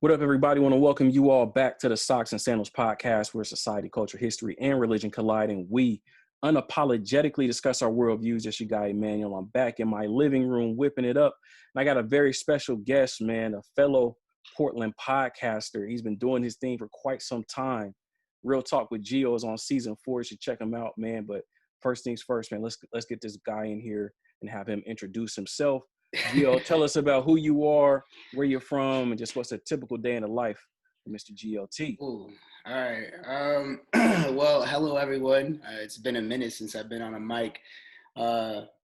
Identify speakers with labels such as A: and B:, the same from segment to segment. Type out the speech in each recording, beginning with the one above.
A: What up, everybody? I want to welcome you all back to the Sox and Sandals podcast, where society, culture, history, and religion collide, and we unapologetically discuss our worldviews. It's your guy, Emmanuel. I'm back in my living room whipping it up, and I got a very special guest, man, a fellow Portland podcaster. He's been doing his thing for quite some time. Real Talk with Gio is on season 4. You should check him out, man. But first things first, man, let's get this guy in here and have him introduce himself. Gio, tell us about who you are, where you're from, and just what's a typical day in the life of Mr. GLT.
B: Ooh, all right. Well, hello, everyone. It's been a minute since I've been on a mic.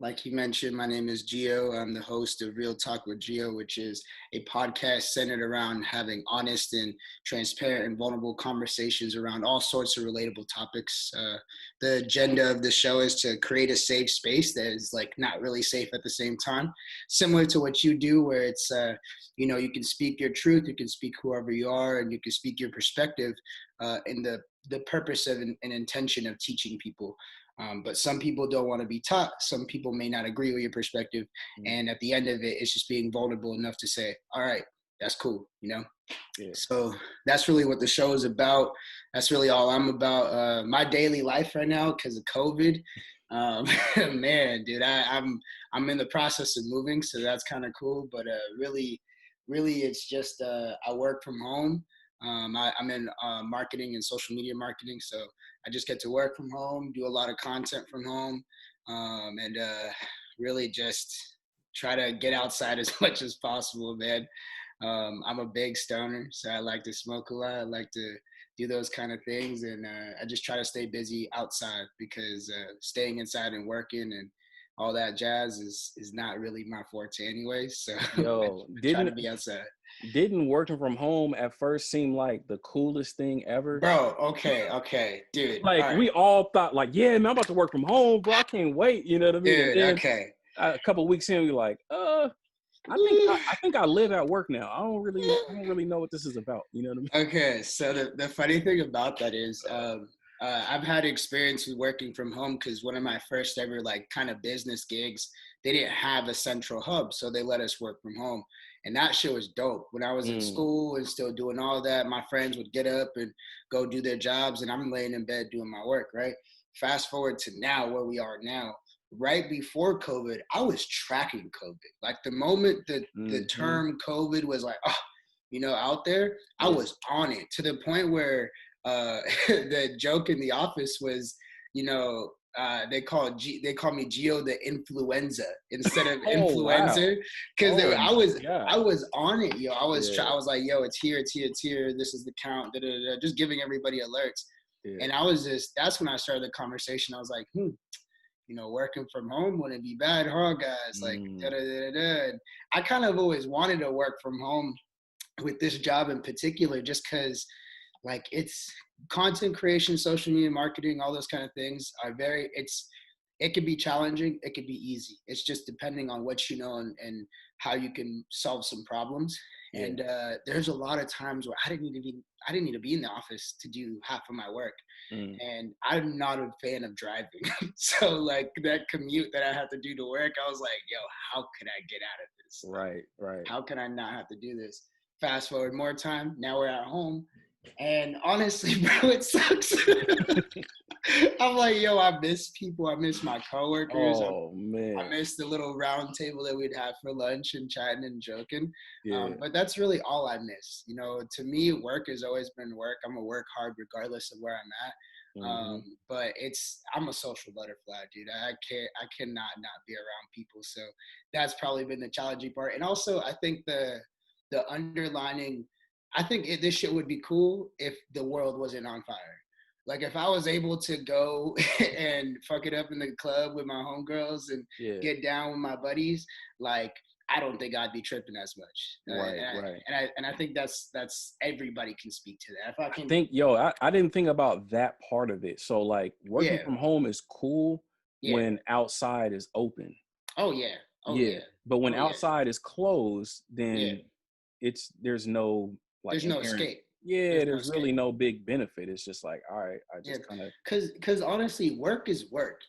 B: Like you mentioned, my name is Gio. I'm the host of Real Talk with Gio, which is a podcast centered around having honest and transparent and vulnerable conversations around all sorts of relatable topics. The agenda of the show is to create a safe space that is like not really safe at the same time, similar to what you do, where it's, you can speak your truth, you can speak whoever you are, and you can speak your perspective in the purpose of an intention of teaching people. But some people don't want to be taught. Some people may not agree with your perspective. And at the end of it, it's just being vulnerable enough to say, all right, that's cool, Yeah. So that's really what the show is about. That's really all I'm about. My daily life right now, because of COVID, man, dude, I'm in the process of moving, so that's kind of cool. But really, it's just I work from home. I'm in marketing and social media marketing, so I just get to work from home, do a lot of content from home, and really just try to get outside as much as possible, man. I'm a big stoner, so I like to smoke a lot. I like to do those kind of things, and I just try to stay busy outside because staying inside and working and all that jazz is not really my forte anyway. So I try to be outside.
A: Didn't working from home at first seem like the coolest thing ever?
B: Bro, okay, dude.
A: Like, all right. We all thought, like, yeah, man, I'm about to work from home, bro. I can't wait, you know what I mean?
B: Dude,
A: and then
B: okay.
A: A couple of weeks in, we're like, I think I live at work now. I don't really know what this is about, you know what I
B: mean? Okay, so the funny thing about that is I've had experience with working from home because one of my first ever like kind of business gigs, they didn't have a central hub, so they let us work from home. And that shit was dope. When I was in school and still doing all that, my friends would get up and go do their jobs, and I'm laying in bed doing my work, right? Fast forward to now, where we are now. Right before COVID, I was tracking COVID. Like the moment the term COVID was like, out there, I was on it to the point where the joke in the office was, they call me Gio the influenza instead of influencer, because I was on it, yo. I was like, yo, it's here, this is the count, just giving everybody alerts. And that's when I started the conversation. I was like, working from home wouldn't be bad, huh, guys? Like, And I kind of always wanted to work from home with this job in particular, just because like it's content creation, social media marketing, all those kind of things are it could be challenging, it could be easy. It's just depending on what you know and how you can solve some problems. Yeah. And there's a lot of times where I didn't need to be in the office to do half of my work. And I'm not a fan of driving. So like that commute that I have to do to work, I was like, yo, how could I get out of this?
A: Right.
B: How can I not have to do this? Fast forward more time, now we're at home. And honestly, bro, it sucks. I'm like, yo, I miss people. I miss my coworkers.
A: Man.
B: I miss the little round table that we'd have for lunch and chatting and joking. Yeah. But that's really all I miss. To me, work has always been work. I'm gonna work hard regardless of where I'm at. But I'm a social butterfly, dude. I cannot not be around people. So that's probably been the challenging part. And also, I think the underlining, I think this shit would be cool if the world wasn't on fire. Like if I was able to go and fuck it up in the club with my homegirls and get down with my buddies, like I don't think I'd be tripping as much.
A: Right.
B: And I think that's everybody can speak to that.
A: I didn't think about that part of it. So like working from home is cool when outside is open.
B: Oh yeah.
A: But when outside is closed, then there's no like
B: there's no escape.
A: There's really no big benefit. It's just like, all right, I just kind of
B: because honestly, work is work.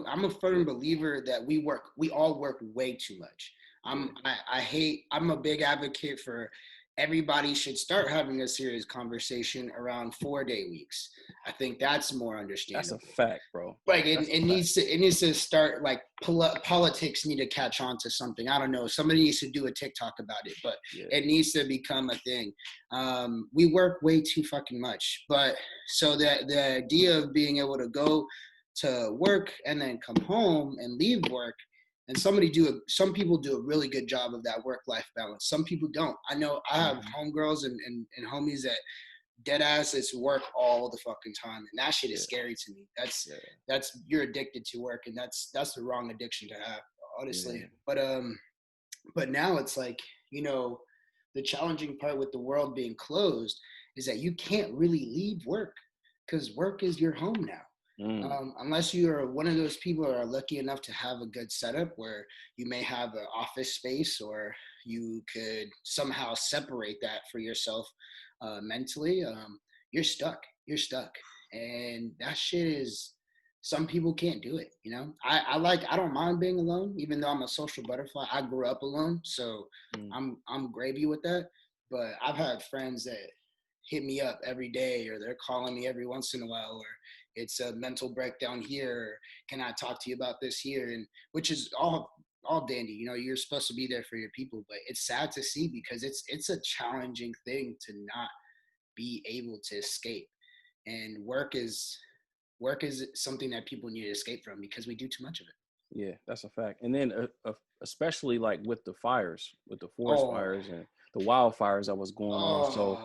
B: I'm a firm believer that we all work way too much. I'm a big advocate for everybody should start having a serious conversation around 4-day weeks. I think that's more
A: That's a
B: understandable.
A: fact, bro.
B: Like
A: That's a
B: it
A: fact.
B: needs to start, like politics need to catch on to something. I don't know. Somebody needs to do a TikTok about it, but
A: Yeah.
B: it needs to become a thing. We work way too fucking much, but so the idea of being able to go to work and then come home and leave work, and some people do a really good job of that work-life balance. Some people don't. I know I have homegirls and homies that dead ass is work all the fucking time, and that shit is scary to me. That's you're addicted to work, and that's the wrong addiction to have, honestly. But now it's like, the challenging part with the world being closed is that you can't really leave work, because work is your home now. Unless you are one of those people who are lucky enough to have a good setup where you may have an office space, or you could somehow separate that for yourself mentally, you're stuck. And that shit is, some people can't do it. I don't mind being alone, even though I'm a social butterfly. I grew up alone, so I'm gravy with that. But I've had friends that hit me up every day, or they're calling me every once in a while, or it's a mental breakdown here, or can I talk to you about this here? And which is all dandy. You're supposed to be there for your people, but it's sad to see, because it's a challenging thing to not be able to escape. And work is something that people need to escape from, because we do too much of it.
A: Yeah, that's a fact. And then especially like with the fires, with the forest fires and the wildfires that was going on. So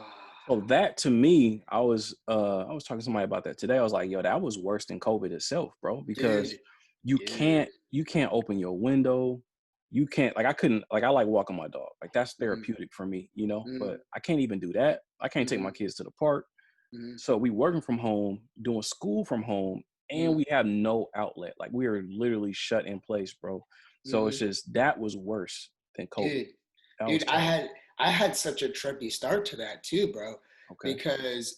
A: that, to me, I was talking to somebody about that today. I was like, yo, that was worse than COVID itself, bro, because you can't open your window. You can't, like, I couldn't, like, I like walking my dog. Like, that's therapeutic for me, but I can't even do that. I can't take my kids to the park. So we working from home, doing school from home, and we have no outlet. Like, we are literally shut in place, bro. So it's just, that was worse than COVID.
B: Dude, I had such a trippy start to that too, bro.
A: Okay.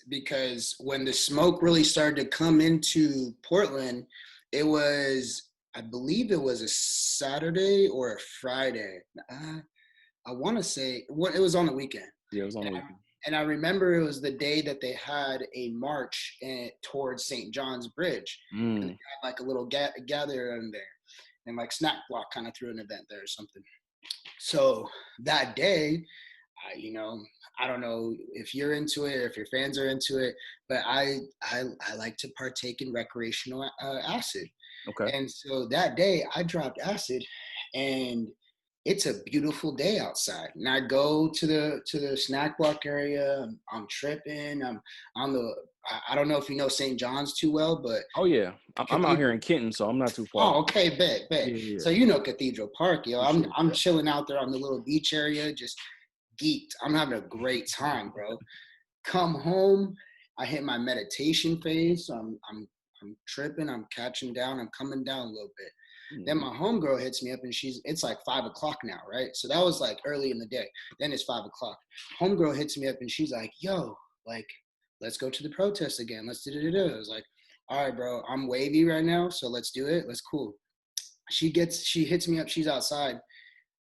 B: Because when the smoke really started to come into Portland, it was, I believe it was a Saturday or a Friday. I want to say it was on the weekend.
A: Yeah, it was on the weekend.
B: And I remember it was the day that they had a march towards St. John's Bridge. And they had like a little gather in there, and like Snack Block kind of threw an event there or something. So that day, I don't know if you're into it or if your fans are into it, but I like to partake in recreational acid.
A: Okay.
B: And so that day I dropped acid, and it's a beautiful day outside. And I go to the Snack Block area. I'm tripping. I'm on the, I don't know if you know St. John's too well, but
A: oh yeah, I'm out here in Kenton, so I'm not too far.
B: Oh, okay, bet.
A: Yeah.
B: So Cathedral Park, yo. I'm chilling out there on the little beach area, just geeked. I'm having a great time, bro. Come home, I hit my meditation phase. So I'm tripping. I'm catching down. I'm coming down a little bit. Then my homegirl hits me up, and it's like 5:00 now, right? So that was like early in the day. Then it's 5:00. Homegirl hits me up, and she's like, yo, like, let's go to the protest again. Let's do it. I was like, all right, bro, I'm wavy right now, so let's do it. Let's cool. She hits me up. She's outside.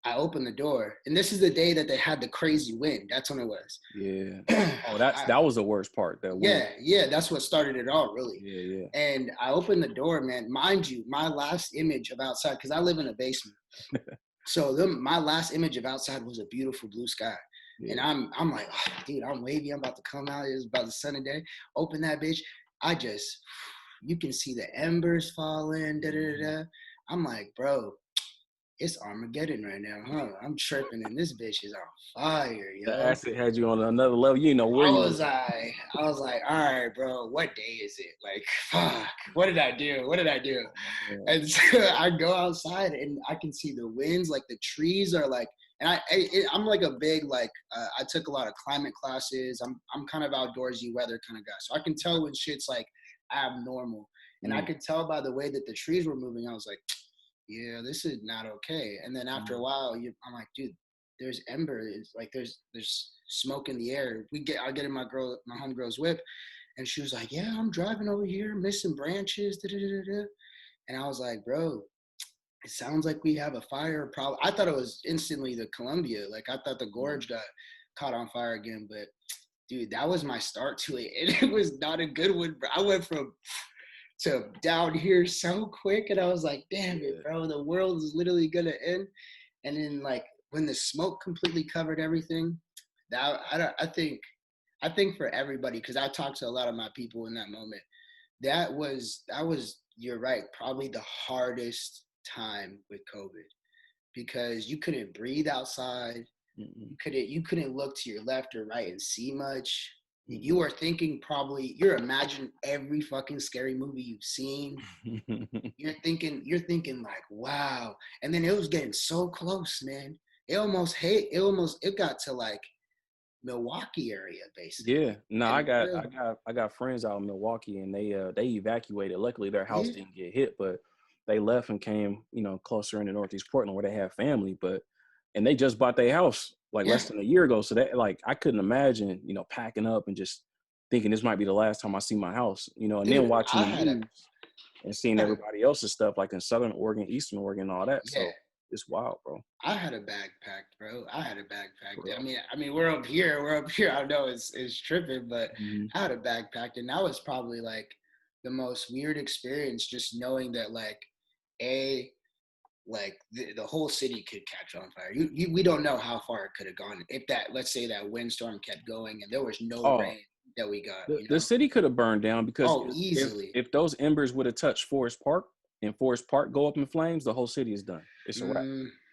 B: I open the door, and this is the day that they had the crazy wind. That's when it was.
A: Yeah. Oh, that was the worst part. That wind.
B: Yeah. That's what started it all, really.
A: Yeah.
B: And I opened the door, man. Mind you, my last image of outside, because I live in a basement. So my last image of outside was a beautiful blue sky. Yeah. And I'm like, oh, dude, I'm wavy. I'm about to come out. It's about the sunny day. Open that bitch. You can see the embers falling. I'm like, bro, it's Armageddon right now, huh? I'm tripping, and this bitch is on fire, yo.
A: The acid had you on another level. You know where
B: I was like, all right, bro, what day is it? Like, fuck, what did I do? Yeah. And so I go outside, and I can see the winds, like the trees are like, and I'm like a big, like, I took a lot of climate classes. I'm kind of outdoorsy weather kind of guy, so I can tell when shit's like abnormal, and I could tell by the way that the trees were moving. I was like, yeah, this is not okay. And then after a while, I'm like, dude, there's ember. It's like there's smoke in the air. I get in my homegirl's whip, and she was like, yeah, I'm driving over here, missing branches. And I was like, bro, it sounds like we have a fire problem. I thought it was instantly the Columbia. Like, I thought the gorge got caught on fire again. But dude, that was my start to it, and it was not a good one, bro. I went from to down here so quick, and I was like, damn it, bro, the world is literally gonna end. And then like when the smoke completely covered everything, that I think for everybody, because I talked to a lot of my people in that moment, that was you're right, probably the hardest time with COVID, because you couldn't breathe outside. You couldn't look to your left or right and see much. You were thinking, probably you're imagining every fucking scary movie you've seen. You're thinking like, wow. And then it was getting so close, man. It got to like Milwaukee area, basically.
A: Yeah, no,
B: And
A: I got friends out in Milwaukee, and they evacuated. Luckily, their house didn't get hit, but they left and came, closer into Northeast Portland where they have family. And they just bought their house like less than a year ago. So that, like, I couldn't imagine, packing up and just thinking this might be the last time I see my house, and
B: dude,
A: then watching the news and seeing everybody else's stuff like in Southern Oregon, Eastern Oregon, and all that. So it's wild, bro.
B: I had a bag packed, bro. I had a bag packed. I mean, we're up here. I know it's tripping, but I had a bag packed, and that was probably like the most weird experience, just knowing that like the whole city could catch on fire. We don't know how far it could have gone if that, let's say that windstorm kept going and there was no rain that we got.
A: The city could have burned down, because
B: easily.
A: If those embers would have touched Forest Park and Forest Park go up in flames, the whole city is done. It's a wrap.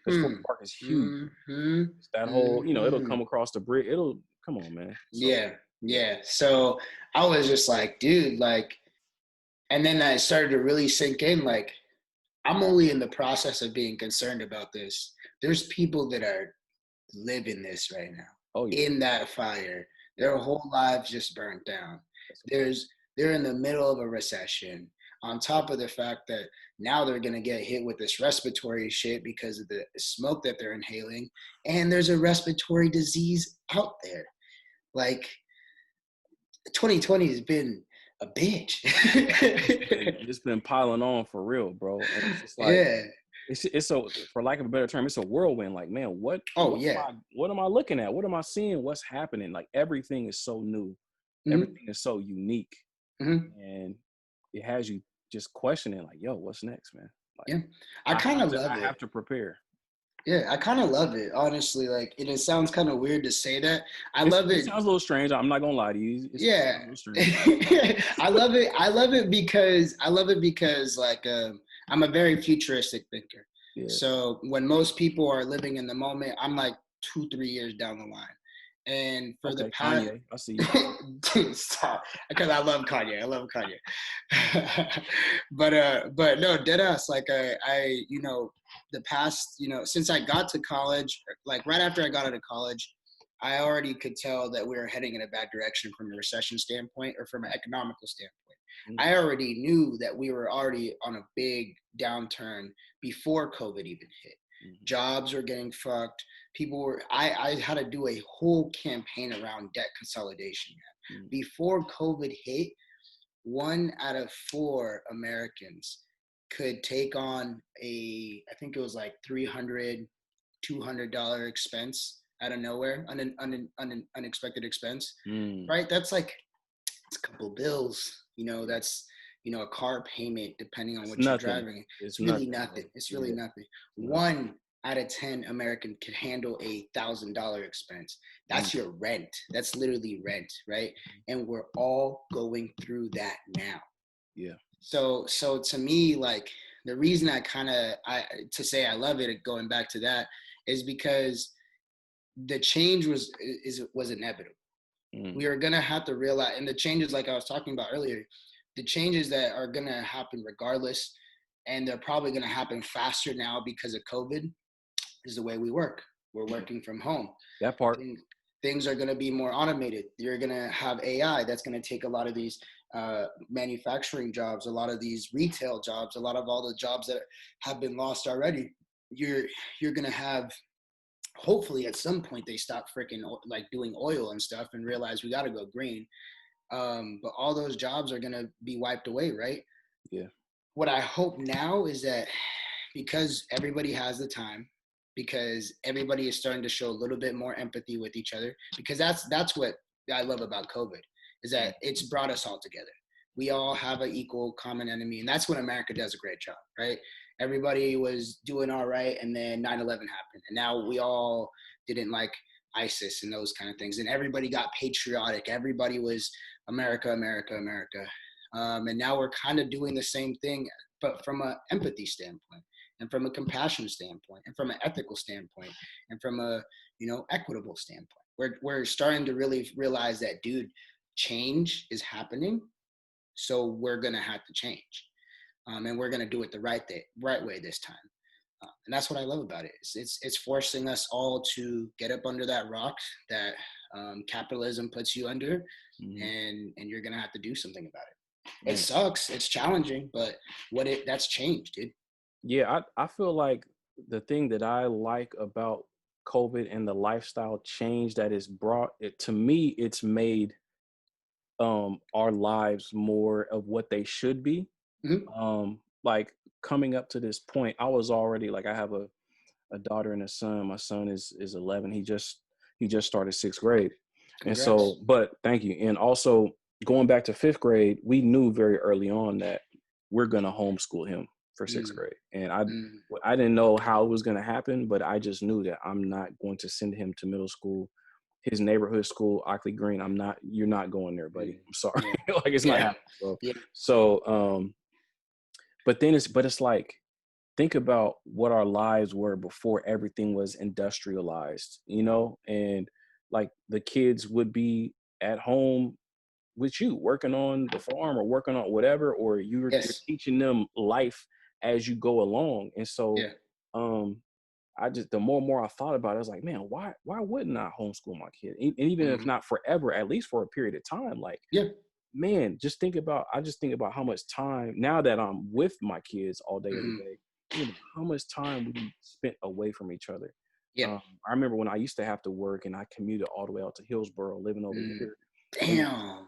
A: Because Forest Park is huge. It's that whole, it'll come across the bridge. Come on, man. So,
B: yeah. So I was just like, dude, like, and then I started to really sink in, like, I'm only in the process of being concerned about this. There's people that are living this right now in that fire. Their whole lives just burnt down. They're in the middle of a recession, on top of the fact that now they're going to get hit with this respiratory shit because of the smoke that they're inhaling. And there's a respiratory disease out there. Like, 2020 has been a bitch.
A: It's been piling on for real, bro. And it's just like, it's so, for lack of a better term, it's a whirlwind. Like, man, what am I looking at? What am I seeing? What's happening? Like, everything is so new. Everything is so unique. And it has you just questioning, like, yo, what's next, man? Like,
B: I kind of love it.
A: I have to prepare.
B: Yeah, I kind of love it, honestly. Like, and it sounds kind of weird to say that. Love it.
A: It sounds a little strange. I'm not gonna lie to you.
B: I love it. I love it because like I'm a very futuristic thinker. Yeah. So when most people are living in the moment, I'm like 2-3 years down the line. And for the past,
A: Kanye, I see you.
B: Dude, stop. Because I love Kanye. but no, deadass. Like I the past, since I got to college, like right after I got out of college, I already could tell that we were heading in a bad direction from a recession standpoint or from an economical standpoint. I already knew that we were already on a big downturn before COVID even hit. Jobs were getting fucked. I had to do a whole campaign around debt consolidation. Before COVID hit, 1 out of 4 Americans could take on I think it was like $300, $200 expense out of nowhere, unexpected expense, right? That's like, it's a couple bills, that's, a car payment, depending on what you're driving. It's really nothing. It's really nothing. 1 out of 10 American can handle $1,000 expense. That's your rent. That's literally rent, right? And we're all going through that now.
A: Yeah.
B: So to me, like, the reason to say I love it, going back to that, is because the change was inevitable. We are gonna have to realize, and the changes, like I was talking about earlier, the changes that are gonna happen regardless, and they're probably gonna happen faster now because of COVID, is the way we work. We're working from home.
A: That part.
B: Things are gonna be more automated. You're gonna have AI that's gonna take a lot of these manufacturing jobs, a lot of these retail jobs, a lot of all the jobs that have been lost already. You're gonna have, hopefully at some point they stop freaking like doing oil and stuff and realize we got to go green. But all those jobs are going to be wiped away, right?
A: Yeah.
B: What I hope now is that, because everybody has the time, because everybody is starting to show a little bit more empathy with each other, because that's what I love about COVID, is that it's brought us all together. We all have an equal common enemy, and that's when America does a great job, right? Everybody was doing all right, and then 9/11 happened, and now we all didn't like ISIS and those kind of things, and everybody got patriotic. Everybody was America, America, America, and now we're kind of doing the same thing, but from an empathy standpoint, and from a compassion standpoint, and from an ethical standpoint, and from a equitable standpoint. We're starting to really realize that, dude, change is happening, so we're gonna have to change, and we're gonna do it the right way this time. And that's what I love about it. It's forcing us all to get up under that rock that capitalism puts you under, and you're gonna have to do something about it. It sucks. It's challenging, but that's changed, dude.
A: Yeah, I feel like the thing that I like about COVID and the lifestyle change that it's brought, to me, it's made our lives more of what they should be. Like coming up to this point, I was already like, I have a daughter and a son. My son is 11. He just started 6th grade.
B: Congrats.
A: And so, but thank you. And also going back to 5th grade, we knew very early on that we're going to homeschool him for 6th grade. And I didn't know how it was going to happen, but I just knew that I'm not going to send him to middle school, his neighborhood school, Ockley Green. You're not going there, buddy. I'm sorry. Like it's not happening. So, but it's like, think about what our lives were before everything was industrialized, and like the kids would be at home with you working on the farm or working on whatever, or you're teaching them life as you go along. And so, the more and more I thought about it, I was like, man, why wouldn't I homeschool my kid? And even if not forever, at least for a period of time, like, man, I just think about how much time now that I'm with my kids all day, every day, how much time we spent away from each other. I remember when I used to have to work and I commuted all the way out to Hillsborough, living over here.
B: Damn.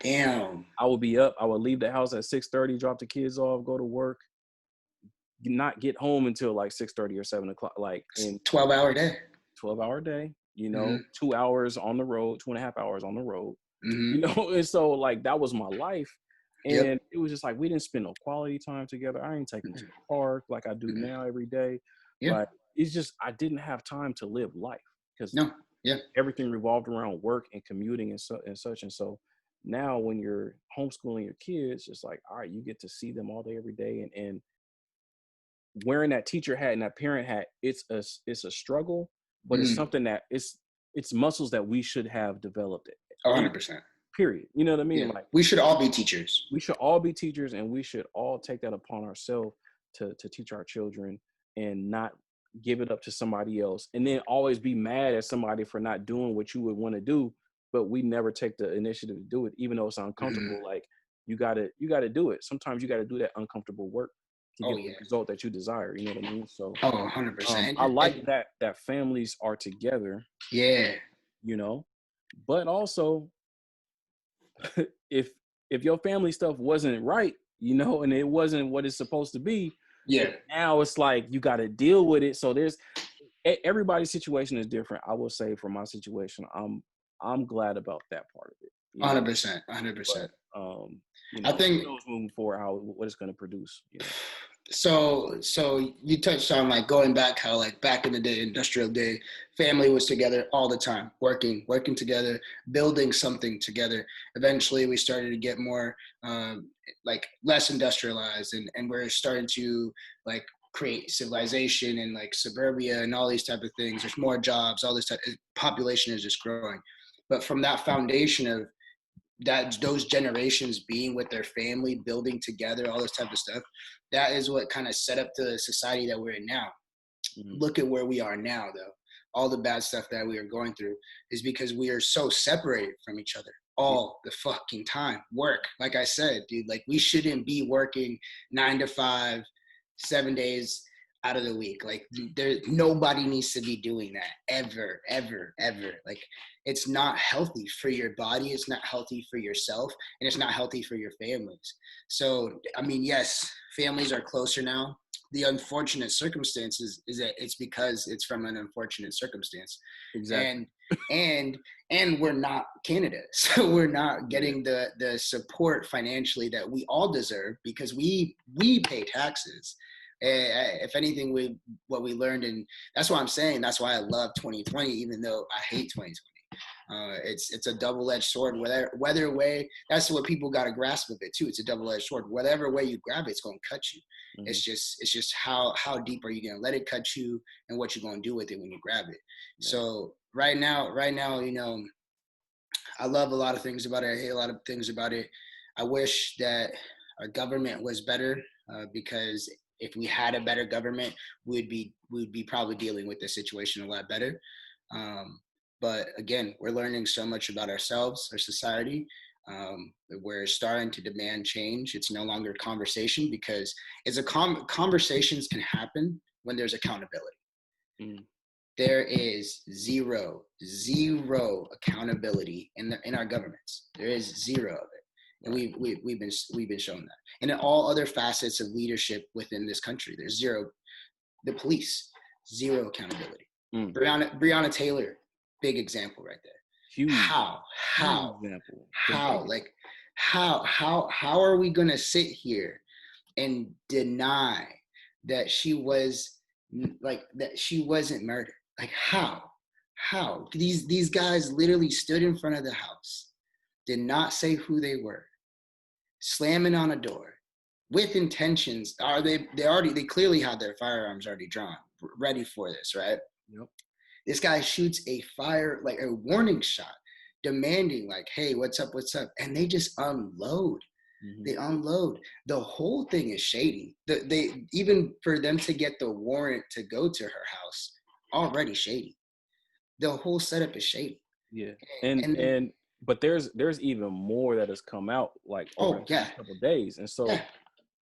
B: Damn.
A: I would be up. I would leave the house at 6:30, drop the kids off, go to work, not get home until like 6:30 or 7 o'clock. Like in
B: 12-hour day.
A: 12-hour day. 2 hours on the road, 2.5 hours on the road. And so like that was my life. And it was just like we didn't spend no quality time together. I ain't taking to the park like I do now every day. Like it's just I didn't have time to live life because everything revolved around work and commuting and such. And so now when you're homeschooling your kids, it's like, all right, you get to see them all day, every day, and wearing that teacher hat and that parent hat, it's a struggle, but it's something that it's muscles that we should have developed.
B: 100%.
A: Period. You know what I mean?
B: Like we should all be teachers.
A: We should all be teachers, and we should all take that upon ourselves to teach our children and not give it up to somebody else, and then always be mad at somebody for not doing what you would want to do, but we never take the initiative to do it, even though it's uncomfortable. Like you gotta do it. Sometimes you gotta do that uncomfortable work to get the result that you desire. You know what I mean? So
B: 100%.
A: I like that families are together. But also if your family stuff wasn't right, and it wasn't what it's supposed to be, now it's like you got to deal with it. So everybody's situation is different. I will say for my situation, I'm glad about that part of it.
B: 100%.
A: I think moving forward, what it's going to produce.
B: So you touched on like going back, how like back in the day, industrial day, family was together all the time, working together, building something together. Eventually we started to get more like less industrialized, and we're starting to like create civilization and like suburbia and all these type of things. There's more jobs, all this type of population is just growing. But from that foundation of those generations being with their family, building together, all this type of stuff, that is what kind of set up the society that we're in now. Look at where we are now, though. All the bad stuff that we are going through is because we are so separated from each other all the fucking time. Work, like I said, dude, like we shouldn't be working 9 to 5, 7 days out of the week. Like nobody needs to be doing that ever. Like it's not healthy for your body, it's not healthy for yourself, and it's not healthy for your families. So I mean, yes, families are closer now, the unfortunate circumstances is that it's because it's from an unfortunate circumstance.
A: Exactly.
B: And we're not Canada, so we're not getting the support financially that we all deserve because we pay taxes. If anything, what we learned, and that's why I'm saying that's why I love 2020, even though I hate 2020. It's a double-edged sword. Whether way, that's what people got to grasp of it too. It's a double-edged sword. Whatever way you grab it, it's going to cut you. Mm-hmm. It's just how deep are you going to let it cut you, and what you're going to do with it when you grab it. Yeah. So right now, I love a lot of things about it. I hate a lot of things about it. I wish that our government was better, because if we had a better government, we'd be probably dealing with this situation a lot better. But again, we're learning so much about ourselves, our society. We're starting to demand change. It's no longer a conversation because conversations can happen when there's accountability. Mm. There is zero accountability in our governments. There is zero of it, and we've been shown that. And in all other facets of leadership within this country, there's zero. The police, zero accountability. Mm. Breonna Taylor. Big example right there.
A: Huge.
B: How are we going to sit here and deny that she wasn't murdered? Like how these guys literally stood in front of the house, did not say who they were, slamming on a door with intentions. They clearly had their firearms already drawn, ready for this, right?
A: Yep.
B: This guy shoots a warning shot, demanding hey, what's up? And they just unload. Mm-hmm. They unload. The whole thing is shady. They even for them to get the warrant to go to her house, already shady. The whole setup is shady.
A: Yeah. And but there's even more that has come out over the past couple of days. And so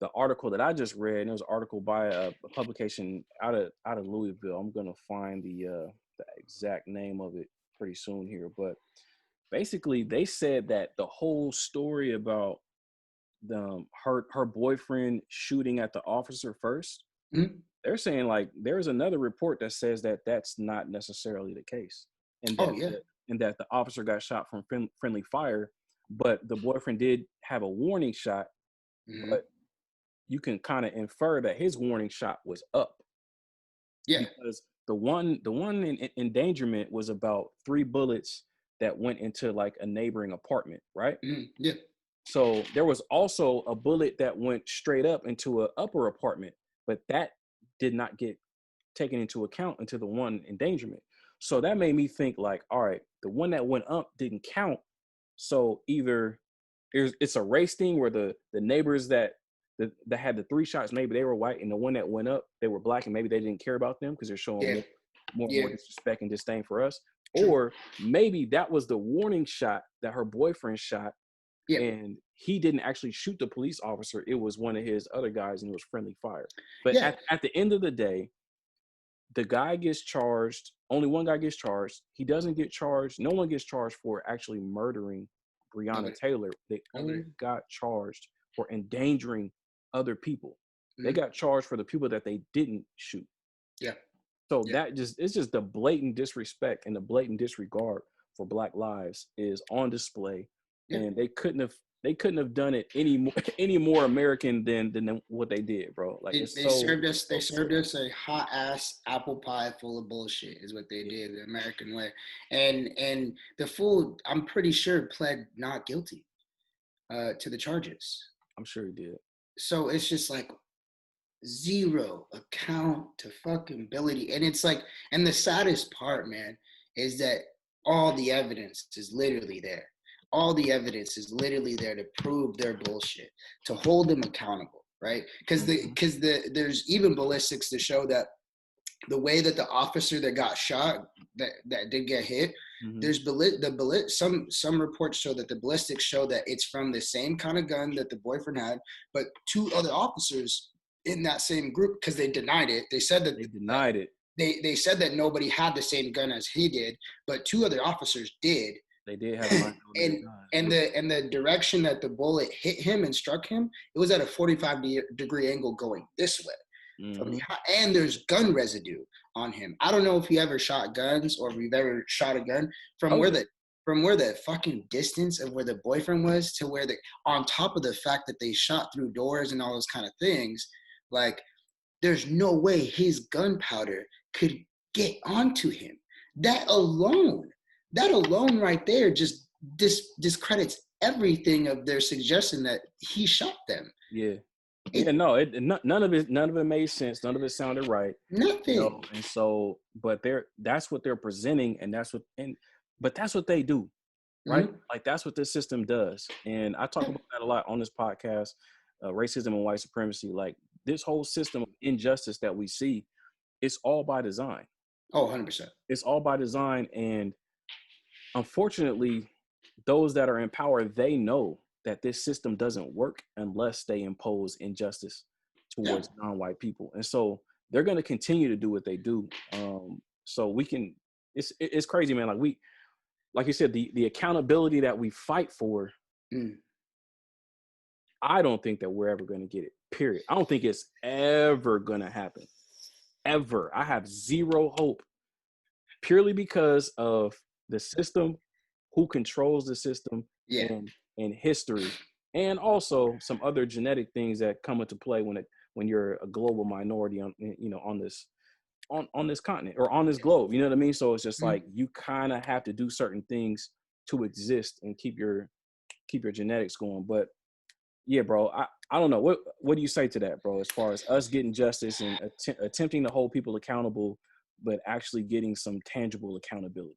A: the article that I just read, and it was an article by a publication out of Louisville. I'm gonna find the exact name of it pretty soon here, but basically they said that the whole story about her boyfriend shooting at the officer first, mm-hmm. they're saying there's another report that says that that's not necessarily the case, and that the officer got shot from friendly fire, but the boyfriend did have a warning shot, mm-hmm. but you can kind of infer that his warning shot was up.
B: Yeah.
A: Because the one in endangerment was about 3 bullets that went into a neighboring apartment, right?
B: Mm-hmm. Yeah.
A: So there was also a bullet that went straight up into an upper apartment, but that did not get taken into account into the one endangerment. So that made me think all right, the one that went up didn't count. So either it's a race thing where the neighbors that had the 3 shots, maybe they were white, and the one that went up, they were black, and maybe they didn't care about them because they're showing more disrespect and disdain for us.
B: True.
A: Or maybe that was the warning shot that her boyfriend shot, and he didn't actually shoot the police officer. It was one of his other guys, and it was friendly fire. But at the end of the day, the guy gets charged. Only one guy gets charged. He doesn't get charged. No one gets charged for actually murdering Breonna Taylor. They only got charged for endangering other people. Mm-hmm. They got charged for the people that they didn't shoot.
B: Yeah.
A: So it's just the blatant disrespect and the blatant disregard for Black lives is on display. Yeah. And they couldn't have done it any more American than what they did, bro.
B: They served us a hot ass apple pie full of bullshit is what they did the American way. And the fool, I'm pretty sure, pled not guilty to the charges.
A: I'm sure he did.
B: So it's just zero account to fucking ability. And it's and the saddest part, man, is that all the evidence is literally there. All the evidence is literally there to prove their bullshit, to hold them accountable, right? Because there's even ballistics to show that the way that the officer that got shot, that did get hit, mm-hmm. there's some reports show that the ballistics show that it's from the same kind of gun that the boyfriend had, but 2 other officers in that same group, because they denied it. They said that
A: they denied it.
B: They said that nobody had the same gun as he did, but 2 other officers did.
A: They did have
B: and the direction that the bullet hit him and struck him, it was at a 45-degree angle going this way.
A: Mm-hmm.
B: And there's gun residue on him. I don't know if he ever shot guns or if we've ever shot a gun from where the fucking distance of where the boyfriend was to where on top of the fact that they shot through doors and all those kind of things, like there's no way his gunpowder could get onto him. That alone right there just discredits everything of their suggestion that he shot them.
A: None of it made sense. None of it sounded right.
B: Nothing.
A: And so, but that's what they're presenting, but that's what they do, right? Mm-hmm. Like that's what this system does. And I talk about that a lot on this podcast, racism and white supremacy. Like this whole system of injustice that we see, it's all by design.
B: Oh, 100%.
A: It's all by design. And unfortunately, those that are in power, they know that this system doesn't work unless they impose injustice towards non-white people. And so they're going to continue to do what they do. So we can, it's crazy, man. Like you said, the accountability that we fight for, I don't think that we're ever going to get it, period. I don't think it's ever going to happen, ever. I have zero hope, purely because of the system, who controls the system, and history, and also some other genetic things that come into play when you're a global minority on this continent or on this globe. You know what I mean? So it's just like you kind of have to do certain things to exist and keep your genetics going. But yeah, bro, I don't know. What do you say to that, bro? As far as us getting justice and attempting to hold people accountable, but actually getting some tangible accountability.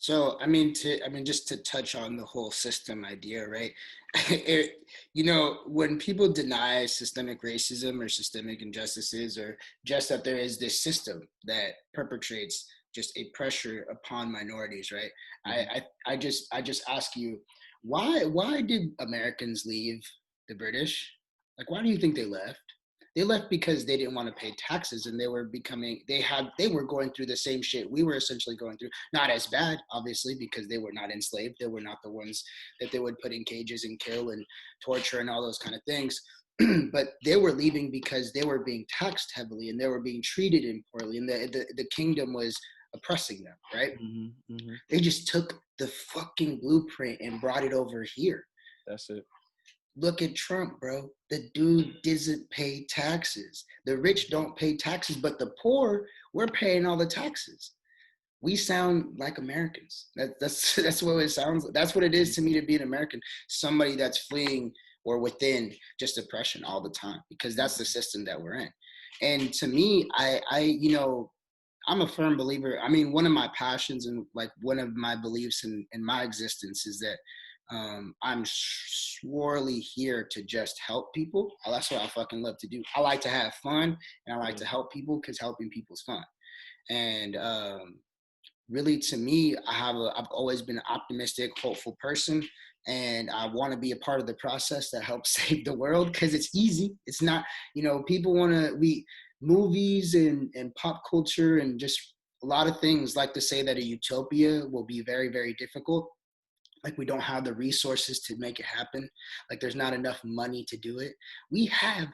B: So, just to touch on the whole system idea, right? When people deny systemic racism or systemic injustices, or just that there is this system that perpetrates just a pressure upon minorities, right? Mm-hmm. I just ask you, why did Americans leave the British? Like, why do you think they left? They left because they didn't want to pay taxes, and they were going through the same shit we were essentially going through. Not as bad, obviously, because they were not enslaved. They were not the ones that they would put in cages and kill and torture and all those kind of things. But they were leaving because they were being taxed heavily and they were being treated poorly, and the kingdom was oppressing them, right? Mm-hmm, mm-hmm. They just took the fucking blueprint and brought it over here.
A: That's it.
B: Look at Trump, bro. The dude doesn't pay taxes. The rich don't pay taxes, but the poor, we're paying all the taxes. We sound like Americans. That's what it sounds like. That's what it is to me to be an American. Somebody that's fleeing or within just oppression all the time, because that's the system that we're in. And to me, I'm a firm believer. I mean, one of my passions and like one of my beliefs in my existence is that I'm surely here to just help people. That's what I fucking love to do. I like to have fun, and I like to help people because helping people is fun. And really, to me, I've always been an optimistic, hopeful person, and I want to be a part of the process that helps save the world, because it's easy. It's not, people movies and pop culture and just a lot of things like to say that a utopia will be very, very difficult. Like, we don't have the resources to make it happen. Like, there's not enough money to do it. We have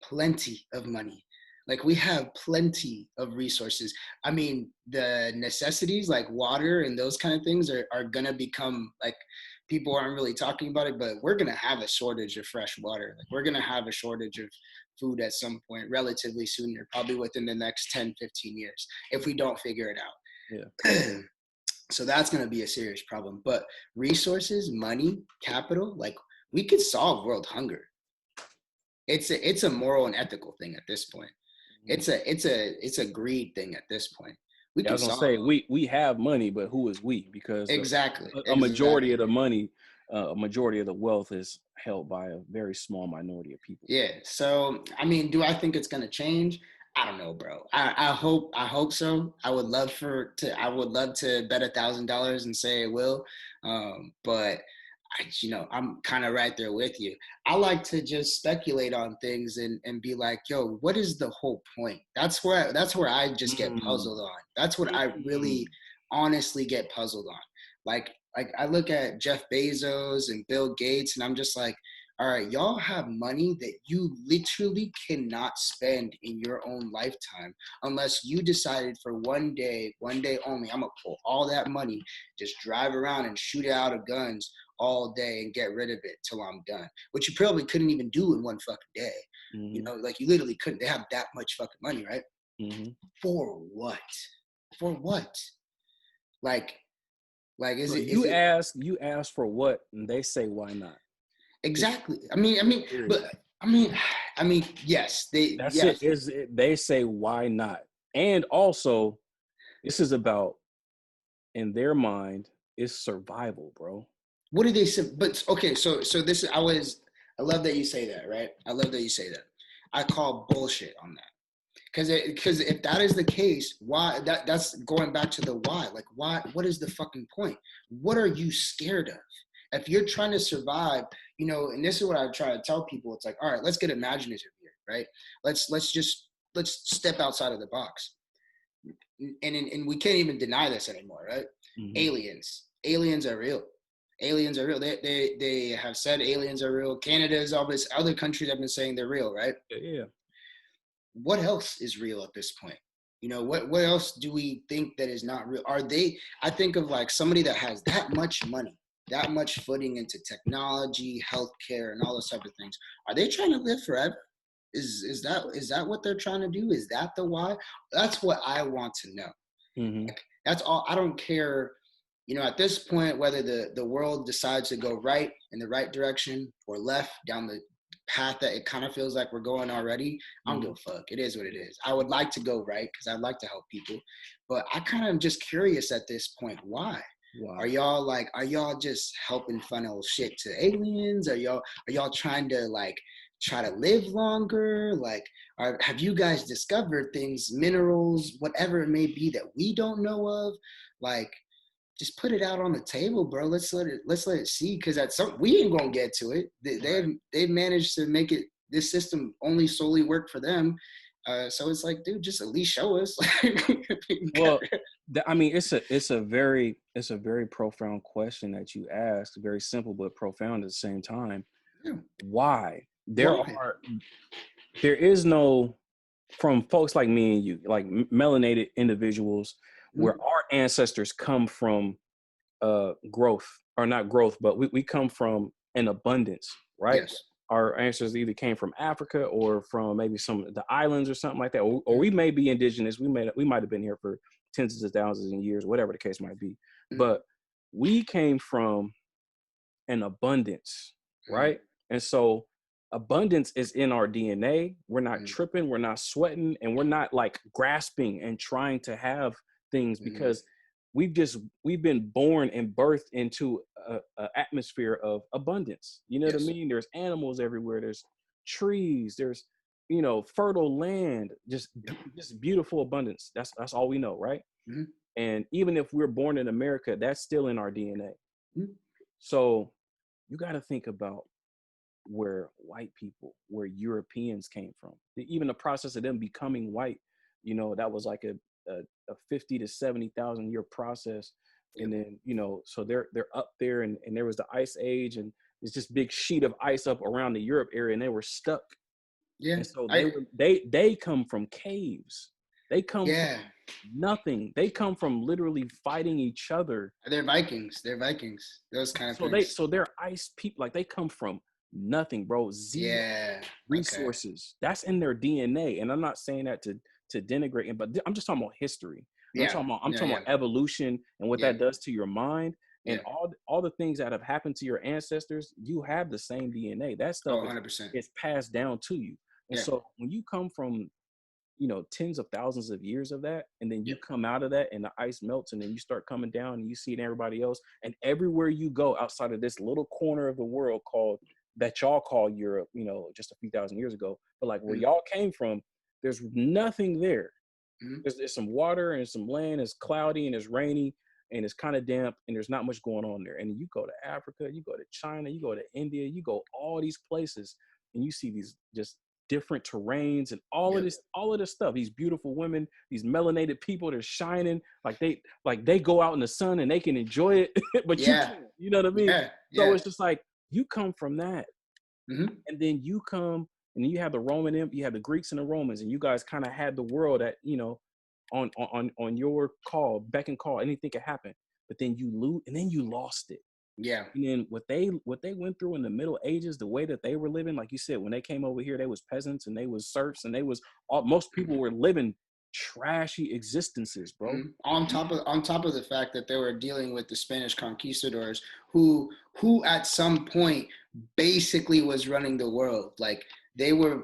B: plenty of money. Like, we have plenty of resources. I mean, the necessities like water and those kind of things are going to become, like, people aren't really talking about it, but we're going to have a shortage of fresh water. Like, we're going to have a shortage of food at some point relatively soon, or probably within the next 10, 15 years, if we don't figure it out. Yeah. So that's going to be a serious problem. But resources, money, capital, like, we could solve world hunger. It's a moral and ethical thing at this point. It's a greed thing at this point.
A: I was gonna say we have money, but who is we? Because
B: exactly
A: a majority of the money, a majority of the wealth is held by a very small minority of people.
B: Yeah. So I mean, do I think it's gonna change? I don't know, bro. I hope so. I would love to bet $1,000 and say it will. But I'm kind of right there with you. I like to just speculate on things and be like, yo, what is the whole point? That's where I just get puzzled on. That's what I really honestly get puzzled on. Like I look at Jeff Bezos and Bill Gates, and I'm just like, all right, y'all have money that you literally cannot spend in your own lifetime unless you decided for one day only, I'm gonna pull all that money, just drive around and shoot out of guns all day and get rid of it till I'm done, which you probably couldn't even do in one fucking day. You know, like you literally couldn't. They have that much fucking money, right? For what? For what? Like, is
A: So
B: it
A: you ask for what, and they say why not?
B: exactly? I mean, yes,
A: That's it.
B: yes.
A: They say why not? And also, this is about, in their mind, it's survival, bro.
B: What do they say? But okay, so this is I love that you say that, right? I love that you say that. I call bullshit on that. Because if that is the case, why that's going back to the why. Like why, what is the fucking point? What are you scared of? If you're trying to survive, you know, and this is what I try to tell people, it's like, all right, let's get imaginative here, right? Let's step outside of the box. And we can't even deny this anymore, right? Aliens are real. Aliens are real. They have said aliens are real. Canada's, all these other countries have been saying they're real, right?
A: Yeah.
B: What else is real at this point? You know, what else do we think that is not real? I think of like somebody that has that much money, that much footing into technology, healthcare, and all those type of things. Are they trying to live forever? Is that what they're trying to do? Is that the why? That's what I want to know. Like, that's all. I don't care, you know, at this point, whether the world decides to go right in the right direction or left down the path that it kind of feels like we're going already. I don't give a fuck. It is what it is. I would like to go right because I'd like to help people, but I kind of am just curious at this point. Why? Are y'all just helping funnel shit to aliens? Are y'all trying to like try to live longer? Like, have you guys discovered things, minerals, whatever it may be that we don't know of? Like, just put it out on the table, bro. Let's let it see, because at some we ain't gonna get to it. They've managed to make it, this system only solely work for them. So it's like, dude, just at least show us.
A: Well, I mean, it's a very profound question that you asked. Very simple but profound at the same time.
B: Yeah.
A: Why?
B: Why?
A: There is no, from folks like me and you, like melanated individuals, where our ancestors come from growth, or not growth, but we come from an abundance, right?
B: Yes.
A: Our ancestors either came from Africa or from maybe some of the islands or something like that, or we may be indigenous. We might have been here for tens of thousands of years, whatever the case might be. But we came from an abundance, right? And so abundance is in our DNA. We're not tripping, we're not sweating, and we're not like grasping and trying to have things, because we've been born and birthed into a atmosphere of abundance. You know what I mean? There's animals everywhere. There's trees. There's, you know, fertile land. Just beautiful abundance. That's all we know, right? And even if we're born in America, that's still in our DNA. So you got to think about where white people, where Europeans came from. Even the process of them becoming white, you know, that was like a 50 to 70,000 year process. And then, you know, so they're up there, and there was the ice age, and there's this big sheet of ice up around the Europe area, and they were stuck. And so they come from caves. They come from nothing. They come from literally fighting each other.
B: They're Vikings. Those kind of things.
A: So they're ice people. Like, they come from nothing, bro. Zero resources. That's in their DNA. And I'm not saying that to denigrate, but I'm just talking about history. I'm talking about evolution and what that does to your mind, and all the things that have happened to your ancestors. You have the same DNA. That stuff
B: 100%.
A: is passed down to you. And so when you come from, you know, tens of thousands of years of that, and then you come out of that and the ice melts, and then you start coming down and you see it in everybody else, and everywhere you go outside of this little corner of the world that y'all call Europe, you know, just a few thousand years ago, but like where y'all came from, there's nothing there. There's some water and some land. It's cloudy and it's rainy and it's kind of damp, and there's not much going on there. And you go to Africa, you go to China, you go to India, you go all these places, and you see these just different terrains and all of this stuff. These beautiful women, these melanated people, they're shining like they go out in the sun and they can enjoy it, but you can't. You know what I mean? So it's just like, you come from that. And then you come and then you have the you have the Greeks and the Romans, and you guys kind of had the world at, on your call, beck and call, anything could happen. But then you lose, and then you lost it.
B: Yeah.
A: And then what they went through in the Middle Ages, the way that they were living, like you said, when they came over here, they was peasants and they was serfs and most people were living trashy existences, bro.
B: On top of the fact that they were dealing with the Spanish conquistadors, who at some point basically was running the world. Like they were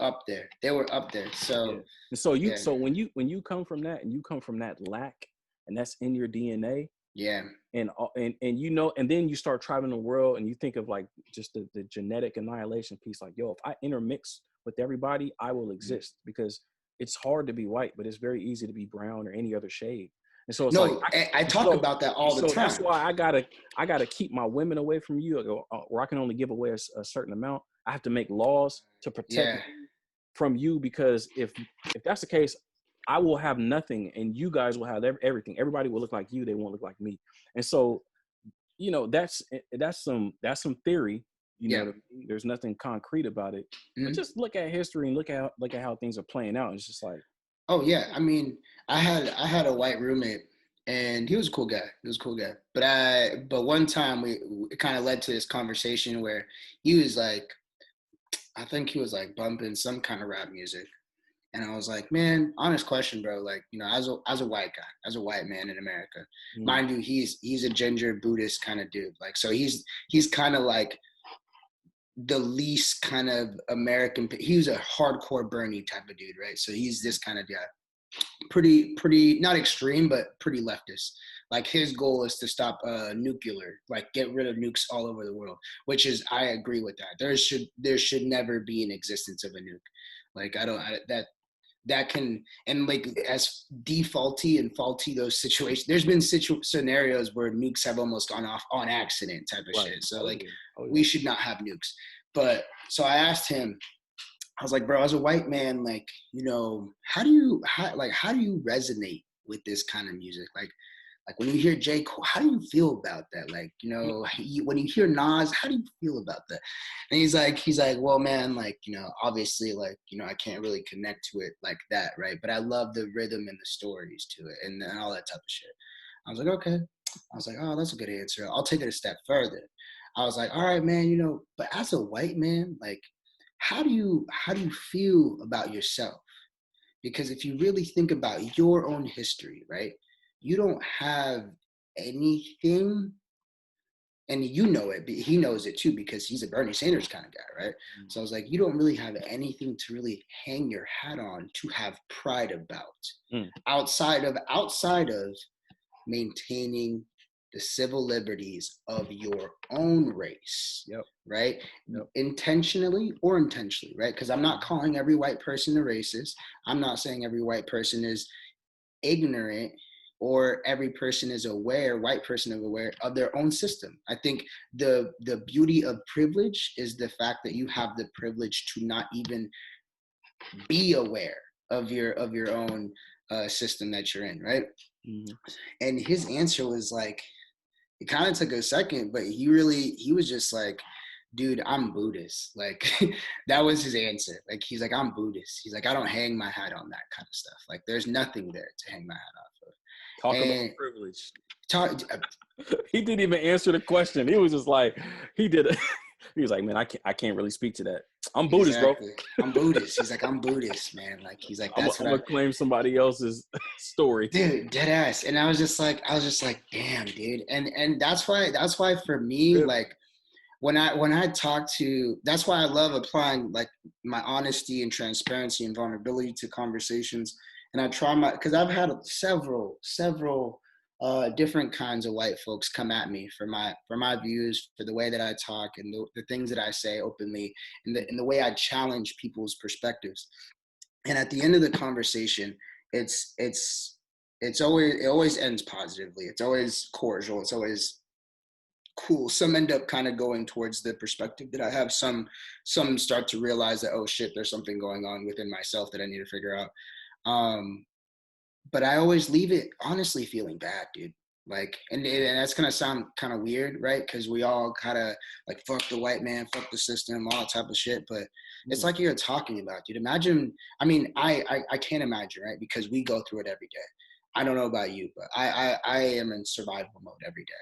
B: up there. They were up there. So
A: yeah. And so so when you come from that, and you come from that lack, and that's in your DNA.
B: Yeah.
A: And and then you start traveling the world, and you think of like just the genetic annihilation piece. Like, yo, if I intermix with everybody, I will exist, because it's hard to be white, but it's very easy to be brown or any other shade. And so it's
B: I talk about that all the time.
A: That's why I gotta keep my women away from you, or I can only give away a certain amount. I have to make laws to protect me from you, because if that's the case, I will have nothing, and you guys will have everything. Everybody will look like you. They won't look like me. And so, that's some theory. There's nothing concrete about it. But just look at history and look at how things are playing out. It's just like,
B: oh yeah, I mean, I had a white roommate, and he was a cool guy. But one time it kind of led to this conversation where he was like, I think he was like bumping some kind of rap music. And I was like, man, honest question, bro. Like, as a white guy, as a white man in America, mind you, he's a ginger Buddhist kind of dude. Like, so he's kind of like the least kind of American. He was a hardcore Bernie type of dude, right? So he's this kind of guy, pretty not extreme, but pretty leftist. Like his goal is to stop nuclear, like get rid of nukes all over the world. Which is, I agree with that. There should never be an existence of a nuke. Like that can, and like as defaulty and faulty those situations, there's been scenarios where nukes have almost gone off on accident type of shit. So we should not have nukes. But so I asked him, I was like, bro, as a white man, like, how do you resonate with this kind of music? Like when you hear J. Cole, how do you feel about that? Like, when you hear Nas, how do you feel about that? And he's like, well, man, like, obviously, like, I can't really connect to it like that, right? But I love the rhythm and the stories to it and all that type of shit. I was like, okay. I was like, oh, that's a good answer. I'll take it a step further. I was like, all right, man, but as a white man, like, how do you feel about yourself? Because if you really think about your own history, right? You don't have anything, and it, but he knows it too, because he's a Bernie Sanders kind of guy, right? So I was like, you don't really have anything to really hang your hat on to have pride about, outside of maintaining the civil liberties of your own race, right? Intentionally or intentionally, right? Because I'm not calling every white person a racist. I'm not saying every white person is ignorant, or every person is white person is aware of their own system. I think the beauty of privilege is the fact that you have the privilege to not even be aware of your own system that you're in, right? And his answer was like, it kind of took a second, but he was just like, dude, I'm Buddhist. Like that was his answer. Like, he's like, I'm Buddhist. He's like, I don't hang my hat on that kind of stuff. Like there's nothing there to hang my hat off of.
A: Talk about privilege. He didn't even answer the question. He was just like, he was like, man, I can't really speak to that. I'm Buddhist,
B: exactly. Bro. I'm Buddhist. He's like, I'm Buddhist, man. Like, he's like,
A: I'm gonna claim somebody else's story,
B: dude. Dead ass. And I was just like, damn, dude. And that's why for me, like, when I talk to, that's why I love applying like my honesty and transparency and vulnerability to conversations. And I try because I've had several different kinds of white folks come at me for my views, for the way that I talk, and the things that I say openly, and the way I challenge people's perspectives. And at the end of the conversation, it always ends positively. It's always cordial. It's always cool. Some end up kind of going towards the perspective that I have. Some start to realize that, oh shit, there's something going on within myself that I need to figure out. But I always leave it honestly feeling bad, dude. Like, and that's gonna sound kind of weird, right? Because we all kind of like fuck the white man, fuck the system, all that type of shit. But it's like you're talking about, dude. Imagine. I mean, I can't imagine, right? Because we go through it every day. I don't know about you, but I am in survival mode every day.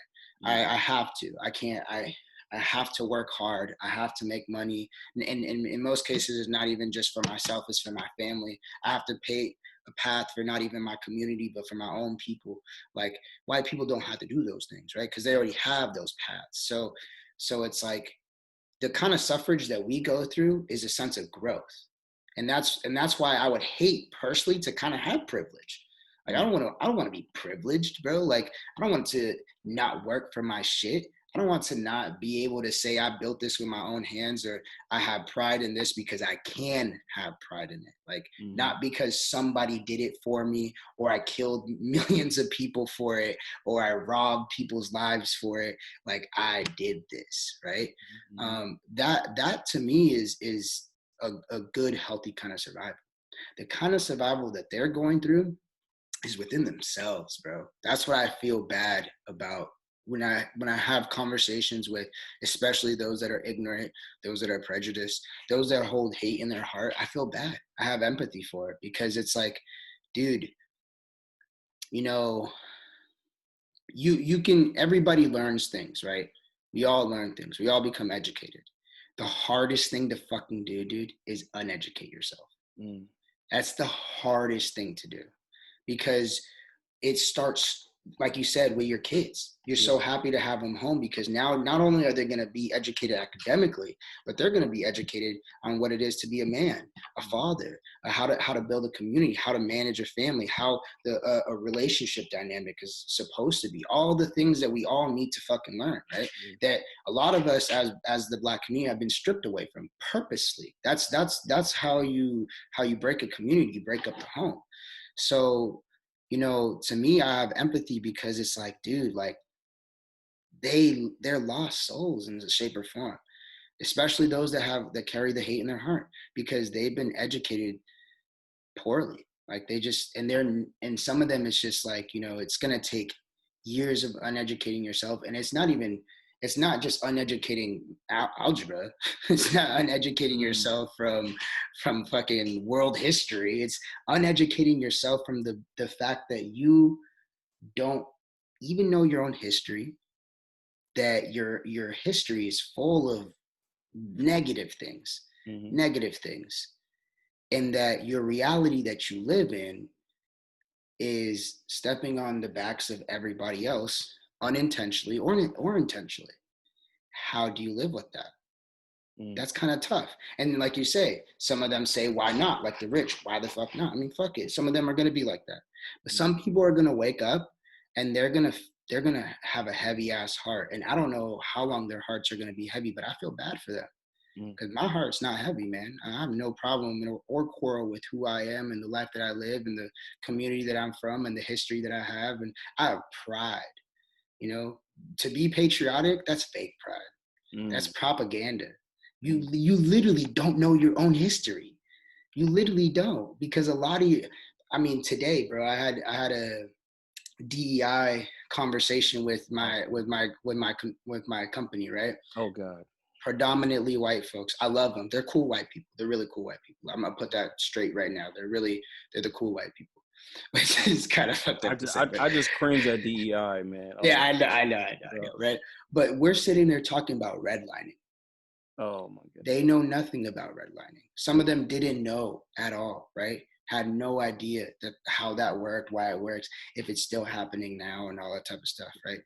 B: I have to. I can't. I have to work hard. I have to make money. And in most cases, it's not even just for myself, it's for my family. I have to pay a path for not even my community, but for my own people. Like, white people don't have to do those things, right? Because they already have those paths. So it's like the kind of suffrage that we go through is a sense of growth. And that's why I would hate personally to kind of have privilege. Like, I don't want to be privileged, bro. Like, I don't want to not work for my shit. I don't want to not be able to say I built this with my own hands, or I have pride in this because I can have pride in it. Like, not because somebody did it for me, or I killed millions of people for it, or I robbed people's lives for it. Like, I did this, right? That to me is a good, healthy kind of survival. The kind of survival that they're going through is within themselves, bro. That's what I feel bad about when I have conversations with, especially those that are ignorant, those that are prejudiced, those that hold hate in their heart. I feel bad. I have empathy for it, because it's like, dude, you know, you can, everybody learns things, right? We all learn things. We all become educated. The hardest thing to fucking do, dude, is uneducate yourself. That's the hardest thing to do, because it starts, like you said, with your kids. You're so happy to have them home, because now not only are they going to be educated academically, but they're going to be educated on what it is to be a man, a father, how to build a community, how to manage a family, how a relationship dynamic is supposed to be. All the things that we all need to fucking learn, right? That a lot of us as the Black community have been stripped away from purposely. That's how you break a community. You break up the home. So, you know, to me, I have empathy, because it's like, dude, like they're lost souls in the shape or form, especially those that carry the hate in their heart, because they've been educated poorly. Like, and some of them, it's just like, you know, it's going to take years of uneducating yourself. And it's not just uneducating algebra. It's not uneducating yourself from fucking world history. It's uneducating yourself from the fact that you don't even know your own history, that your history is full of negative things, and that your reality that you live in is stepping on the backs of everybody else, unintentionally or intentionally. How do you live with that? That's kind of tough. And like you say, some of them say, why not? Like the rich, why the fuck not? I mean, fuck it. Some of them are going to be like that. But some people are going to wake up, and they're going to have a heavy ass heart. And I don't know how long their hearts are going to be heavy, but I feel bad for them. Because my heart's not heavy, man. I have no problem or quarrel with who I am and the life that I live and the community that I'm from and the history that I have. And I have pride. You know, to be patriotic, that's fake pride. That's propaganda. You literally don't know your own history. You literally don't, because a lot of you, I mean, today, bro, I had a DEI conversation with my company, right?
A: Oh God.
B: Predominantly white folks. I love them. They're cool white people. They're really cool white people. I'm gonna put that straight right now. They're the cool white people. Which is kind of fucked up.
A: I just cringe at DEI, man.
B: Oh, yeah, I know, right? But we're sitting there talking about redlining.
A: Oh my goodness.
B: They know nothing about redlining. Some of them didn't know at all, right? Had no idea how that worked, why it works, if it's still happening now, and all that type of stuff, right?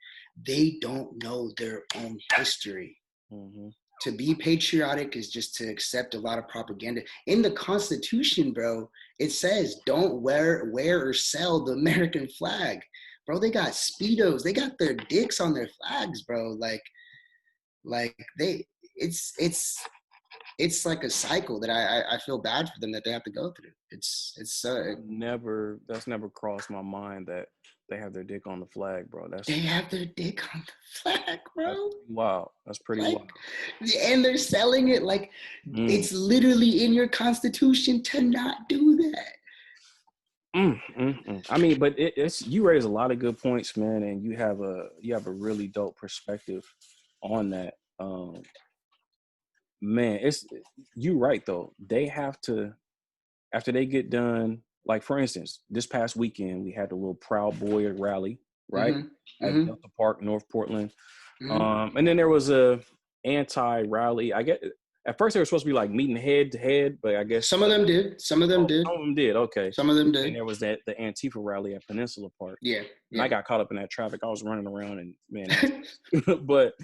B: They don't know their own history. To be patriotic is just to accept a lot of propaganda. In the Constitution, bro, it says don't wear or sell the American flag. Bro, they got Speedos. They got their dicks on their flags, bro. Like it's like a cycle that I feel bad for them that they have to go through. That's
A: never crossed my mind that they have their dick on the flag, bro.
B: They have their dick on the flag, bro.
A: Wow, that's pretty wild.
B: And they're selling it like it's literally in your Constitution to not do that.
A: I mean, but it's you raise a lot of good points, man, and you have a really dope perspective on that. Man, it's you right though. They have to after they get done. Like for instance, this past weekend we had the little Proud Boy rally, right, at Delta Park, North Portland. And then there was a anti-rally. I get at first they were supposed to be like meeting head to head, but I guess
B: Some of them did. Some of them did.
A: some of them did. Okay,
B: Some of them did.
A: and there was the Antifa rally at Peninsula Park.
B: Yeah,
A: and I got caught up in that traffic. I was running around and man, but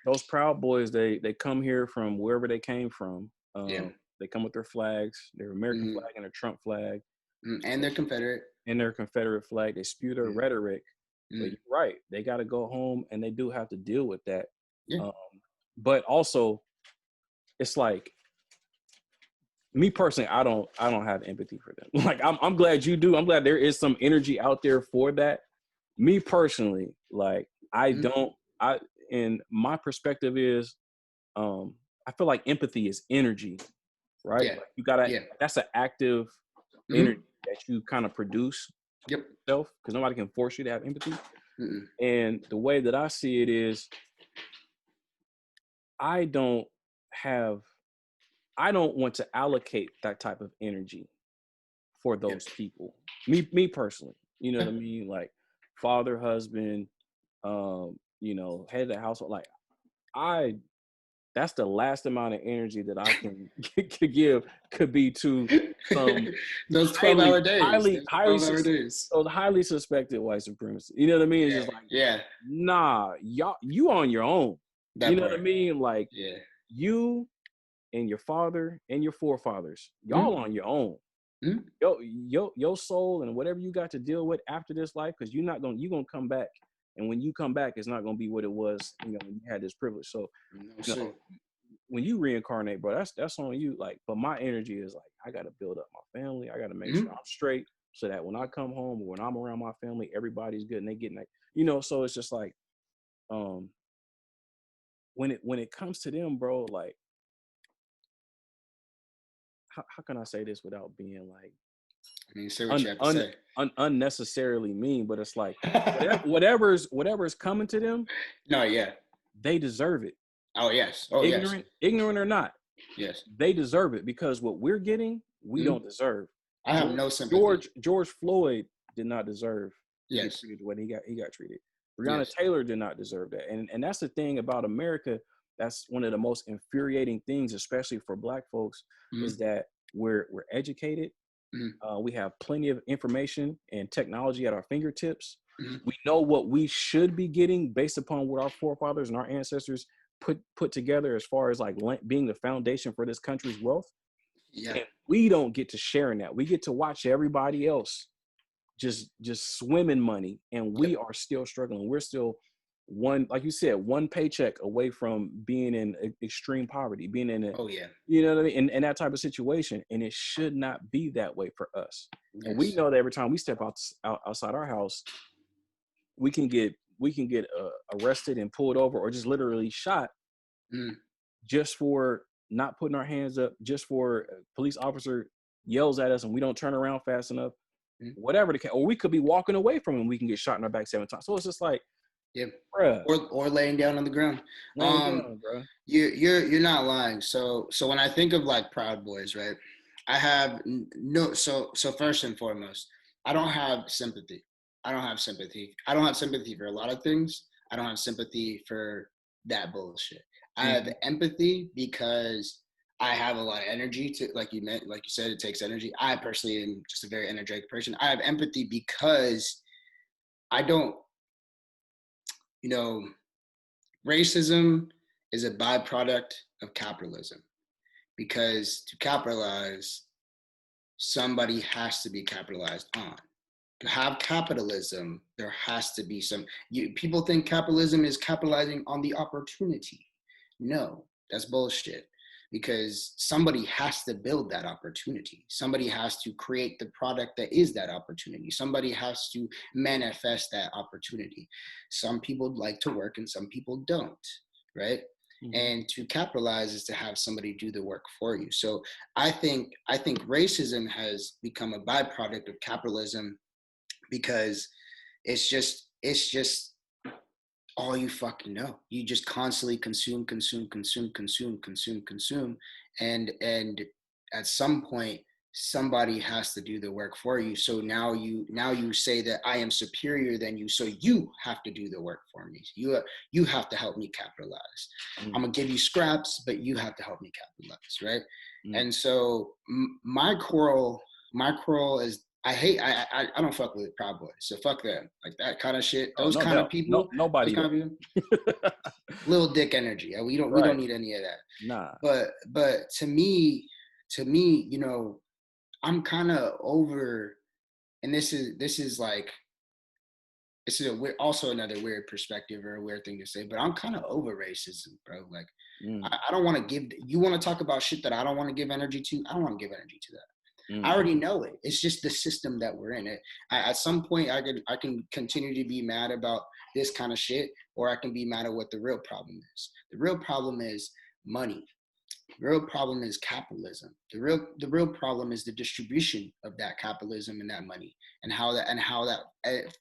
A: those Proud Boys, they come here from wherever they came from. They come with their flags, their American flag and their Trump flag,
B: and their Confederate
A: flag. They spew their rhetoric. But you're right, they got to go home, and they do have to deal with that.
B: Yeah.
A: But also, it's like me personally, I don't have empathy for them. Like I'm glad you do. I'm glad there is some energy out there for that. Me personally, like and my perspective is, I feel like empathy is energy, right?
B: Yeah.
A: Like you gotta. That's an active energy that you kind of produce yourself, because nobody can force you to have empathy. And the way that I see it is, I don't want to allocate that type of energy for those people. Me personally, you know what I mean? Like father, husband, head of the household. Like that's the last amount of energy that I can give could be to some
B: those 12-hour days.
A: Those highly suspected white supremacists. You know what I mean? It's just like, nah, y'all, you on your own. You know what I mean? Like, you and your father and your forefathers, y'all on your own. Your soul and whatever you got to deal with after this life, because you're gonna come back. And when you come back, it's not going to be what it was, when you had this privilege. So, when you reincarnate, bro, that's on you. Like, but my energy is like, I got to build up my family. I got to make sure I'm straight, so that when I come home or when I'm around my family, everybody's good and they getting that, so it's just like, when it comes to them, bro, like, how can I say this without being like,
B: I mean, say what you have to say.
A: Unnecessarily mean, but it's like whatever's coming to them. They deserve it.
B: Oh yes.
A: Ignorant or not.
B: Yes.
A: They deserve it, because what we're getting, we don't deserve.
B: I have no sympathy.
A: George Floyd did not deserve to be treated the way he got treated. Breonna Taylor did not deserve that. And that's the thing about America. That's one of the most infuriating things, especially for Black folks, is that we're educated. We have plenty of information and technology at our fingertips. We know what we should be getting based upon what our forefathers and our ancestors put together, as far as like being the foundation for this country's wealth. And we don't get to share in that. We get to watch everybody else just swim in money, and we are still struggling. We're still like you said, one paycheck away from being in extreme poverty, being in you know what I mean, in that type of situation. And it should not be that way for us. And we know that every time we step outside our house, we can get arrested and pulled over, or just literally shot, just for not putting our hands up, just for a police officer yells at us and we don't turn around fast enough, whatever the case. Or we could be walking away from him, we can get shot in our back 7 times. So it's just like, bruh.
B: Or laying down on the ground. You're not lying. So when I think of like Proud Boys, right, I have so first and foremost, I don't have sympathy. I don't have sympathy for a lot of things. I don't have sympathy for that bullshit. I have empathy because I have a lot of energy to, like you said, it takes energy. I personally am just a very energetic person. I have empathy because I don't, racism is a byproduct of capitalism, because to capitalize, somebody has to be capitalized on. To have capitalism, there has to be people think capitalism is capitalizing on the opportunity. No, that's bullshit, because somebody has to build that opportunity. Somebody has to create the product that is that opportunity. Somebody has to manifest that opportunity. Some people like to work and some people don't, right? And to capitalize is to have somebody do the work for you. So I think racism has become a byproduct of capitalism, because it's just all you fucking know. You just constantly consume, and at some point somebody has to do the work for you. So now you say that I am superior than you, so you have to do the work for me. You have to help me capitalize. I'm gonna give you scraps, but you have to help me capitalize, right? And so my quarrel is, I don't fuck with Proud Boys, so fuck them. Like that kind of shit. Those kind of people.
A: Nobody.
B: Those kind of people, little dick energy. We don't need any of that.
A: Nah.
B: But to me, you know, I'm kind of over, and this is also another weird perspective or a weird thing to say, but I'm kind of over racism, bro. Like, I don't want to give. You want to talk about shit that I don't want to give energy to? I don't want to give energy to that. I already know it. It's just the system that we're in. At some point, I can continue to be mad about this kind of shit, or I can be mad at what the real problem is. The real problem is money. The real problem is capitalism. The real problem is the distribution of that capitalism and that money, and how that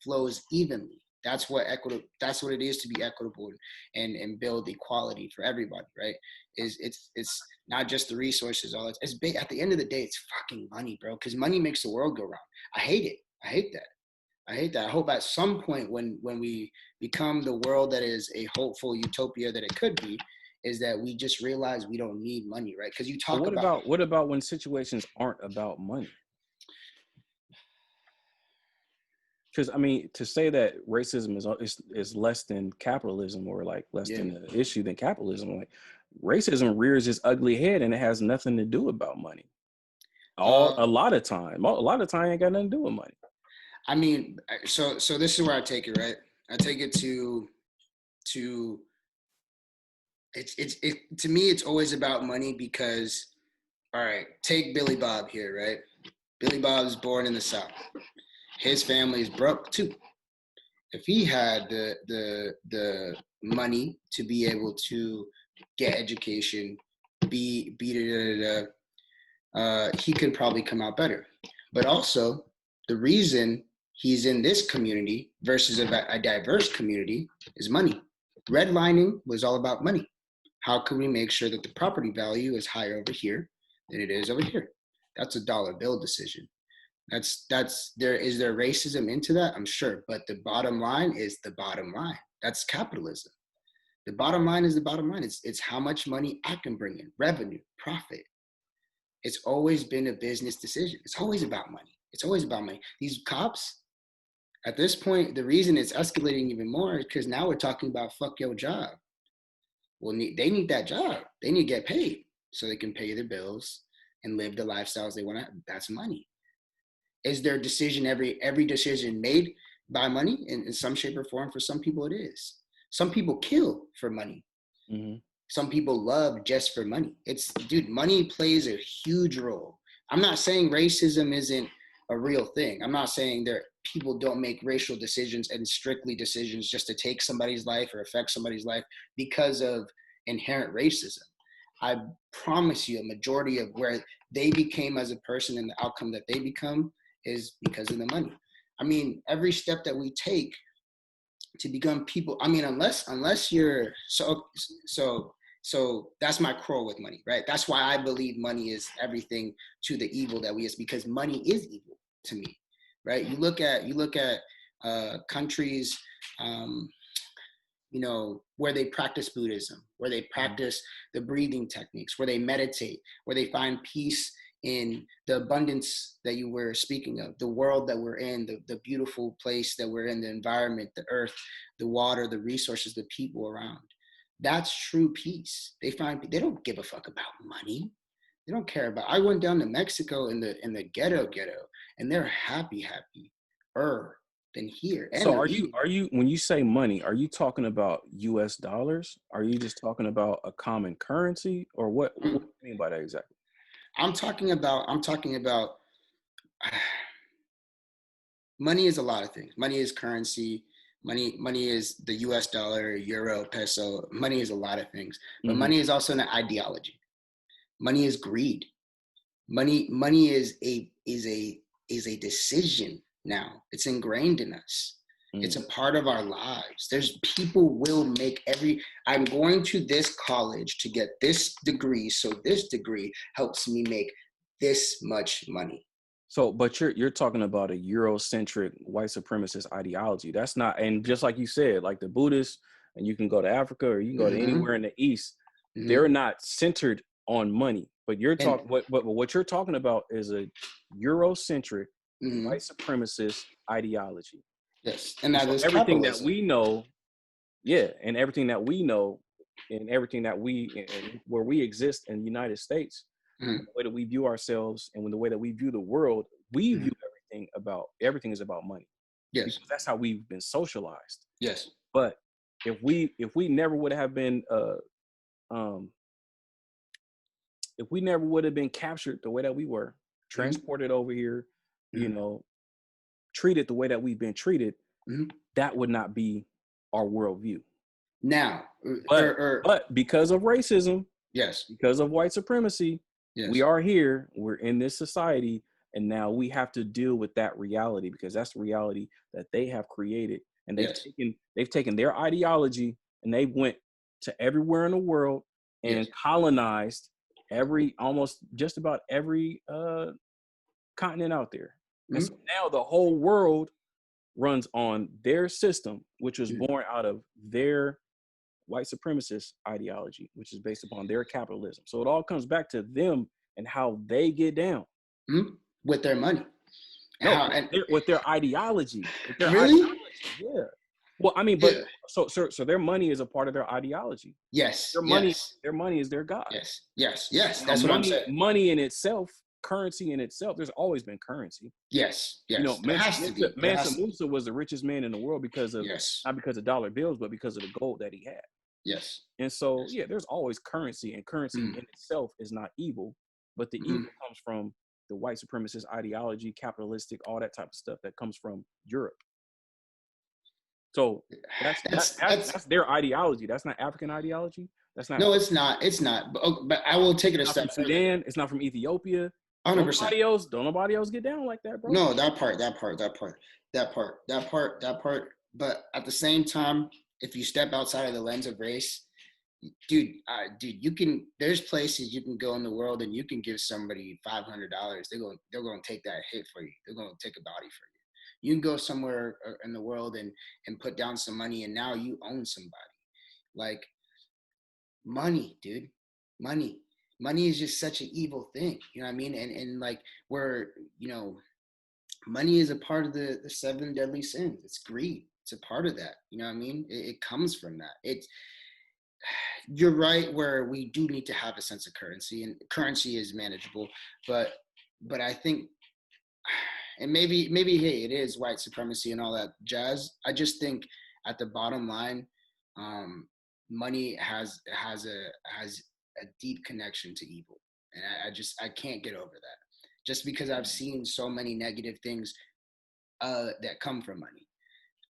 B: flows evenly. That's what it is to be equitable and build equality for everybody, right? It's not just the resources, it's big. At the end of the day, it's fucking money, bro, because money makes the world go round. I hate it. I hate that. I hope at some point when we become the world that is a hopeful utopia that it could be, is that we just realize we don't need money, right? Because you talk
A: what about when situations aren't about money? Because I mean, to say that racism is less than capitalism, or like less than an issue than capitalism, like racism rears its ugly head and it has nothing to do about money. A lot of time ain't got nothing to do with money.
B: I mean, so this is where I take it, right? I take it to to me, it's always about money, because, all right, take Billy Bob here, right? Billy Bob is born in the South. His family is broke too. If he had the money to be able to get education, he could probably come out better. But also, the reason he's in this community versus a diverse community is money. Redlining was all about money. How can we make sure that the property value is higher over here than it is over here? That's a dollar bill decision. Is there racism into that? I'm sure, but the bottom line is the bottom line. That's capitalism. The bottom line is the bottom line. It's how much money I can bring in, revenue, profit. It's always been a business decision. It's always about money. It's always about money. These cops, at this point, the reason it's escalating even more is because now we're talking about fuck your job. Well, they need that job. They need to get paid so they can pay their bills and live the lifestyles they want to have. That's money. Is their decision every decision made by money in some shape or form? For some people, it is. Some people kill for money. Mm-hmm. Some people love just for money. Money plays a huge role. I'm not saying racism isn't a real thing. I'm not saying that people don't make racial decisions and strictly decisions just to take somebody's life or affect somebody's life because of inherent racism. I promise you, a majority of where they became as a person and the outcome that they become is because of the money. I mean, every step that we take to become people, I mean, unless you're so that's my quarrel with money, right? That's why I believe money is everything to the evil that we is, because money is evil to me, right? You look at countries, where they practice Buddhism, where they practice the breathing techniques, where they meditate, where they find peace in the abundance that you were speaking of, the world that we're in, the beautiful place that we're in, the environment, the earth, the water, the resources, the people around. That's true peace. They don't give a fuck about money. They don't care about. I went down to Mexico in the ghetto, and they're happier than here. And
A: so are you when you say money, are you talking about US dollars? Are you just talking about a common currency, or what do you mean by that exactly?
B: I'm talking about money is a lot of things. Money is currency. Money is the US dollar, euro, peso. Money is a lot of things. But
A: Mm-hmm.
B: money is also an ideology. Money is greed. Money is a decision now. It's ingrained in us. It's a part of our lives. There's people will make I'm going to this college to get this degree, so this degree helps me make this much money.
A: So, but you're talking about a Eurocentric white supremacist ideology. That's not, and just like you said, like the Buddhists, and you can go to Africa or you can go to anywhere in the East, they're not centered on money. But you're talking what you're talking about is a Eurocentric white supremacist ideology.
B: Yes, and that
A: so
B: is
A: everything
B: capitalism.
A: that we know, and everything that we know, and everything that where we exist in the United States. The way that we view ourselves and the way that we view the world, we view everything is about money.
B: Yes,
A: because that's how we've been socialized.
B: Yes,
A: but if we never would have been if we never would have been captured the way that we were, transported over here, treated the way that we've been treated, that would not be our worldview.
B: Now,
A: but because of racism,
B: yes,
A: because of white supremacy,
B: yes,
A: we are here, we're in this society, and now we have to deal with that reality because that's the reality that they have created. And they've taken their ideology and they went to everywhere in the world and colonized almost just about every continent out there. And so now the whole world runs on their system, which was born out of their white supremacist ideology, which is based upon their capitalism. So it all comes back to them and how they get down
B: with their money.
A: With their ideology.
B: Really?
A: Yeah. Well, I mean, but so their money is a part of their ideology.
B: Yes.
A: Their money is their God.
B: Yes. That's what I'm saying.
A: Money in itself, currency in itself. There's always been currency.
B: Yes.
A: Mansa Musa was the richest man in the world because of not because of dollar bills, but because of the gold that he had.
B: Yes.
A: And so, there's always currency, and currency in itself is not evil, but the evil comes from the white supremacist ideology, capitalistic, all that type of stuff that comes from Europe. So that's their ideology. That's not African ideology. That's not.
B: No, it's not. It's not. But I will take it a step
A: further. Sudan. It's not from Ethiopia.
B: 100%.
A: Don't nobody else get down like that, bro.
B: No, that part. But at the same time, if you step outside of the lens of race, dude, you can. There's places you can go in the world and you can give somebody $500. They're going to take that hit for you. They're going to take a body for you. You can go somewhere in the world and put down some money, and now you own somebody. Like money, dude, money is just such an evil thing. You know what I mean? And like money is a part of the 7 deadly sins. It's greed. It's a part of that. You know what I mean? It comes from that. You're right where we do need to have a sense of currency, and currency is manageable, but I think, and maybe hey, it is white supremacy and all that jazz. I just think at the bottom line, money has a deep connection to evil, and I can't get over that. Just because I've seen so many negative things that come from money.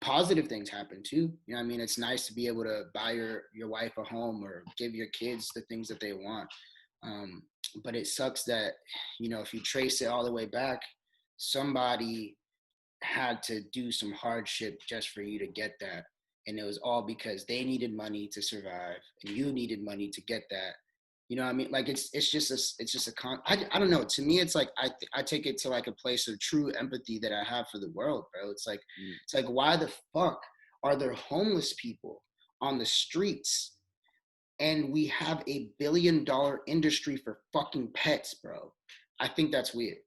B: Positive things happen too. You know what I mean? It's nice to be able to buy your wife a home or give your kids the things that they want. But it sucks that, if you trace it all the way back, somebody had to do some hardship just for you to get that. And it was all because they needed money to survive and you needed money to get that. You know what I mean? Like it's just I don't know. To me, it's like I take it to like a place of true empathy that I have for the world, bro. It's like it's like, why the fuck are there homeless people on the streets, and we have a $1 billion industry for fucking pets, bro? I think that's weird.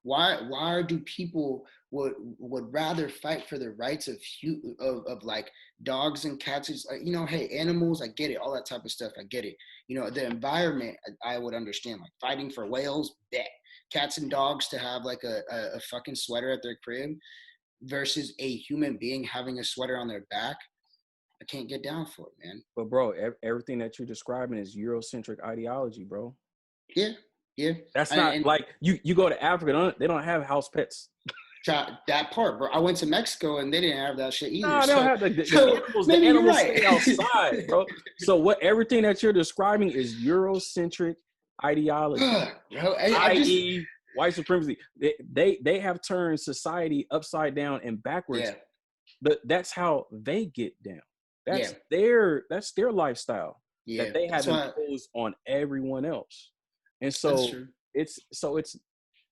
B: Why do people would rather fight for the rights of like dogs and cats? It's like, hey, animals, I get it, all that type of stuff, I get it. The environment, I would understand, like fighting for whales, bet. Cats and dogs to have like a fucking sweater at their crib versus a human being having a sweater on their back. I can't get down for it, man.
A: But bro, everything that you're describing is Eurocentric ideology, bro.
B: Yeah.
A: That's not like you go to Africa, they don't have house pets.
B: that part, bro. I went to Mexico and they didn't have that shit either.
A: No, they don't have the
B: maybe you're
A: animals
B: right.
A: stay outside, bro. So everything that you're describing is Eurocentric ideology,
B: Bro,
A: i.e. white supremacy. They have turned society upside down and backwards.
B: Yeah.
A: But that's how they get down. That's their lifestyle that they have imposed on everyone else. And so it's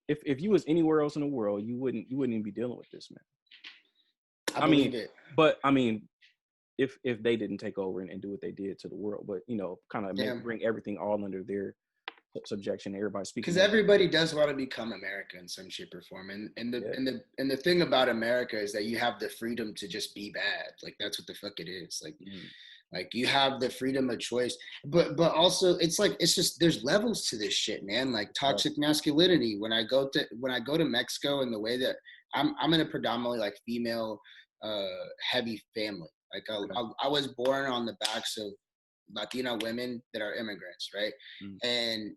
A: if you was anywhere else in the world, you wouldn't even be dealing with this, man.
B: I believe it.
A: But I mean, if they didn't take over and do what they did to the world, but kind of bring everything all under their subjection, everybody speaking.
B: Because everybody does want to become America in some shape or form, and the thing about America is that you have the freedom to just be bad. Like that's what the fuck it is. Like. Like you have the freedom of choice, but also it's just there's levels to this shit, man. Like toxic masculinity. When I go to Mexico, and the way that I'm in a predominantly like female heavy family. Like I was born on the backs of Latina women that are immigrants, right? And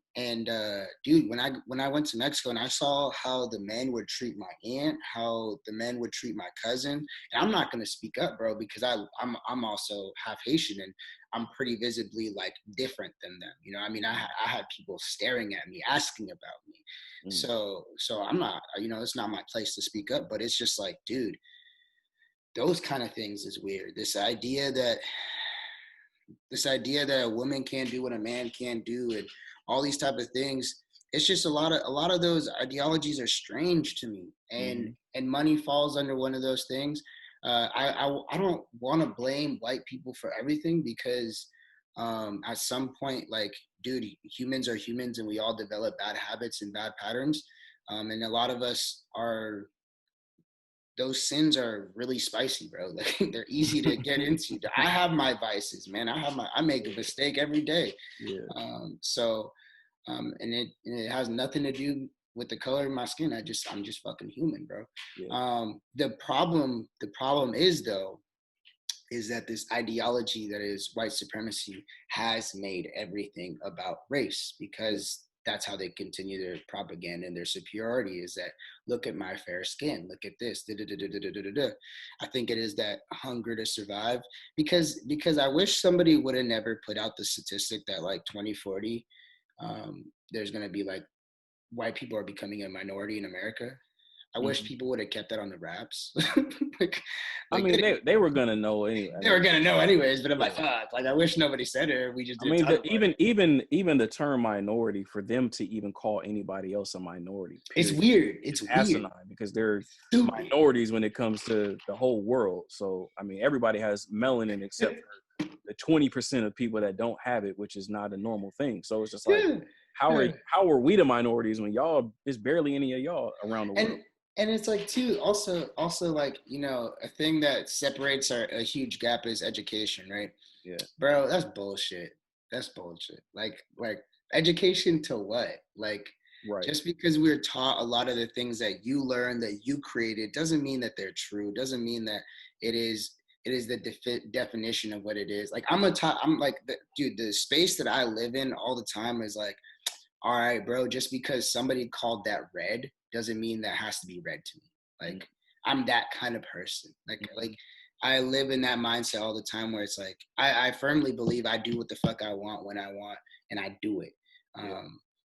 B: dude, when I went to Mexico and I saw how the men would treat my aunt, how the men would treat my cousin, and I'm not gonna speak up, bro, because I'm also half Haitian and I'm pretty visibly like different than them. You know, I mean, I had people staring at me, asking about me. So I'm not, it's not my place to speak up, but it's just like, dude, those kind of things is weird. This idea that a woman can't do what a man can't do, and all these type of things, it's just a lot of those ideologies are strange to me, and money falls under one of those things. I don't want to blame white people for everything, because at some point, like, dude, humans are humans and we all develop bad habits and bad patterns, and a lot of us are, those sins are really spicy, bro. Like they're easy to get into. I have my vices, man. I make a mistake every day. And it has nothing to do with the color of my skin. I'm just fucking human, bro. The problem is that this ideology that is white supremacy has made everything about race, because that's how they continue their propaganda and their superiority, is that look at my fair skin, look at this, I think it is that hunger to survive, because I wish somebody would have never put out the statistic that like 2040, there's going to be like white people are becoming a minority in America. I wish people would have kept that on the wraps.
A: I mean, they were gonna know anyway.
B: They were gonna know anyways, but I'm like, fuck. Like, I wish nobody said it. We just. Didn't
A: even the term minority, for them to even call anybody else a minority,
B: period, it's weird. It's
A: asinine, because they're minorities when it comes to the whole world. So I mean, everybody has melanin except for the 20% of people that don't have it, which is not a normal thing. So it's just like, how are we the minorities when y'all, there's barely any of y'all around the world?
B: And it's like, too, also like, a thing that separates a huge gap is education, right?
A: Yeah.
B: Bro, that's bullshit. That's bullshit. Like education to what? Like, just because we're taught a lot of the things that you learned, that you created, doesn't mean that they're true. Doesn't mean that it is the definition of what it is. Like, I'm like, dude, the space that I live in all the time is like, all right, bro, just because somebody called that red doesn't mean that has to be red to me. Like, I'm that kind of person. Like I live in that mindset all the time, where it's like, I firmly believe I do what the fuck I want when I want, and I do it.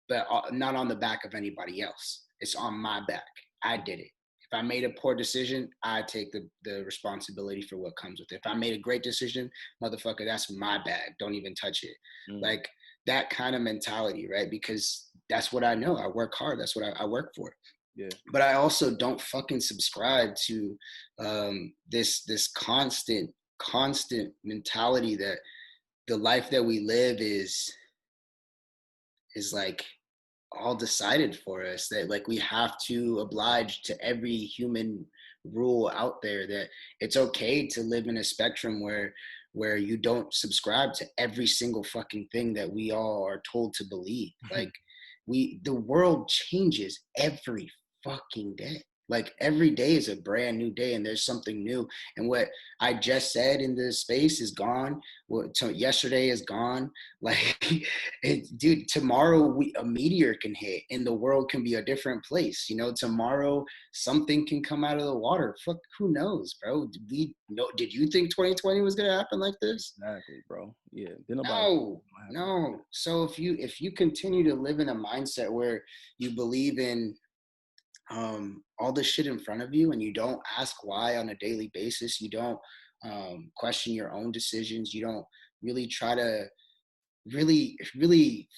B: But not on the back of anybody else. It's on my back. I did it. If I made a poor decision, I take the responsibility for what comes with it. If I made a great decision, motherfucker, that's my bag. Don't even touch it. Like, that kind of mentality, right? Because that's what I know. I work hard. That's what I work for. Yeah. But I also don't fucking subscribe to this constant mentality that the life that we live is like all decided for us, that like we have to oblige to every human rule out there, that it's okay to live in a spectrum where you don't subscribe to every single fucking thing that we all are told to believe. Like, the world changes every fucking day. Like every day is a brand new day, and there's something new. And what I just said in this space is gone. Yesterday is gone. Like, dude, tomorrow a meteor can hit, and the world can be a different place. You know, tomorrow something can come out of the water. Fuck, who knows, bro? Did you think 2020 was gonna happen like this?
A: Exactly, bro. Yeah. Then nobody.
B: No. So if you continue to live in a mindset where you believe in all the shit in front of you, and you don't ask why on a daily basis, you don't question your own decisions, you don't really try to really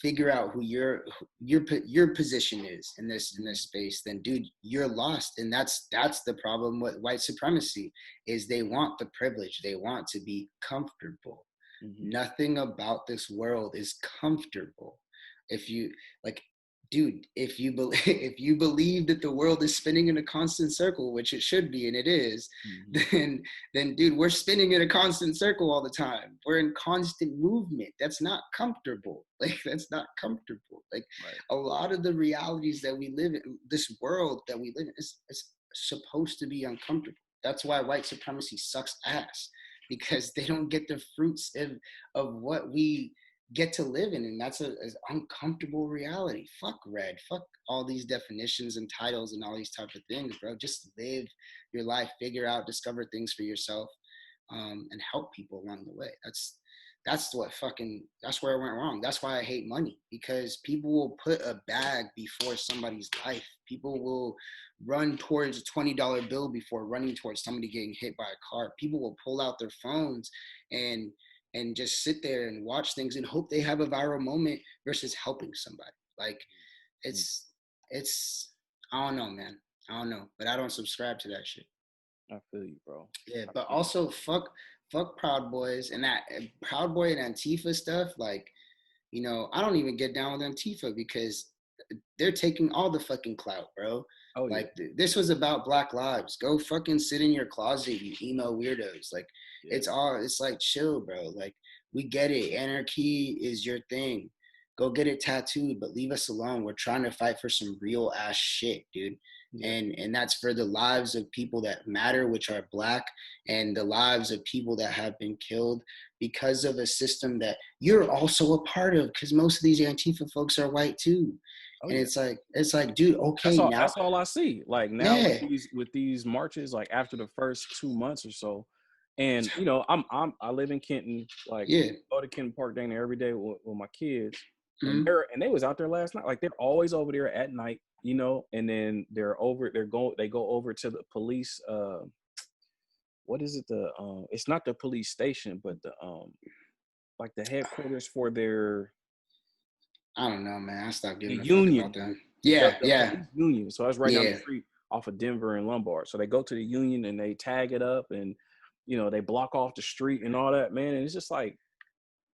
B: figure out who your position is in this space, then dude, you're lost. And that's the problem with white supremacy, is they want the privilege, they want to be comfortable. Nothing about this world is comfortable. If you like, dude, if you believe that the world is spinning in a constant circle, which it should be, and it is, then dude, we're spinning in a constant circle all the time. We're in constant movement. That's not comfortable. Like, that's not comfortable. Like, a lot of the realities that we live in, this world that we live in, is supposed to be uncomfortable. That's why white supremacy sucks ass, because they don't get the fruits of what we get to live in, and that's an uncomfortable reality. Fuck red, fuck all these definitions and titles and all these type of things, bro. Just live your life, figure out, discover things for yourself, and help people along the way. That's where it went wrong. That's why I hate money, because people will put a bag before somebody's life. People will run towards a $20 bill before running towards somebody getting hit by a car. People will pull out their phones and just sit there and watch things and hope they have a viral moment versus helping somebody. Like, it's I don't know, man. I don't know, but I don't subscribe to that shit.
A: I feel you, bro.
B: Yeah, but also fuck Proud Boys and that Proud Boy and Antifa stuff. Like, you know, I don't even get down with Antifa because they're taking all the fucking clout, bro. Oh, yeah. Like, this was about Black lives. Go fucking sit in your closet, you emo weirdos. Like, it's like, chill, bro. Like, we get it. Anarchy is your thing. Go get it tattooed, but leave us alone. We're trying to fight for some real ass shit, dude. Yeah. And that's for the lives of people that matter, which are Black, and the lives of people that have been killed because of a system that you're also a part of, because most of these Antifa folks are white too. Oh, and yeah. it's like, dude, okay,
A: that's all I see. Like, now, yeah, with these marches, like after the first 2 months or so, and you know, I live in Kenton, like, yeah, go to Kenton Park down there every day with my kids, and they was out there last night. Like, they're always over there at night, you know, and then they go over to the police. What is it? It's not the police station, but the like the headquarters for their.
B: I don't know, man. I stopped giving a fuck about them. Yeah,
A: the union. So I was right down the street off of Denver and Lombard. So they go to the union and they tag it up, and you know, they block off the street and all that, man. And it's just like,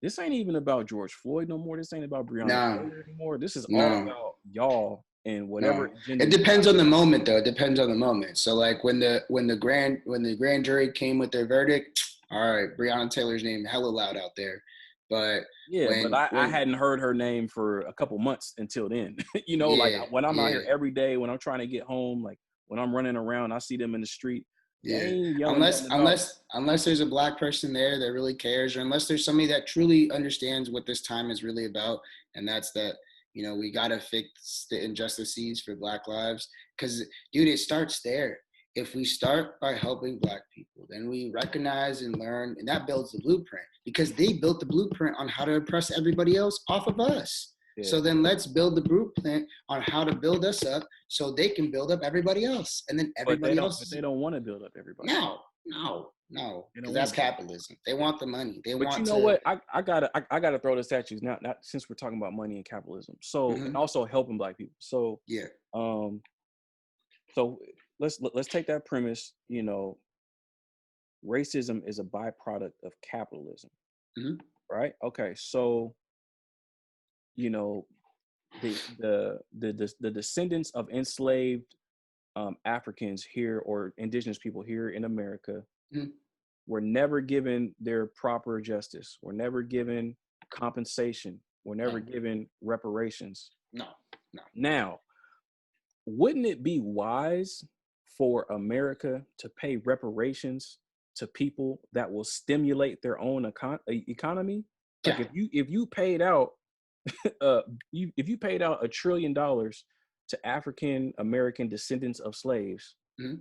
A: this ain't even about George Floyd no more. This ain't about Breonna Taylor anymore. This is all about y'all and whatever agenda.
B: It depends on the moment, though. It depends on the moment. So, like, when the grand jury came with their verdict, all right, Breonna Taylor's name hella loud out there. But
A: yeah, I hadn't heard her name for a couple months until then. You know, like, when I'm out here every day, when I'm trying to get home, like when I'm running around, I see them in the street.
B: Yeah, unless there's a Black person there that really cares, or unless there's somebody that truly understands what this time is really about, and that's that, you know, we gotta fix the injustices for Black lives. Because, dude, it starts there. If we start by helping Black people, then we recognize and learn, and that builds the blueprint, because they built the blueprint on how to oppress everybody else off of us. Yeah. So then let's build the blueprint on how to build us up so they can build up everybody else. And then everybody else.
A: But they don't want to build up everybody.
B: No. Because that's capitalism. They want the money.
A: But you know what? I gotta throw this at you now, not since we're talking about money and capitalism. So, and also helping Black people. So yeah. So let's take that premise, you know, racism is a byproduct of capitalism. Right? Okay. So, you know, the descendants of enslaved Africans here, or indigenous people here in America, were never given their proper justice. Were never given compensation. Were never given reparations.
B: No.
A: Now, wouldn't it be wise for America to pay reparations to people that will stimulate their own economy. Like
B: Yeah.
A: if you paid out if you paid out $1 trillion to African American descendants of slaves,
B: Mm-hmm.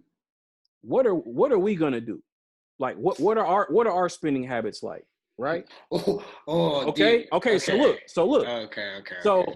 A: what are we gonna do? Like what are our spending habits like? Right?
B: Dude.
A: Okay. So
B: Okay.
A: look.
B: Okay.
A: So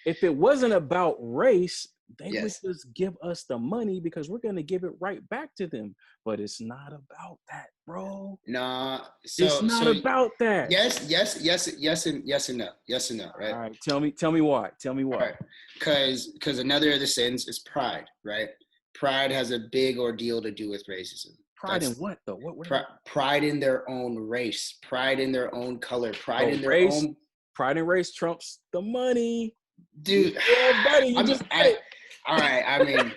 A: if it wasn't about race, they would
B: Yes.
A: just give us the money because we're gonna give it right back to them. But it's not about that, bro.
B: Nah.
A: It's not
B: So
A: about that.
B: yes, and yes and no. Yes and no. Right.
A: All right, tell me why. Tell me
B: All
A: why.
B: right. Because another of the sins is pride. Right. Pride has a big ordeal to do with racism.
A: Pride in
B: That's
A: what though? What?
B: pride in their own race, pride in their own color, pride
A: So
B: in their own.
A: pride and race trumps the money.
B: Dude,
A: Yeah, buddy, you just said it.
B: all right. I mean,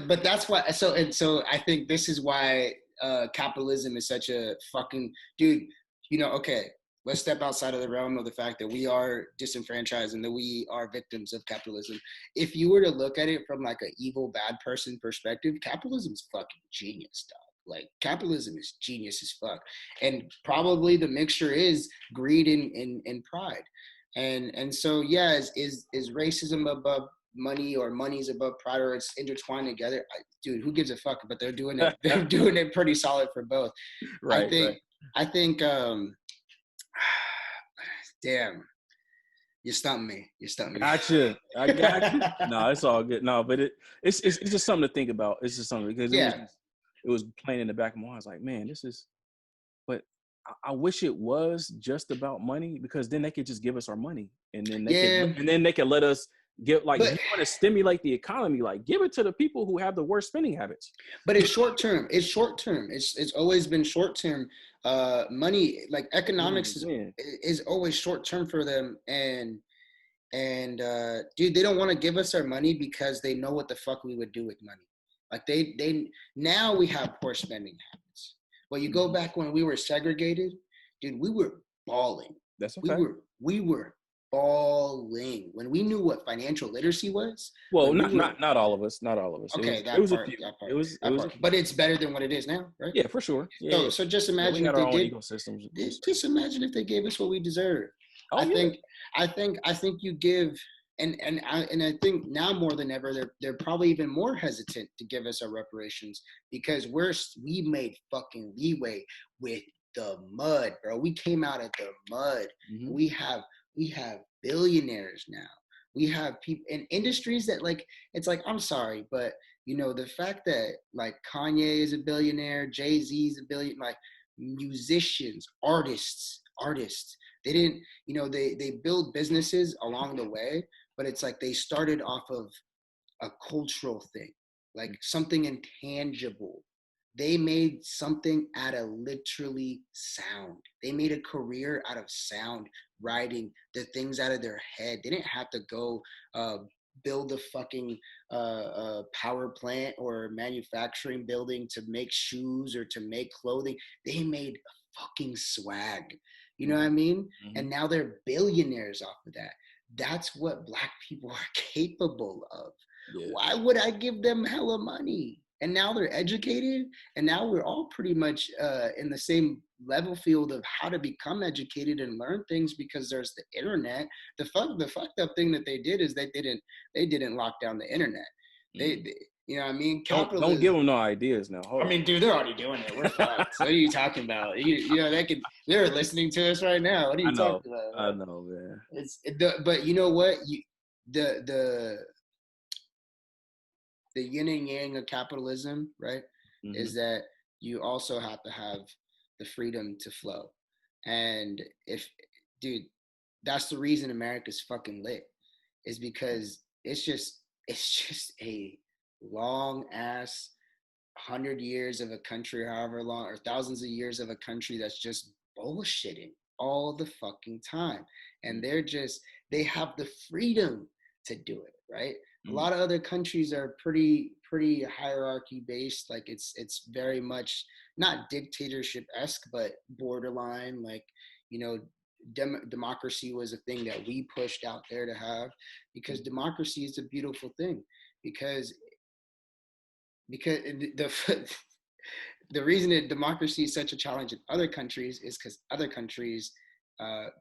B: but that's why. So I think this is why capitalism is such a fucking dude. Okay. Let's step outside of the realm of the fact that we are disenfranchised and that we are victims of capitalism. If you were to look at it from like an evil, bad person perspective, capitalism's fucking genius, dog. Like capitalism is genius as fuck. And probably the mixture is greed and pride. And so yeah, is racism above money or money's above pride or it's intertwined together? Dude, who gives a fuck? But they're doing it. They're doing it pretty solid for both.
A: Right.
B: I think. Damn, you stumped me.
A: Gotcha. I got you. No, it's all good. No, but it's just something to think about. It's just something because it was playing in the back of my mind. I was like, man, this is. But I wish it was just about money because then they could just give us our money and then they could let us get like if you want to stimulate the economy, like give it to the people who have the worst spending habits.
B: But it's short term. It's always been short term. Money, like economics, is always short term for them. And dude, they don't want to give us our money because they know what the fuck we would do with money. Like they now we have poor spending habits. Well, you go back when we were segregated, dude, we were balling.
A: That's okay.
B: We were balling when we knew what financial literacy was.
A: Well, not all of us. Not all of us.
B: Okay,
A: it was a few. It was
B: but it's better than what it is now, right?
A: Yeah, for sure. Yeah.
B: So just imagine if they did. Ecosystems. Just imagine if they gave us what we deserve. I think you give. And I think now more than ever they're probably even more hesitant to give us our reparations because we made fucking leeway with the mud, bro. We came out of the mud. Mm-hmm. We have billionaires now. We have people in industries that like it's like I'm sorry, but the fact that like Kanye is a billionaire, Jay-Z is a billionaire, like musicians, artists. They didn't, they build businesses along the way. But it's like they started off of a cultural thing, like something intangible. They made something out of literally sound. They made a career out of sound, writing the things out of their head. They didn't have to go build a fucking power plant or manufacturing building to make shoes or to make clothing. They made fucking swag. You know what I mean? Mm-hmm. And now they're billionaires off of that. That's what Black people are capable of. Yeah. Why would I give them hella money? And now they're educated, and now we're all pretty much in the same level field of how to become educated and learn things because there's the internet. The fucked up thing that they did is they didn't lock down the internet. Mm. They you know what I mean?
A: Don't give them no ideas now.
B: I mean, dude, they're already doing it. We're fucked. What are you talking about? They're listening to us right now. What are you talking about?
A: I know, man.
B: But you know what? The yin and yang of capitalism, right? Mm-hmm. Is that you also have to have the freedom to flow. And that's the reason America's fucking lit, is because it's just a long ass 100 years of a country, however long, or thousands of years of a country that's just bullshitting all the fucking time. And they have the freedom to do it, right? Mm-hmm. A lot of other countries are pretty hierarchy based. Like it's very much not dictatorship-esque, but borderline. Like, democracy was a thing that we pushed out there to have, because democracy is a beautiful thing, because because the reason that democracy is such a challenge in other countries is because other countries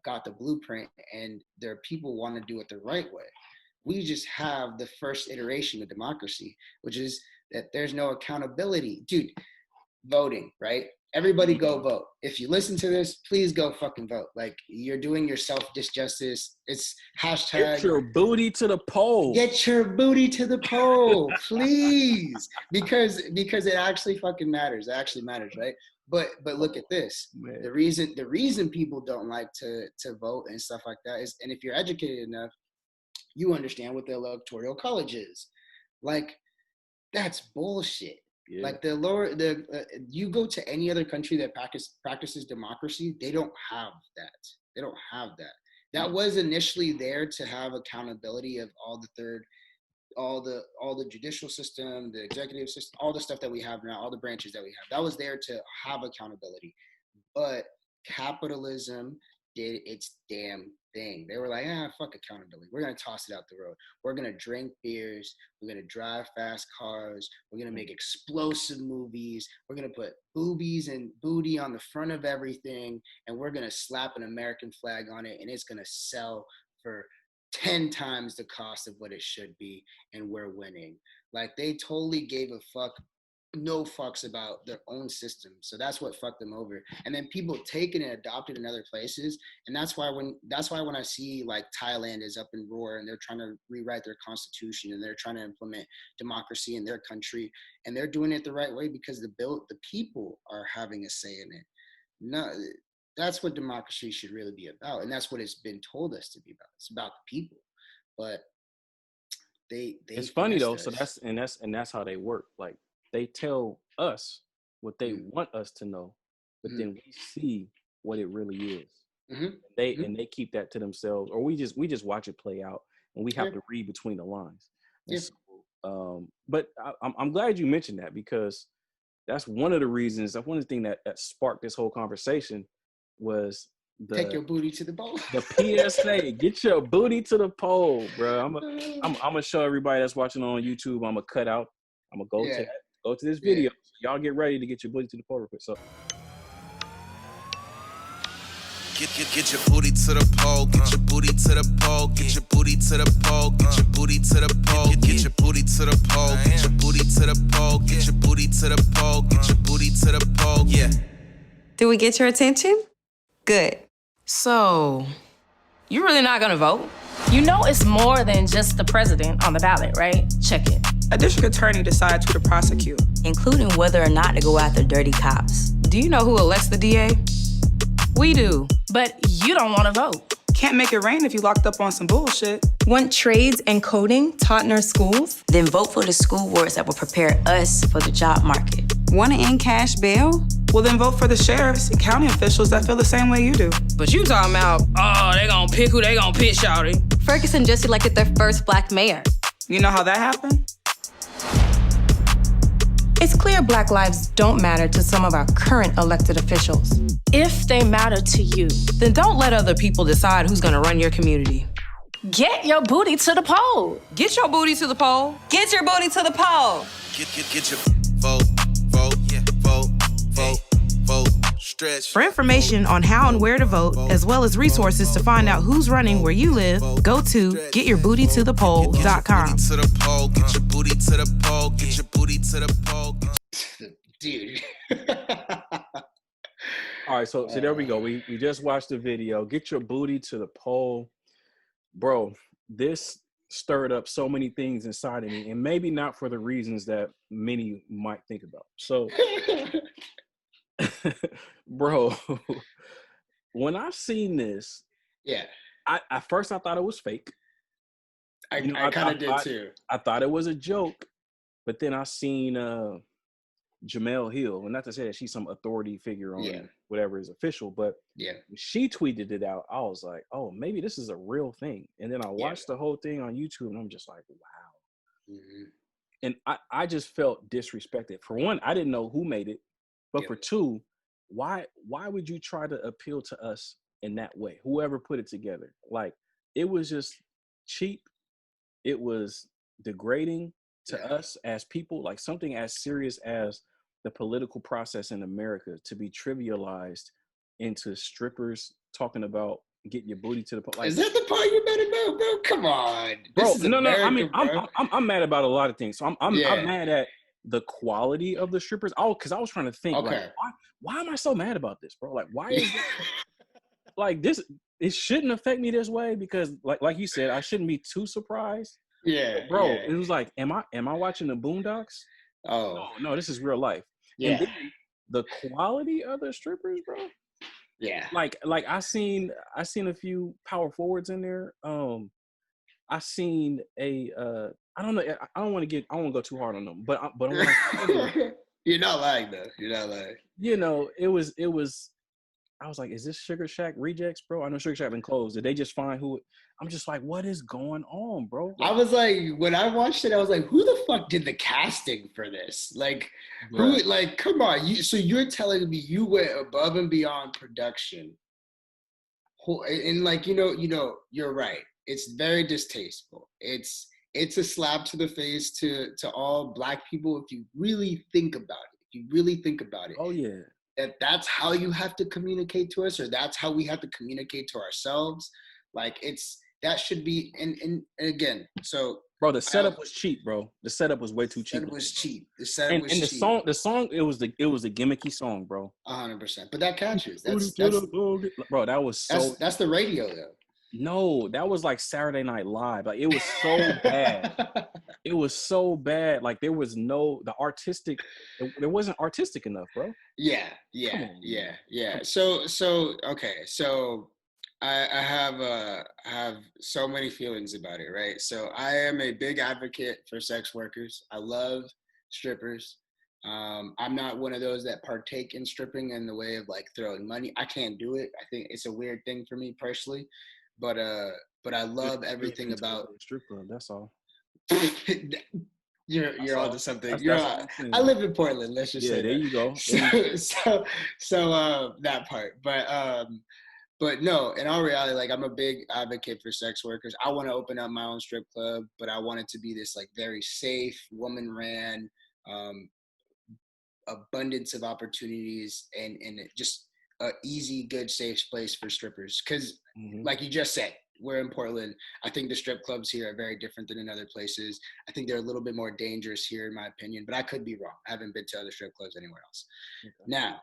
B: got the blueprint and their people want to do it the right way. We just have the first iteration of democracy, which is that there's no accountability. Dude, voting, right? Everybody go vote. If you listen to this, please go fucking vote. Like, you're doing yourself disjustice. It's hashtag
A: Get your booty to the poll.
B: Get your booty to the poll, please, because it actually fucking matters. It actually matters, right? But look at this.
A: Man.
B: The reason people don't like to vote and stuff like that is, and if you're educated enough, you understand what the electoral college is. Like, that's bullshit.
A: Yeah.
B: Like you go to any other country that practices democracy, they don't have that. They don't have that. That was initially there to have accountability of all the judicial system, the executive system, all the stuff that we have now, all the branches that we have. That was there to have accountability. But capitalism did its damn thing. They were like, fuck accountability. We're going to toss it out the road. We're going to drink beers. We're going to drive fast cars. We're going to make explosive movies. We're going to put boobies and booty on the front of everything. And we're going to slap an American flag on it. And it's going to sell for 10 times the cost of what it should be. And we're winning. Like, they totally gave a fuck. No fucks about their own system. So that's what fucked them over. And then people take it and adopt it in other places. And that's why when I see like Thailand is up in roar and they're trying to rewrite their constitution and they're trying to implement democracy in their country, and they're doing it the right way because the people are having a say in it. No, that's what democracy should really be about. And that's what it's been told us to be about. It's about the people. But it's
A: funny though. So that's how they work. Like, they tell us what they want us to know, but then we see what it really is. And they keep that to themselves, or we just watch it play out, and we have to read between the lines. So, but I'm glad you mentioned that, because that's one of the reasons. One of the things that sparked this whole conversation was
B: take your booty to the poll.
A: The PSA, get your booty to the poll, bro. I'm gonna show everybody that's watching on YouTube. I'm gonna cut out. I'm gonna go to that. Go to this video. So y'all get ready to get your booty to the poll real quick. So
C: get your booty to the pole, get your booty to the pole, get your booty to the pole, get your booty to the pole, get your booty to the pole, get your booty to the pole, get your booty to the pole, get your booty to the pole. Yeah.
D: Did we get your attention? Good.
E: So, you really not gonna vote? You know it's more than just the president on the ballot, right? Check it.
F: A district attorney decides who to prosecute,
D: including whether or not to go after dirty cops.
E: Do you know who elects the DA? We do, but you don't want to vote.
F: Can't make it rain if you locked up on some bullshit.
D: Want trades and coding taught in our schools? Then vote for the school boards that will prepare us for the job market. Want to end cash bail?
F: Well, then vote for the sheriffs and county officials that feel the same way you do.
E: But you talking about, they gonna pick who they gonna pick, shawty.
G: Ferguson just elected their first black mayor.
F: You know how that happened?
D: It's clear Black lives don't matter to some of our current elected officials.
E: If they matter to you,
G: then don't let other people decide who's gonna run your community.
E: Get your booty to the poll.
G: Get your booty to the poll. Get your booty to the poll.
C: Get your vote, yeah, vote, stretch.
H: For information on how and where to vote, as well as resources to find out who's running where you live, go to getYourBootyToThePoll.com.
C: Get your booty to the poll, get your booty to the poll.
B: Dude.
A: all right, so there we go. We just watched the video. Get your booty to the poll. Bro, this stirred up so many things inside of me, and maybe not for the reasons that many might think about. So, bro, when I seen this, at first I thought it was fake.
B: I kind of did too.
A: I thought it was a joke, but then I seen Jamel Hill, and not to say that she's some authority figure on whatever is official, but she tweeted it out. I was like, oh, maybe this is a real thing. And then I watched the whole thing on YouTube, and I'm just like, wow. And I just felt disrespected. For one, I didn't know who made it, but for two, why would you try to appeal to us in that way? Whoever put it together, like, it was just cheap. It was degrading. to us as people, like something as serious as the political process in America to be trivialized into strippers talking about getting your booty to the pole. Like,
B: is that the part you mad about, bro? Come on,
A: bro.
B: this is
A: No. I
B: America,
A: mean,
B: bro.
A: I'm mad about a lot of things. So I'm mad at the quality of the strippers. Oh, because I was trying to think, like, why am I so mad about this, bro? Like, why is this, like this? It shouldn't affect me this way because, like you said, I shouldn't be too surprised.
B: Yeah,
A: but bro.
B: yeah.
A: It was like, am I watching the Boondocks?
B: Oh,
A: no, this is real life.
B: yeah.
A: And then the quality of the strippers, bro.
B: Yeah.
A: Like I seen a few power forwards in there. I seen a I don't know. I don't want to go too hard on them, but
B: You're not lying though. You're not lying.
A: You know, it was. I was like, is this Sugar Shack rejects, bro? I know Sugar Shack been closed. Did they just find who? I'm just like, what is going on, bro? Like,
B: I was like, when I watched it, I was like, who the fuck did the casting for this? Like, who? Like, come on. So you're telling me you went above and beyond production, and like, you know, you're right. It's very distasteful. It's a slap to the face to all Black people if you really think about it. If you really think about it.
A: Oh yeah.
B: That's how you have to communicate to us, or that's how we have to communicate to ourselves. Like that should be, and again, so
A: bro, the setup was cheap, bro. The setup was way too cheap.
B: It was cheap. The setup was cheap.
A: And the song, it was a gimmicky song, bro.
B: 100%. But that catches.
A: Bro, that was so.
B: That's the radio though.
A: No, that was like Saturday Night Live. Like it was so bad. It was so bad. Like there wasn't artistic enough, bro.
B: Yeah. So okay. So I have so many feelings about it, right? So I am a big advocate for sex workers. I love strippers. I'm not one of those that partake in stripping in the way of like throwing money. I can't do it. I think it's a weird thing for me personally. But I love everything about
A: strip club. That's all.
B: You're onto something. I live in Portland. Let's just say
A: there you go.
B: So that part. But no, in all reality, like I'm a big advocate for sex workers. I want to open up my own strip club, but I want it to be this like very safe, woman-ran, abundance of opportunities, and just a easy, good, safe place for strippers. Because like you just said, we're in Portland. I think the strip clubs here are very different than in other places. I think they're a little bit more dangerous here, in my opinion, but I could be wrong. I haven't been to other strip clubs anywhere else. Okay. Now,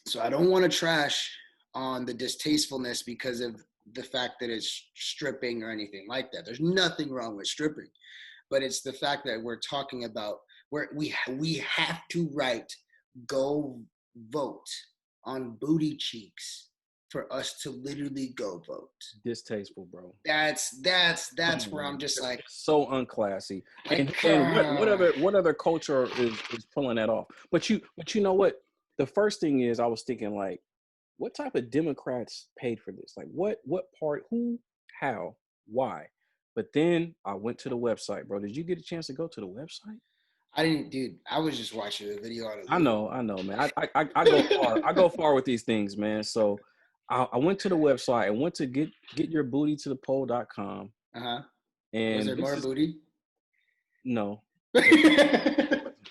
B: so I don't want to trash on the distastefulness because of the fact that it's stripping or anything like that. There's nothing wrong with stripping, but it's the fact that we're talking about where we have to write, go vote on booty cheeks for us to literally go vote.
A: Distasteful, bro.
B: That's where I'm just like,
A: so unclassy. And what other culture is pulling that off? But you know what? The first thing is I was thinking like, what type of Democrats paid for this? Like what part, who, how, why? But then I went to the website, bro. Did you get a chance to go to the website?
B: I didn't, dude. I was just watching the video on it.
A: I know, man. I go far. I go far with these things, man. So I went to the website and went to getyourBootyToThePole.com. And
B: was there more booty?
A: No.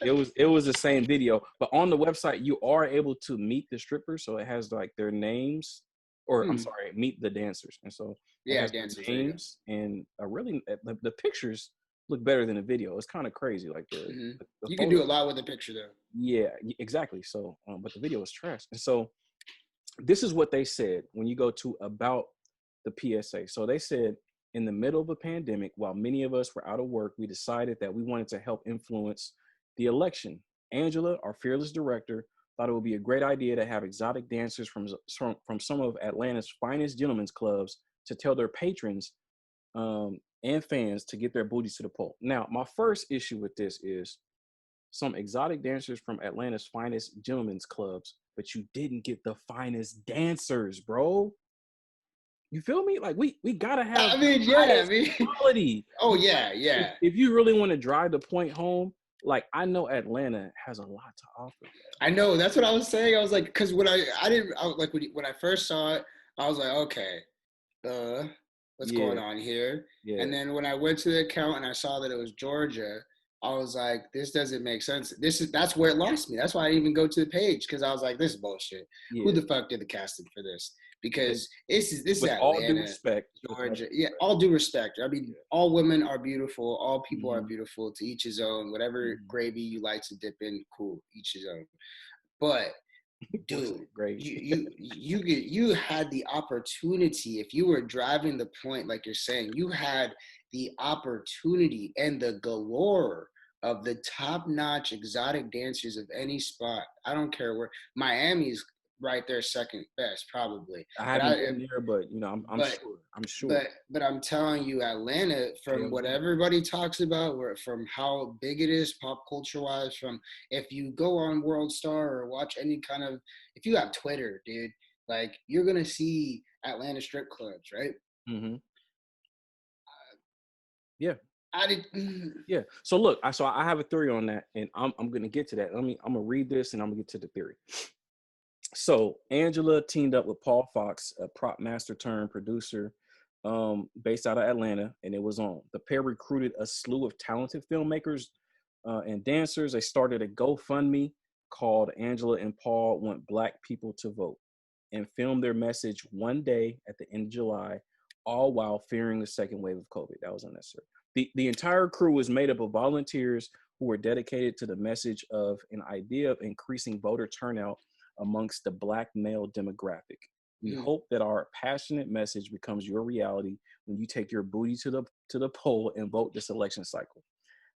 A: It was the same video, but on the website you are able to meet the strippers, so it has like their names, or I'm sorry, meet the dancers, and so
B: dancers
A: names and really the pictures look better than the video. It's kind of crazy, like the
B: you can do a lot with the picture though.
A: Yeah, exactly. So, but the video is trash, and so this is what they said when you go to about the PSA. So they said, in the middle of a pandemic, while many of us were out of work, we decided that we wanted to help influence the election. Angela, our fearless director, thought it would be a great idea to have exotic dancers from some of Atlanta's finest gentlemen's clubs to tell their patrons and fans to get their booties to the pole. Now, my first issue with this is some exotic dancers from Atlanta's finest gentlemen's clubs, but you didn't get the finest dancers, bro. You feel me? Like we gotta have quality.
B: Oh yeah.
A: If you really want to drive the point home, like I know Atlanta has a lot to offer.
B: I know, that's what I was saying. I was like, because when when I first saw it, I was like, okay, what's going on here? Yeah. And then when I went to the account and I saw that it was Georgia, I was like, this doesn't make sense. That's where it lost me. That's why I didn't even go to the page, because I was like, this is bullshit.
A: Yeah.
B: Who the fuck did the casting for this? Because this is
A: with
B: Atlanta,
A: all due respect,
B: Georgia. Yeah, all due respect. I mean, all women are beautiful. All people
A: Mm-hmm.
B: are beautiful. To each his own. Whatever
A: Mm-hmm.
B: gravy you like to dip in, cool. Each his own. But dude, you had the opportunity. If you were driving the point, like you're saying, you had the opportunity and the galore of the top-notch exotic dancers of any spot. I don't care where. Miami's right there, second best, probably.
A: I haven't been there, but you know, I'm sure.
B: But I'm telling you, Atlanta, from what everybody talks about, from how big it is, pop culture wise, from if you go on World Star or watch any kind of, if you have Twitter, dude, like you're gonna see Atlanta strip clubs, right?
A: Mm-hmm. Yeah.
B: Yeah.
A: So look, I have a theory on that, and I'm gonna get to that. I'm gonna read this, and I'm gonna get to the theory. So Angela teamed up with Paul Fox, a prop master turned producer, based out of Atlanta, and it was on. The pair recruited a slew of talented filmmakers and dancers. They started a GoFundMe called "Angela and Paul Want Black People to Vote," and filmed their message one day at the end of July, all while fearing the second wave of COVID. That was unnecessary. The entire crew was made up of volunteers who were dedicated to the message of an idea of increasing voter turnout amongst the Black male demographic. We hope that our passionate message becomes your reality when you take your booty to the poll and vote this election cycle.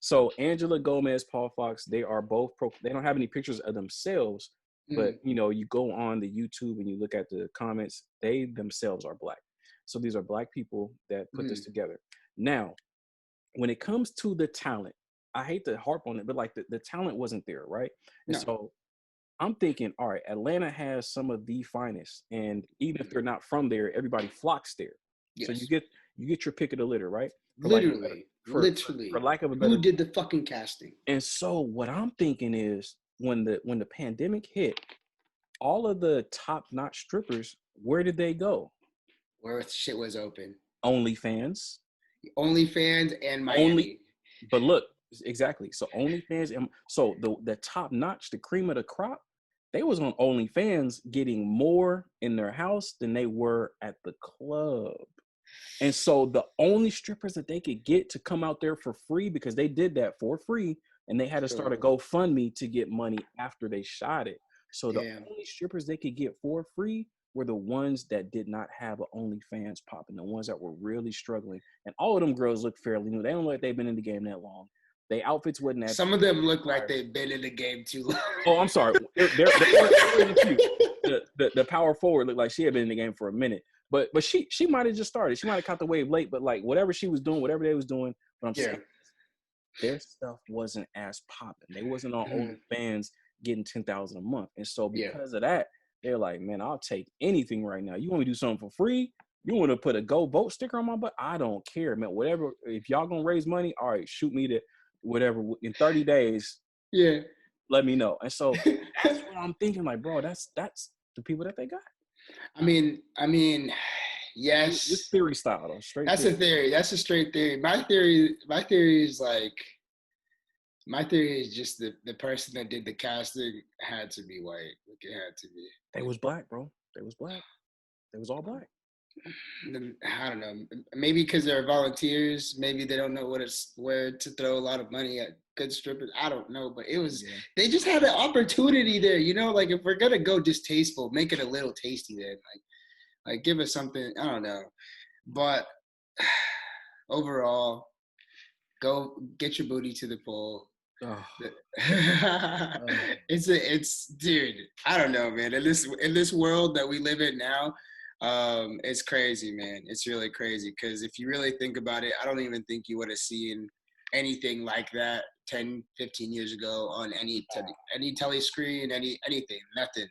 A: So Angela Gomez, Paul Fox, they are both they don't have any pictures of themselves, but you know, you go on the YouTube and you look at the comments, they themselves are Black. So these are Black people that put this together. Now, when it comes to the talent, I hate to harp on it, but like the talent wasn't there, right? And so I'm thinking, all right, Atlanta has some of the finest, and even if they're not from there, everybody flocks there. Yes. So you get your pick of the litter, right?
B: Literally.
A: For lack of a better.
B: Who did the fucking casting?
A: And so what I'm thinking is, when the pandemic hit, all of the top-notch strippers, where did they go?
B: Where shit was open.
A: OnlyFans
B: and Miami.
A: But look, exactly. So OnlyFans, and so the top-notch, the cream of the crop, they was on OnlyFans getting more in their house than they were at the club. And so the only strippers that they could get to come out there for free, because they did that for free, and they had to start a GoFundMe to get money after they shot it. So the only strippers they could get for free were the ones that did not have an OnlyFans popping, the ones that were really struggling. And all of them girls look fairly new. They don't look like they've been in the game that long. They outfits wasn't that.
B: Some of them look like they've been in the game too long.
A: Oh, I'm sorry. The power forward looked like she had been in the game for a minute. But she might have just started. She might have caught the wave late. But like whatever she was doing, whatever they was doing, what I'm saying, their stuff wasn't as popping. They wasn't on OnlyFans getting $10,000 a month. And so because of that, they're like, man, I'll take anything right now. You want me to do something for free? You want to put a go vote sticker on my butt? I don't care, man. Whatever. If y'all gonna raise money, all right, shoot me to whatever in 30 days.
B: Yeah.
A: Let me know. And so that's what I'm thinking. Like, bro, that's the people that they got.
B: I mean, yes.
A: It's theory style, though. Straight.
B: That's a theory. That's a straight theory. My theory is just the person that did the casting had to be white. Like, it had to be.
A: They was Black, bro. They was Black. They was all Black.
B: I don't know. Maybe because they're volunteers. Maybe they don't know where to throw a lot of money at good strippers. I don't know. But it was, they just had an opportunity there. You know, like if we're going to go distasteful, make it a little tasty then. Like give us something. I don't know. But overall, go get your booty to the poll. Oh. It's dude, I don't know, man. In this world that we live in now, it's crazy, man. It's really crazy, because if you really think about it, I don't even think you would have seen anything like that 10, 15 years ago on any telly screen, anything, nothing.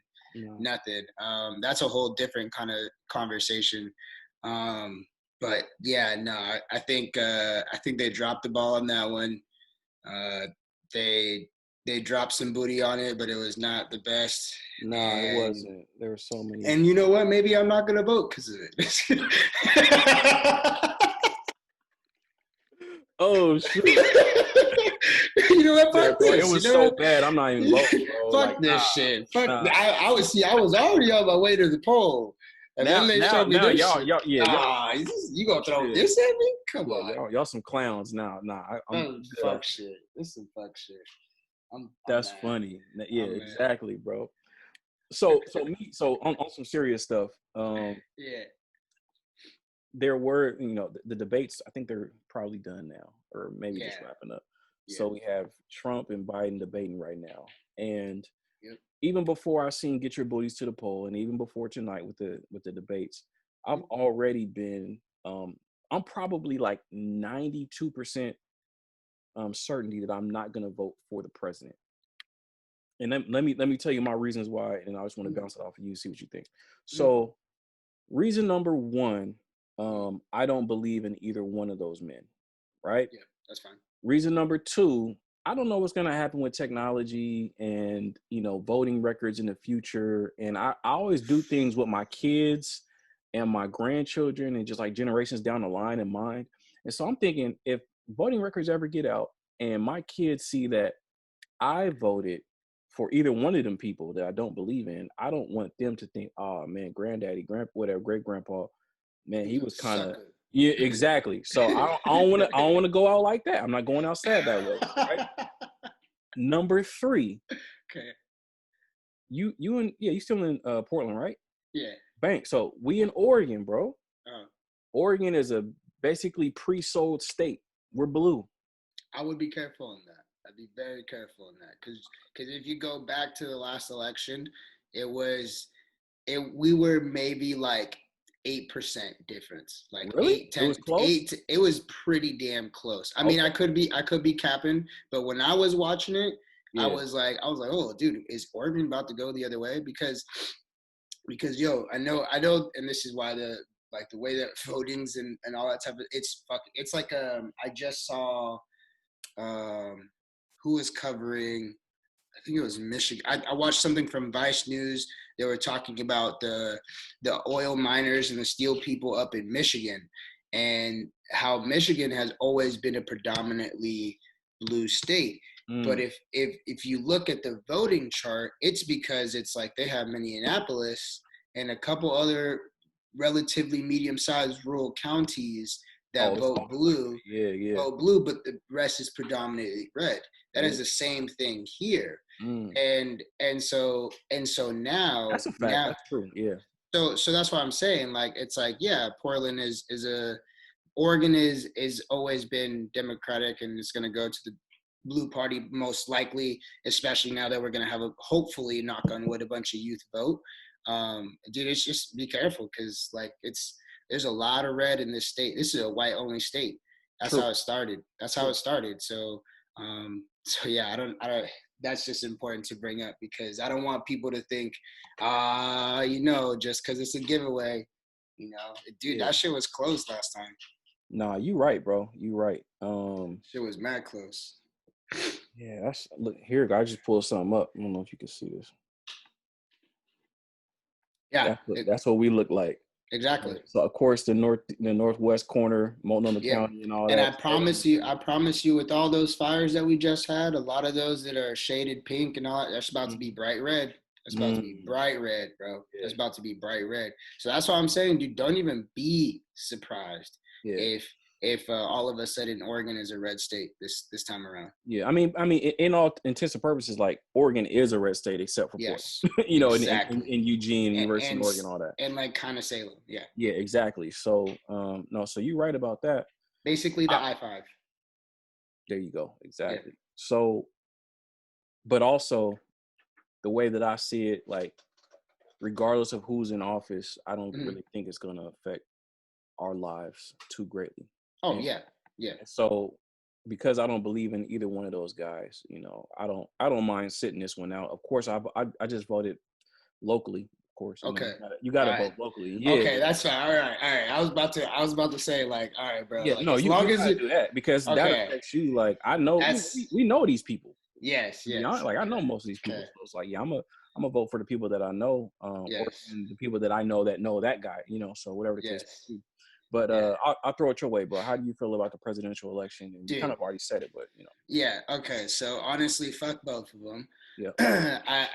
B: That's a whole different kind of conversation. But yeah, no, I think they dropped the ball on that one. They dropped some booty on it, but it was not the best.
A: No, it wasn't. There were so many.
B: And you know what? Maybe I'm not gonna vote because of it.
A: Oh shit!
B: You know what? Fuck
A: Bro,
B: this.
A: it was
B: you know
A: so bad. I'm not even voting, bro.
B: Fuck
A: like,
B: this shit. Fuck. I was already on my way to the poll, and then they showed me this
A: y'all,
B: shit.
A: y'all,
B: You gonna throw
A: shit.
B: this at me? Come on.
A: Y'all some clowns now. I'm
B: fuck shit. This is some fuck shit.
A: That's
B: mad.
A: funny. Yeah,
B: I'm
A: exactly, bro. So on some serious stuff.
B: Yeah.
A: There were, the debates. I think they're probably done now, or maybe just wrapping up. Yeah. So we have Trump and Biden debating right now, and even before I seen Get Your Booties to the Poll, and even before tonight with the debates, I've already been. I'm probably like 92% certainty that I'm not going to vote for the president. And let me tell you my reasons why, and I just want to bounce it off of you, see what you think. So, reason number one, I don't believe in either one of those men, right?
B: Yeah, that's fine.
A: Reason number two, I don't know what's going to happen with technology and, voting records in the future. And I always do things with my kids and my grandchildren and just like generations down the line in mind. And so I'm thinking, if voting records ever get out and my kids see that I voted for either one of them people that I don't believe in, I don't want them to think, oh man, granddaddy, whatever, great grandpa, man, he was kind of, yeah, exactly. So I don't want to go out like that. I'm not going outside that way. Right? Number three.
B: Okay.
A: You still in Portland, right?
B: Yeah.
A: Bank. So we in Oregon, bro. Oregon is a basically pre-sold state. We're blue.
B: I would be careful on that. I'd be very careful on that, because if you go back to the last election, we were maybe like 8% difference, like
A: really?
B: 8, 10,
A: it was close?
B: 8. It was pretty damn close. I mean, I could be capping, but when I was watching it, I was like, oh, dude, is Oregon about to go the other way? Because I know, and this is why the way that votings and all that type of, it's like I just saw who was covering, I think it was Michigan. I watched something from Vice News. They were talking about the oil miners and the steel people up in Michigan, and how Michigan has always been a predominantly blue state. But if you look at the voting chart, it's because it's like they have Minneapolis and a couple other relatively medium-sized rural counties that vote blue. Vote blue, but the rest is predominantly red. That is the same thing here. And so now
A: that's a fact. That's true. Yeah.
B: So that's why I'm saying, like, it's like, yeah, Portland Oregon is always been Democratic, and it's going to go to the blue party most likely, especially now that we're going to have hopefully, knock on wood, a bunch of youth vote. Dude, it's just be careful, because like there's a lot of red in this state. This is a white only state. That's how it started. So yeah, I don't. That's just important to bring up, because I don't want people to think, just because it's a giveaway, dude, that shit was close last time.
A: Nah, you right, bro. You right.
B: Shit was mad close.
A: Yeah, look here. I just pulled something up. I don't know if you can see this.
B: Yeah,
A: that's what we look like.
B: Exactly.
A: So of course the northwest corner, Multnomah County, and all that.
B: And I promise you, with all those fires that we just had, a lot of those that are shaded pink and all that, that's about to be bright red. That's about to be bright red, bro. Yeah. That's about to be bright red. So that's why I'm saying, dude, don't even be surprised if all of a sudden Oregon is a red state this time around. Yeah, I mean,
A: in all intents and purposes, like Oregon is a red state except for Portland. Exactly. in Eugene, University of Oregon, all that,
B: and like kind of Salem. Yeah.
A: Yeah, exactly. So no, so you're right about that.
B: Basically, the I-5.
A: There you go. Exactly. Yeah. So, but also, the way that I see it, like, regardless of who's in office, I don't really think it's going to affect our lives too greatly.
B: Oh, yeah.
A: So because I don't believe in either one of those guys, I don't mind sitting this one out. Of course, I just voted locally. Of course.
B: Okay.
A: You gotta vote locally. Yeah.
B: Okay, that's fine. All right. I was about to say, like, all right, bro.
A: Yeah,
B: like,
A: no,
B: as
A: you
B: long
A: gotta
B: as
A: do that, because that affects you. Like, I know we know these people.
B: Yes.
A: I know most of these people. So it's like, yeah, I'm a vote for the people that I know, or the people that I know that guy. So whatever the case may be. But I'll throw it your way, bro. How do you feel about the presidential election? And you kind of already said it, but
B: Yeah. Okay. So honestly, fuck both of them.
A: Yeah.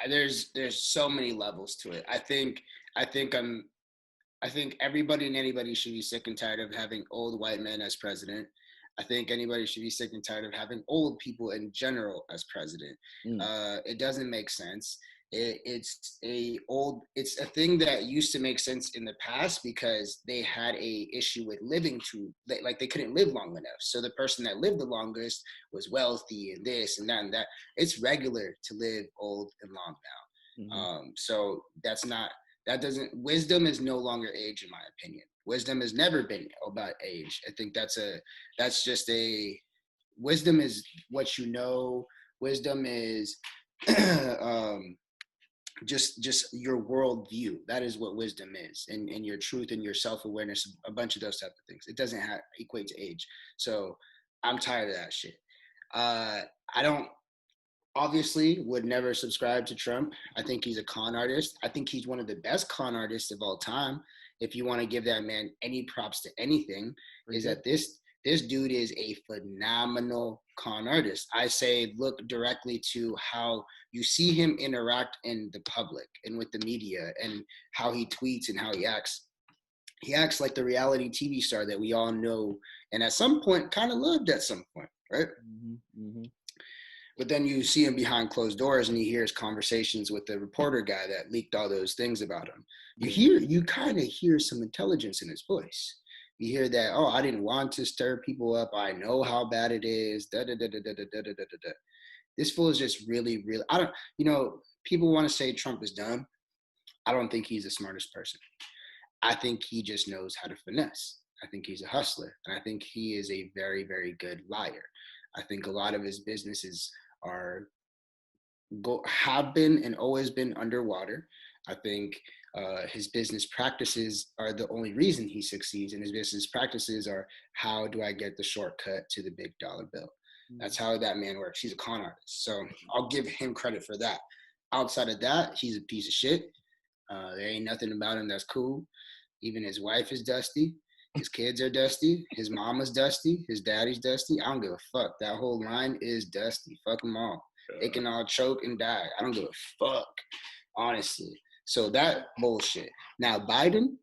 B: There's so many levels to it. I think everybody and anybody should be sick and tired of having old white men as president. I think anybody should be sick and tired of having old people in general as president. It doesn't make sense. It's a thing that used to make sense in the past because they had a issue with living they couldn't live long enough. So the person that lived the longest was wealthy and this and that and that. It's regular to live old and long now. So wisdom is no longer age, in my opinion. Wisdom has never been about age. I think wisdom is what you know. Wisdom is just your worldview. That is what wisdom is, and your truth and your self-awareness, a bunch of those type of things. It doesn't equate to age. So I'm tired of that shit. I don't obviously would never subscribe to Trump. I think he's a con artist. I think he's one of the best con artists of all time. If you want to give that man any props to anything, is that this dude is a phenomenal con artist. I say look directly to how you see him interact in the public and with the media and how he tweets and how he acts. He acts like the reality TV star that we all know and at some point kind of loved at some point, right? But then you see him behind closed doors and you hear his conversations with the reporter guy that leaked all those things about him. You kind of hear some intelligence in his voice. You hear that, oh, I didn't want to stir people up. I know how bad it is. This fool is just really, really, people want to say Trump is dumb. I don't think he's the smartest person. I think he just knows how to finesse. I think he's a hustler. And I think he is a very, very good liar. I think a lot of his businesses have been and always been underwater. I think his business practices are the only reason he succeeds, and his business practices are, how do I get the shortcut to the big dollar bill? That's how that man works. He's a con artist. So I'll give him credit for that. Outside of that, he's a piece of shit. There ain't nothing about him that's cool. Even his wife is dusty. His kids are dusty. His mama's dusty. His daddy's dusty. I don't give a fuck. That whole line is dusty. Fuck them all. They can all choke and die. I don't give a fuck, honestly. So that bullshit. Now Biden,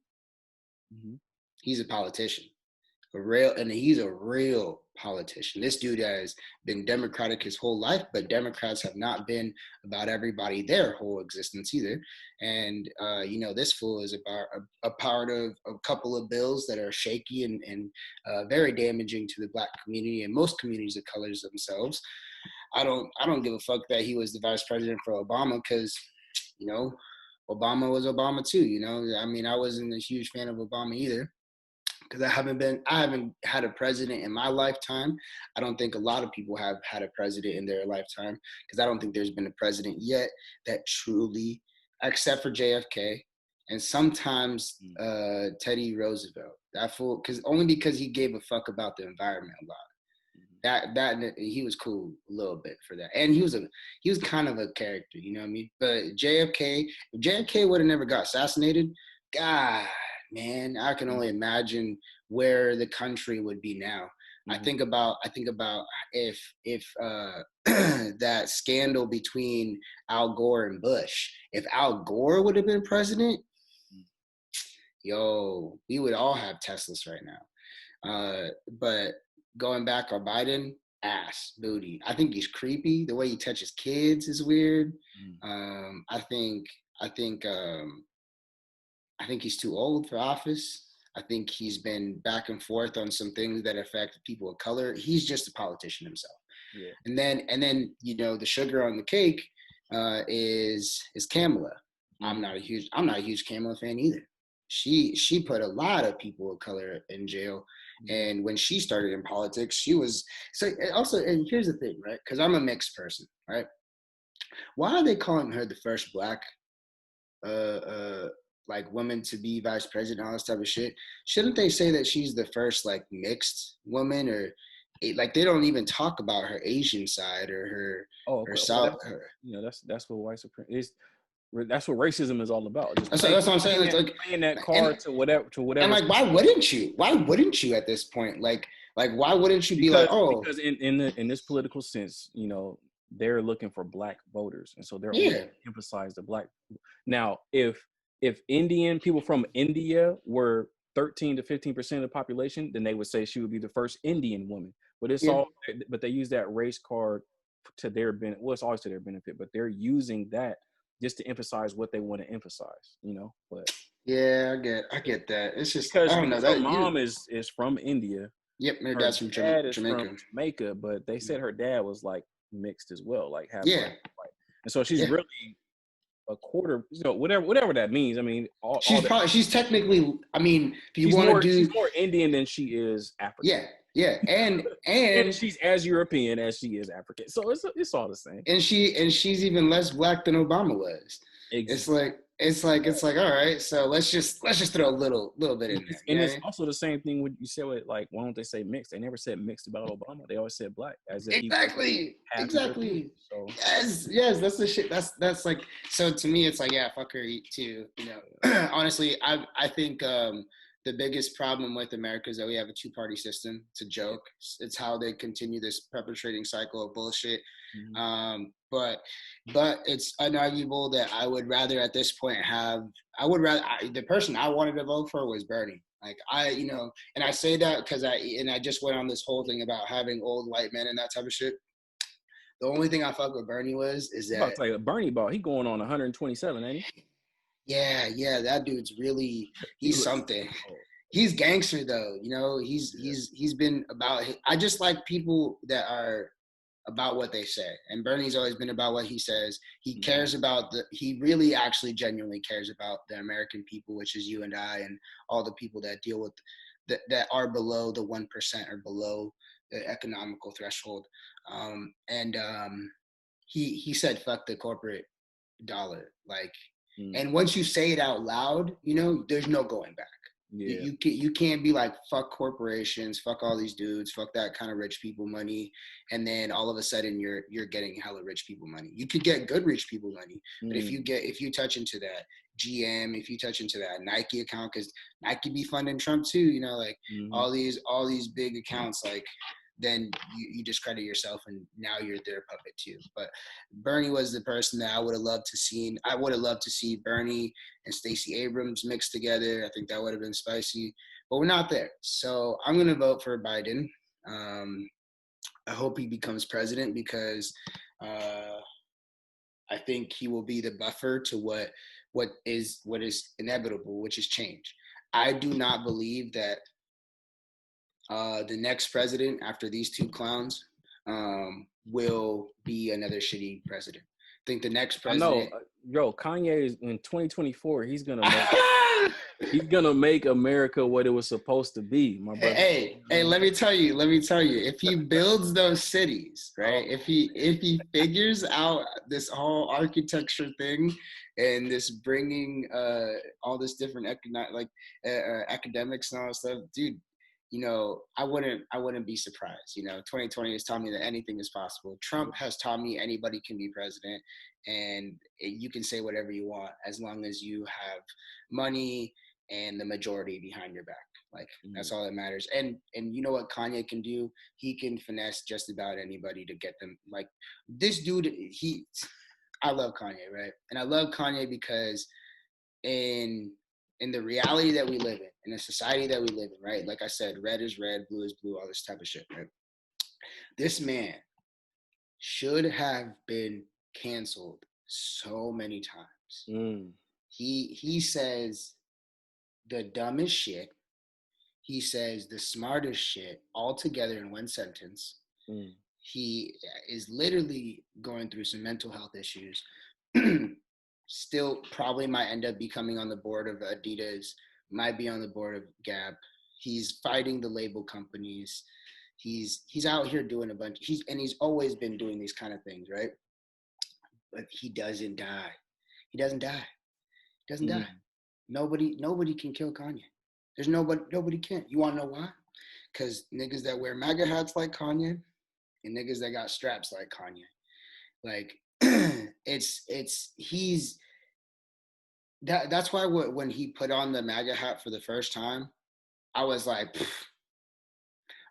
B: he's a politician. He's a real politician. This dude has been Democratic his whole life, but Democrats have not been about everybody their whole existence either. And this fool is a part of a couple of bills that are shaky and very damaging to the Black community and most communities of colors themselves. I don't give a fuck that he was the vice president for Obama, because Obama was Obama too. I wasn't a huge fan of Obama either, because I haven't had a president in my lifetime. I don't think a lot of people have had a president in their lifetime, because I don't think there's been a president yet that truly, except for JFK and sometimes Teddy Roosevelt, that fool, only because he gave a fuck about the environment a lot. That he was cool a little bit for that, and he was kind of a character, you know what I mean? But if JFK would have never got assassinated, God, man, I can only imagine where the country would be now. I think about if that scandal between Al Gore and Bush, if Al Gore would have been president, we would all have Teslas right now. But going back on Biden, ass booty. I think he's creepy. The way he touches kids is weird. I think he's too old for office. I think he's been back and forth on some things that affect people of color. He's just a politician himself. Yeah. And then the sugar on the cake is Kamala. I'm not a huge Kamala fan either. She put a lot of people of color in jail. And when she started in politics, she was and here's the thing, right? Because I'm a mixed person, right? Why are they calling her the first Black woman to be vice president, all this type of shit? Shouldn't they say that she's the first mixed woman, or they don't even talk about her Asian side or her South?
A: That's what white supremacy is. That's what racism is all about.
B: That's what I'm saying. It's like
A: playing that card to whatever.
B: And like, why wouldn't you? Why wouldn't you at this point? Like why wouldn't you be like, oh?
A: Because in this political sense, you know, they're looking for black voters, and so they're only emphasize the black. Now, if Indian people from India were 13 to 15% of the population, then they would say she would be the first Indian woman. But it's all, but they use that race card to their benefit. Well, it's always to their benefit, but they're using that just to emphasize what they want to emphasize, you know. But
B: yeah, I get that. It's just
A: because
B: I don't know.
A: Her mom is from India.
B: Yep, her dad's from Jamaica.
A: From Jamaica, but they said her dad was like mixed as well, like half
B: black,
A: white. And so she's really a quarter, you know, whatever that means. I mean,
B: she's technically. I mean, if you want to do,
A: she's more Indian than she is African.
B: Yeah, and
A: she's as European as she is African, so it's all the same.
B: And she's even less black than Obama was.
A: Exactly.
B: It's like all right, so let's just throw a little bit in there.
A: And it's also the same thing when you said with, like, why don't they say mixed? They never said mixed about Obama. They always said black. As if
B: exactly. So yes, that's the shit. That's like, so to me, it's like, yeah, fuck her too. You know, honestly, I think the biggest problem with America is that we have a two-party system. It's a joke. It's how they continue this perpetrating cycle of bullshit. Mm-hmm. But it's unarguable that I would rather at this point the person I wanted to vote for was Bernie. Like and I say that because I just went on this whole thing about having old white men and that type of shit. The only thing I fuck with Bernie is that
A: like Bernie ball, he going on 127, ain't he?
B: Yeah, that dude's really, he's something. He's gangster though, you know. He's been about. I just like people that are about what they say, and Bernie's always been about what he says. He cares about he really actually genuinely cares about the American people, which is you and I and all the people that deal with that are below the 1% or below the economical threshold. He said fuck the corporate dollar, like, and once you say it out loud, you know, there's no going back. Yeah. You can't be like, fuck corporations, fuck all these dudes, fuck that kind of rich people money, and then all of a sudden you're getting hella rich people money. You could get good rich people money, but if you touch into that GM, if you touch into that Nike account, because Nike be funding Trump too, you know, like all these big accounts, like, then you discredit yourself, and now you're their puppet too. But Bernie was the person that I would have loved to see. I would have loved to see Bernie and Stacey Abrams mixed together. I think that would have been spicy, but we're not there. So I'm going to vote for Biden. I hope he becomes president because I think he will be the buffer to what is inevitable, which is change. I do not believe that the next president after these two clowns will be another shitty president. I think the next president.
A: Kanye is in 2024. He's gonna make America what it was supposed to be, my brother.
B: Hey, let me tell you. If he builds those cities, right? If he figures out this whole architecture thing and this bringing all this different academics and all that stuff, dude. You know, I wouldn't be surprised. You know, 2020 has taught me that anything is possible. Trump has taught me anybody can be president, and you can say whatever you want as long as you have money and the majority behind your back. Like, that's all that matters. And you know what Kanye can do? He can finesse just about anybody to get them. Like, this dude, I love Kanye, right? And I love Kanye because in the reality that we live in the society that we live in, right? Like I said, red is red, blue is blue, all this type of shit, right? This man should have been canceled so many times. He says the dumbest shit. He says the smartest shit all together in one sentence. He is literally going through some mental health issues. Still probably might end up becoming on the board of Adidas, might be on the board of Gap. He's fighting the label companies. He's out here doing a bunch. He's always been doing these kind of things, right? But he doesn't die. He doesn't die. Nobody can kill Kanye. There's nobody can. You want to know why? Because niggas that wear MAGA hats like Kanye and niggas that got straps like Kanye. Like, that's why when he put on the MAGA hat for the first time, I was like,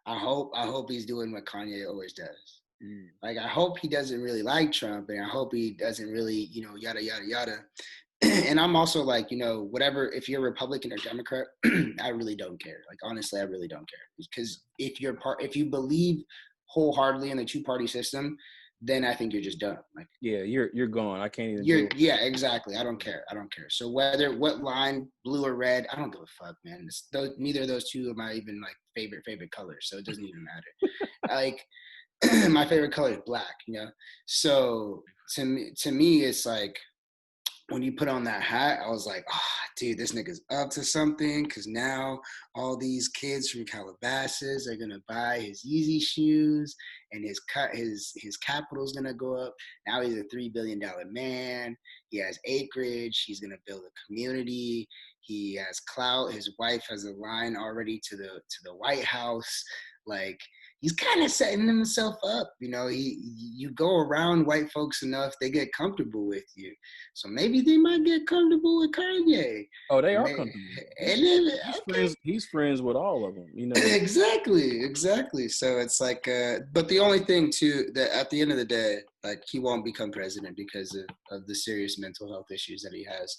B: I hope he's doing what Kanye always does. Like, I hope he doesn't really like Trump, and I hope he doesn't really, yada, yada, yada. And I'm also like, whatever, if you're Republican or Democrat, I really don't care. Like, honestly, I really don't care. Because if you believe wholeheartedly in the two-party system, then I think you're just done. Like,
A: yeah, you're gone. I can't even.
B: Yeah, exactly. I don't care. So what line, blue or red, I don't give a fuck, man. Neither of those two are my even like favorite colors, so it doesn't even matter. Like, my favorite color is black, So to me, it's like, when you put on that hat, I was like, oh, dude, this nigga's up to something, because now all these kids from Calabasas are gonna buy his Yeezy shoes, and his capital's gonna go up. Now he's a $3 billion man. He has acreage. He's gonna build a community. He has clout. His wife has a line already to the White House. Like, he's kind of setting himself up, you go around white folks enough, they get comfortable with you. So maybe they might get comfortable with Kanye.
A: Oh, they are comfortable. He's friends with all of them,
B: Exactly. So it's like, but the only thing too, that at the end of the day, like, he won't become president because of the serious mental health issues that he has.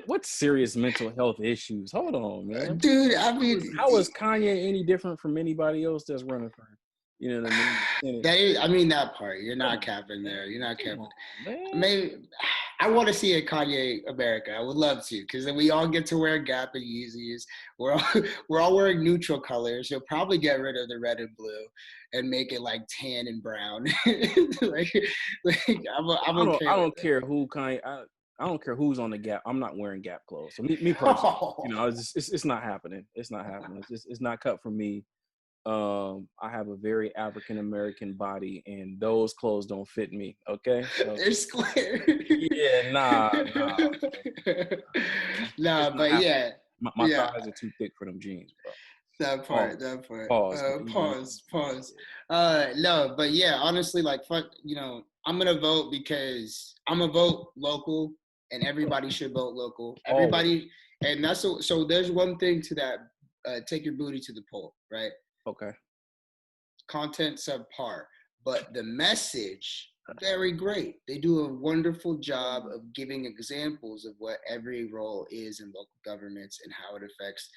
A: What serious mental health issues? Hold on, man.
B: Dude, I mean,
A: how is Kanye any different from anybody else that's running for him? You know what I mean?
B: That part, you're not capping there. You're not capping. Maybe I want to see a Kanye America. I would love to, because then we all get to wear Gap and Yeezys. We're all wearing neutral colors. He'll probably get rid of the red and blue and make it like tan and brown.
A: I don't care who Kanye. I don't care who's on the Gap. I'm not wearing Gap clothes. So me personally, it's not happening. It's not happening. It's not cut for me. I have a very African American body, and those clothes don't fit me. Okay, so,
B: they're square.
A: Yeah, nah.
B: But yeah,
A: my thighs are too thick for them jeans, bro.
B: That part. Pause. No, but yeah, honestly, like, fuck, I'm gonna vote because I'm gonna vote local, and everybody should vote local. Everybody, and that's so. There's one thing to that. Take your booty to the poll, right?
A: Okay.
B: Content subpar, but the message very great. They do a wonderful job of giving examples of what every role is in local governments and how it affects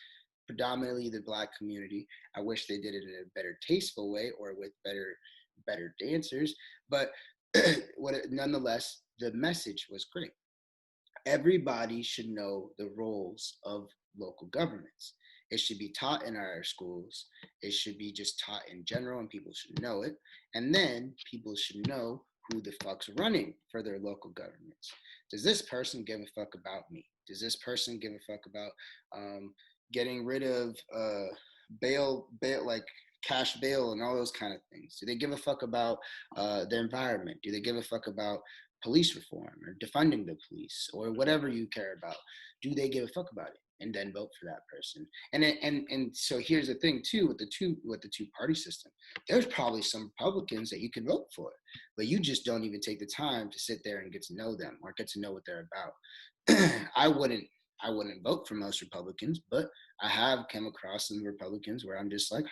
B: predominantly the Black community. I wish they did it in a better tasteful way, or with better dancers, but nonetheless, the message was great. Everybody should know the roles of local governments. It should be taught in our schools. It should be just taught in general, and people should know it. And then people should know who the fuck's running for their local governments. Does this person give a fuck about me? Does this person give a fuck about getting rid of bail, like cash bail and all those kind of things? Do they give a fuck about the environment? Do they give a fuck about police reform or defunding the police or whatever you care about? Do they give a fuck about it? And then vote for that person. And so here's the thing too, with the two-party system, there's probably some Republicans that you can vote for, but you just don't even take the time to sit there and get to know them or get to know what they're about. I wouldn't vote for most Republicans, but I have come across some Republicans where I'm just like,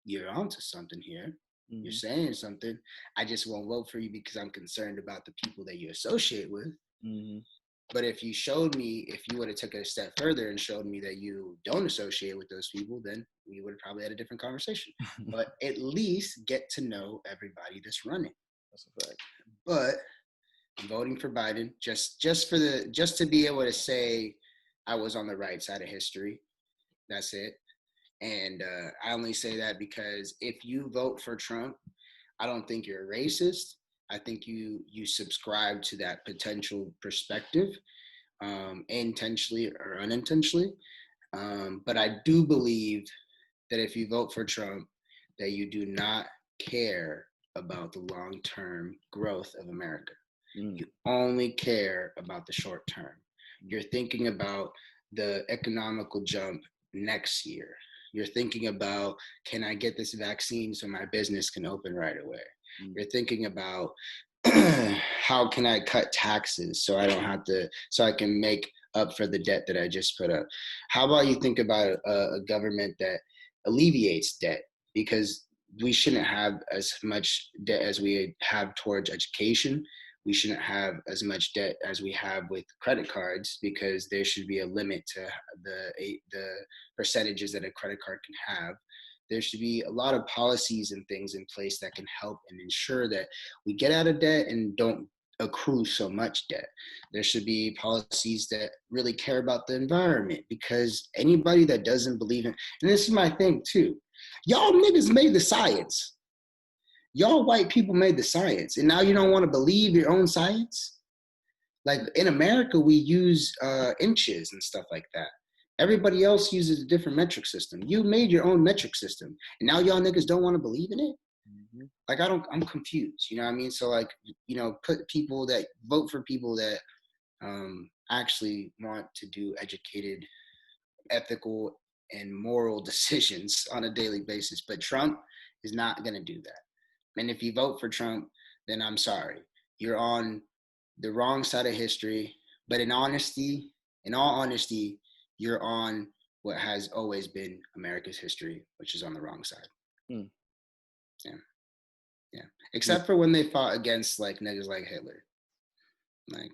B: you're onto something here. Mm-hmm. You're saying something. I just won't vote for you because I'm concerned about the people that you associate with. Mm-hmm. But if you would have took it a step further and showed me that you don't associate with those people, then we would have probably had a different conversation. But at least get to know everybody that's running.
A: That's a fact.
B: But I'm voting for Biden just to be able to say I was on the right side of history. That's it. And I only say that because if you vote for Trump, I don't think you're a racist. I think you subscribe to that potential perspective, intentionally or unintentionally. But I do believe that if you vote for Trump, that you do not care about the long-term growth of America. You only care about the short term. You're thinking about the economical jump next year. You're thinking about, can I get this vaccine so my business can open right away? You're thinking about how can I cut taxes so I don't have to, so I can make up for the debt that I just put up? How about you think about a government that alleviates debt? Because we shouldn't have as much debt as we have towards education. We shouldn't have as much debt as we have with credit cards, because there should be a limit to the percentages that a credit card can have. There should be a lot of policies and things in place that can help and ensure that we get out of debt and don't accrue so much debt. There should be policies that really care about the environment, because anybody that doesn't believe in, and this is my thing too, y'all niggas made the science. Y'all white people made the science, and now you don't want to believe your own science? Like in America, we use inches and stuff like that. Everybody else uses a different metric system. You made your own metric system, and now y'all niggas don't want to believe in it? Mm-hmm. Like, I'm confused, you know what I mean? So like, you know, vote for people that actually want to do educated, ethical, and moral decisions on a daily basis. But Trump is not going to do that. And if you vote for Trump, then I'm sorry. You're on the wrong side of history. But in all honesty, you're on what has always been America's history, which is on the wrong side. Mm. Yeah. Except for when they fought against like niggas like Hitler. Like,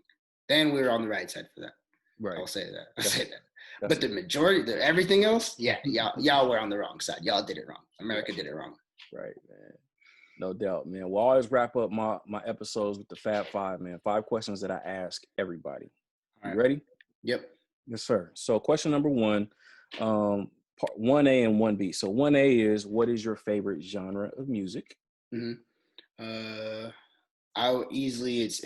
B: then we were on the right side for that. Right. I'll say that. But the majority, everything else, yeah, y'all were on the wrong side. Y'all did it wrong. America did it wrong.
A: Right, man. No doubt, man. We'll always wrap up my episodes with the Fab Five, man. 5 questions that I ask everybody. You ready?
B: Yep.
A: Yes, sir. So question number 1, 1A and 1B. So 1A is, what is your favorite genre of music?
B: Mm-hmm.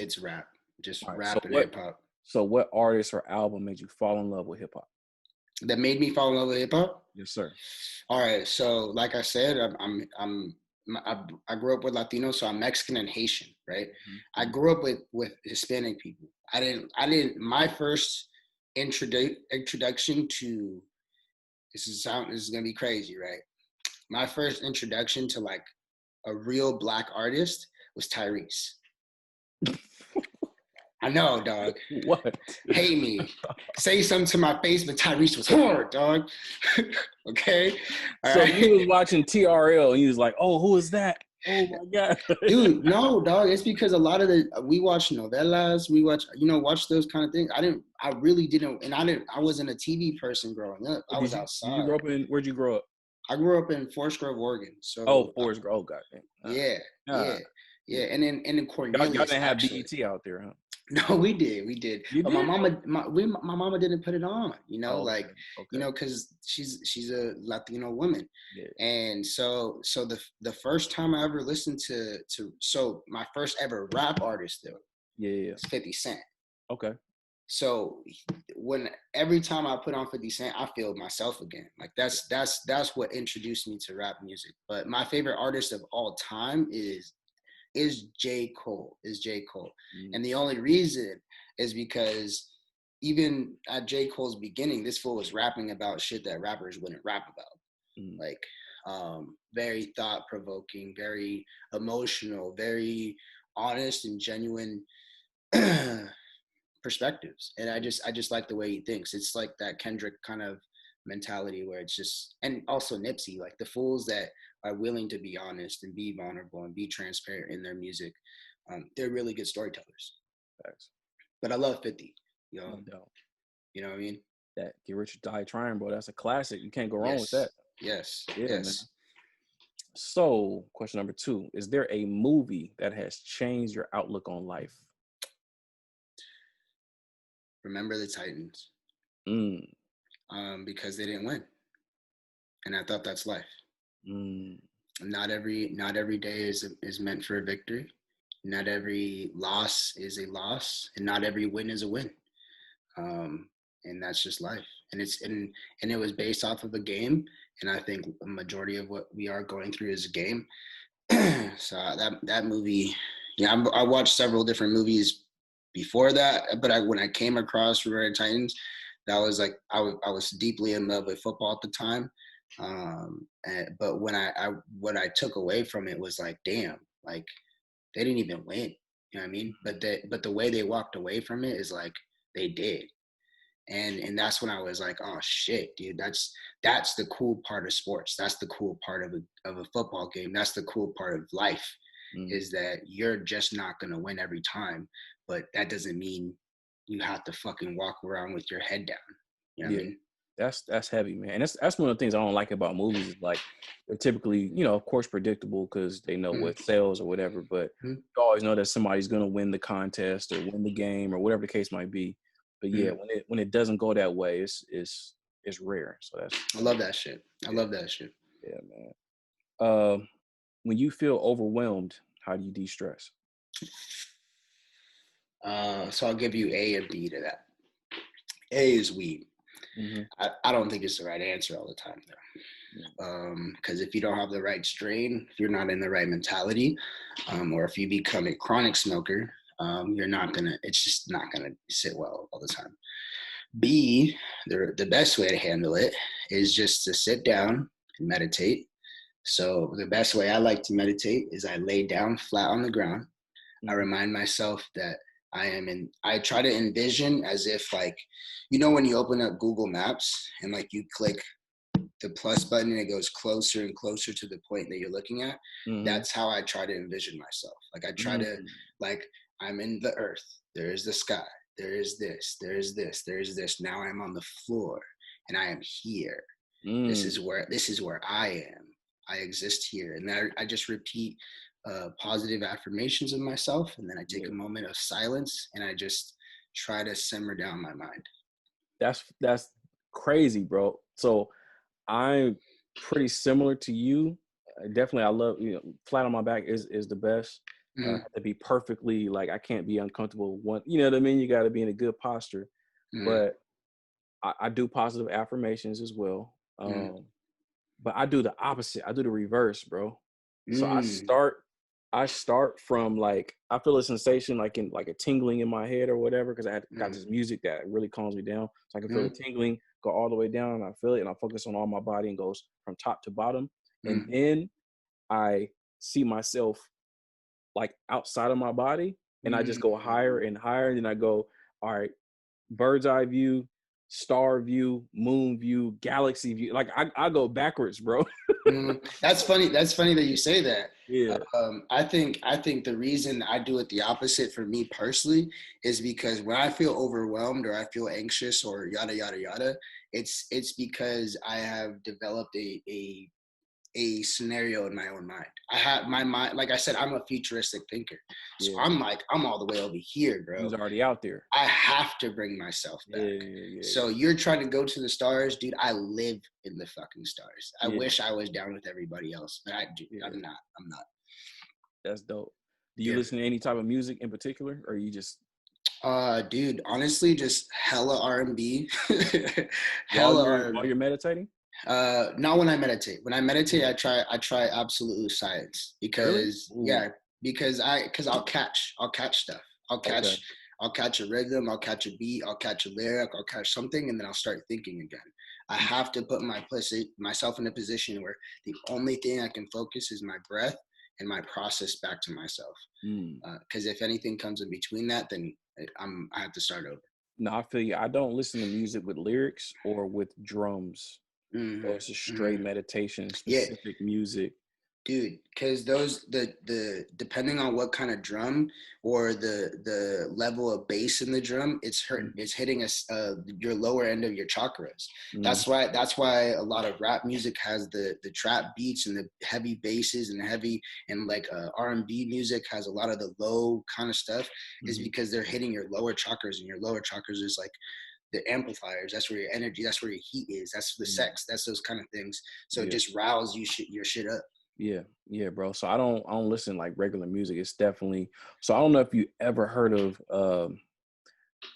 B: It's rap. Just rap and hip hop.
A: So what artist or album made you fall in love with hip hop?
B: That made me fall in love with hip hop?
A: Yes, sir.
B: All right. So like I said, I grew up with Latinos, so I'm Mexican and Haitian, right? Mm-hmm. I grew up with Hispanic people. My first introduction to, this is gonna be crazy, right? My first introduction to like a real Black artist was Tyrese. I know, dog.
A: What?
B: Hate me. Say something to my face, but Tyrese was hard, dog. Okay?
A: All right. You was watching TRL and you was like, oh, who is that? Oh my God.
B: Dude, no, dog. It's because a lot of we watch novelas, watch those kind of things. I really didn't, and I wasn't a TV person growing up. I was outside.
A: Where'd you grow up?
B: I grew up in Forest Grove, Oregon. So
A: Forest Grove. Oh, God.
B: Yeah. And in Cornelius.
A: Y'all didn't have BET out there, huh?
B: No, we did. But my mama didn't put it on, because she's a Latino woman. Yeah. And so the first time I ever listened to my first ever rap artist though, was 50 Cent.
A: Okay.
B: So every time I put on 50 Cent, I feel myself again. Like that's what introduced me to rap music. But my favorite artist of all time is J. Cole. Mm-hmm. And the only reason is because even at J. Cole's beginning, this fool was rapping about shit that rappers wouldn't rap about. Mm-hmm. Like very thought-provoking, very emotional, very honest and genuine perspectives. And I just like the way he thinks. It's like that Kendrick kind of mentality where it's just, and also Nipsey, like the fools that are willing to be honest and be vulnerable and be transparent in their music. They're really good storytellers.
A: Thanks.
B: But I love 50. You know what I mean?
A: That Get Rich or Die Trying, bro. That's a classic. You can't go wrong with that.
B: Yes.
A: Yeah, yes. Man. So, question number 2: is there a movie that has changed your outlook on life?
B: Remember the Titans. Because they didn't win, and I thought that's life. Not every day is meant for a victory. Not every loss is a loss, and not every win is a win. And that's just life. And it was based off of a game, and I think a majority of what we are going through is a game. So that movie, I watched several different movies before that, but when I came across Remember the Titans, that was like I was deeply in love with football at the time. But what I took away from it was like, damn, like they didn't even win. You know what I mean? But the way they walked away from it is like they did. And that's when I was like, oh shit, dude, that's the cool part of sports. That's the cool part of a football game. That's the cool part of life, is that you're just not gonna win every time, but that doesn't mean you have to fucking walk around with your head down. You know what I mean?
A: That's heavy, man. And that's one of the things I don't like about movies is like they're typically, you know, of course, predictable because they know what sells or whatever, but you always know that somebody's gonna win the contest or win the game or whatever the case might be. But yeah, when it doesn't go that way, it's rare. So
B: I love that shit. I love that shit.
A: Yeah, man. When you feel overwhelmed, how do you de-stress?
B: So I'll give you A and B to that. A is weed. I don't think it's the right answer all the time though. Because if you don't have the right strain, if you're not in the right mentality, or if you become a chronic smoker, it's just not gonna sit well all the time. B, the best way to handle it is just to sit down and meditate. So the best way I like to meditate is I lay down flat on the ground. I remind myself that I try to envision as if like, you know, when you open up Google Maps and like you click the plus button and it goes closer and closer to the point that you're looking at. That's how I try to envision myself. Like I try to, like, I'm in the earth. There is the sky. There is this. There is this. There is this. Now I'm on the floor and I am here. This is where I am. I exist here. And I just repeat positive affirmations of myself. And then I take a moment of silence and I just try to simmer down my mind.
A: That's crazy, bro. So I'm pretty similar to you. Definitely, I love, you know, flat on my back is the best. To be perfectly, like, I can't be uncomfortable. You know what I mean? You got to be in a good posture. But I do positive affirmations as well. But I do the opposite. I do the reverse, bro. So I start from like, I feel a sensation like in like a tingling in my head or whatever, because I got this music that really calms me down. So I can feel the tingling go all the way down, and I feel it, and I focus on all my body and goes from top to bottom. And then I see myself like outside of my body, and I just go higher and higher. And then I go, all right, bird's eye view, star view, moon view, galaxy view. Like I go backwards, bro.
B: That's funny. That's funny that you say that.
A: Yeah.
B: I think the reason I do it the opposite for me personally is because when I feel overwhelmed or I feel anxious or yada yada yada, it's because I have developed a scenario in my own mind. I have my mind, like I said, I'm a futuristic thinker. So I'm all the way over here, bro.
A: He's already out there.
B: I have to bring myself back. So you're trying to go to the stars, dude. I live in the fucking stars. I wish I was down with everybody else, but I'm not.
A: That's dope. Do you listen to any type of music in particular, or you just?
B: Dude, honestly, just hella R&B.
A: While you're meditating?
B: Not when I meditate. When I meditate, I try absolute silence because because I'll catch stuff. I'll catch a rhythm, I'll catch a beat, I'll catch a lyric, I'll catch something, and then I'll start thinking again. I have to put myself in a position where the only thing I can focus is my breath and my process back to myself. Because if anything comes in between that, then I have to start over.
A: No, I feel you. I don't listen to music with lyrics or with drums. So it's just straight meditation, specific music.
B: Dude, because the depending on what kind of drum or the level of bass in the drum, it's hitting your lower end of your chakras. That's why a lot of rap music has the trap beats and the heavy basses and like R&B music has a lot of the low kind of stuff, is because they're hitting your lower chakras, and your lower chakras is like the amplifiers. That's where your energy, that's where your heat is, that's the sex, that's those kind of things. So it just riles your shit up.
A: Yeah, bro. So I don't listen like regular music. It's definitely, so I don't know if you ever heard of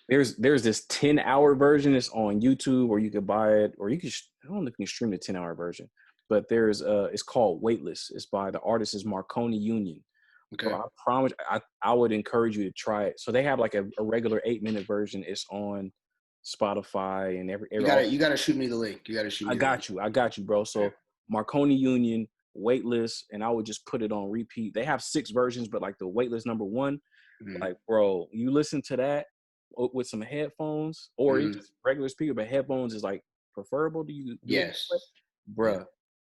A: there's this 10-hour version. It's on YouTube, or you could buy it, or you can, I don't know if you can stream the 10-hour version, but there's it's called Weightless. It's by the artist is Marconi Union. Okay. So I promise I would encourage you to try it. So they have like a regular 8-minute version. It's on Spotify and every
B: you gotta shoot me the link.
A: I got you, bro. So Marconi Union, Weightless, and I would just put it on repeat. They have 6 versions, but like the Weightless #1, Like, bro, you listen to that with some headphones or even regular speaker, but headphones is like preferable. Do you?
B: Yes.
A: Bruh,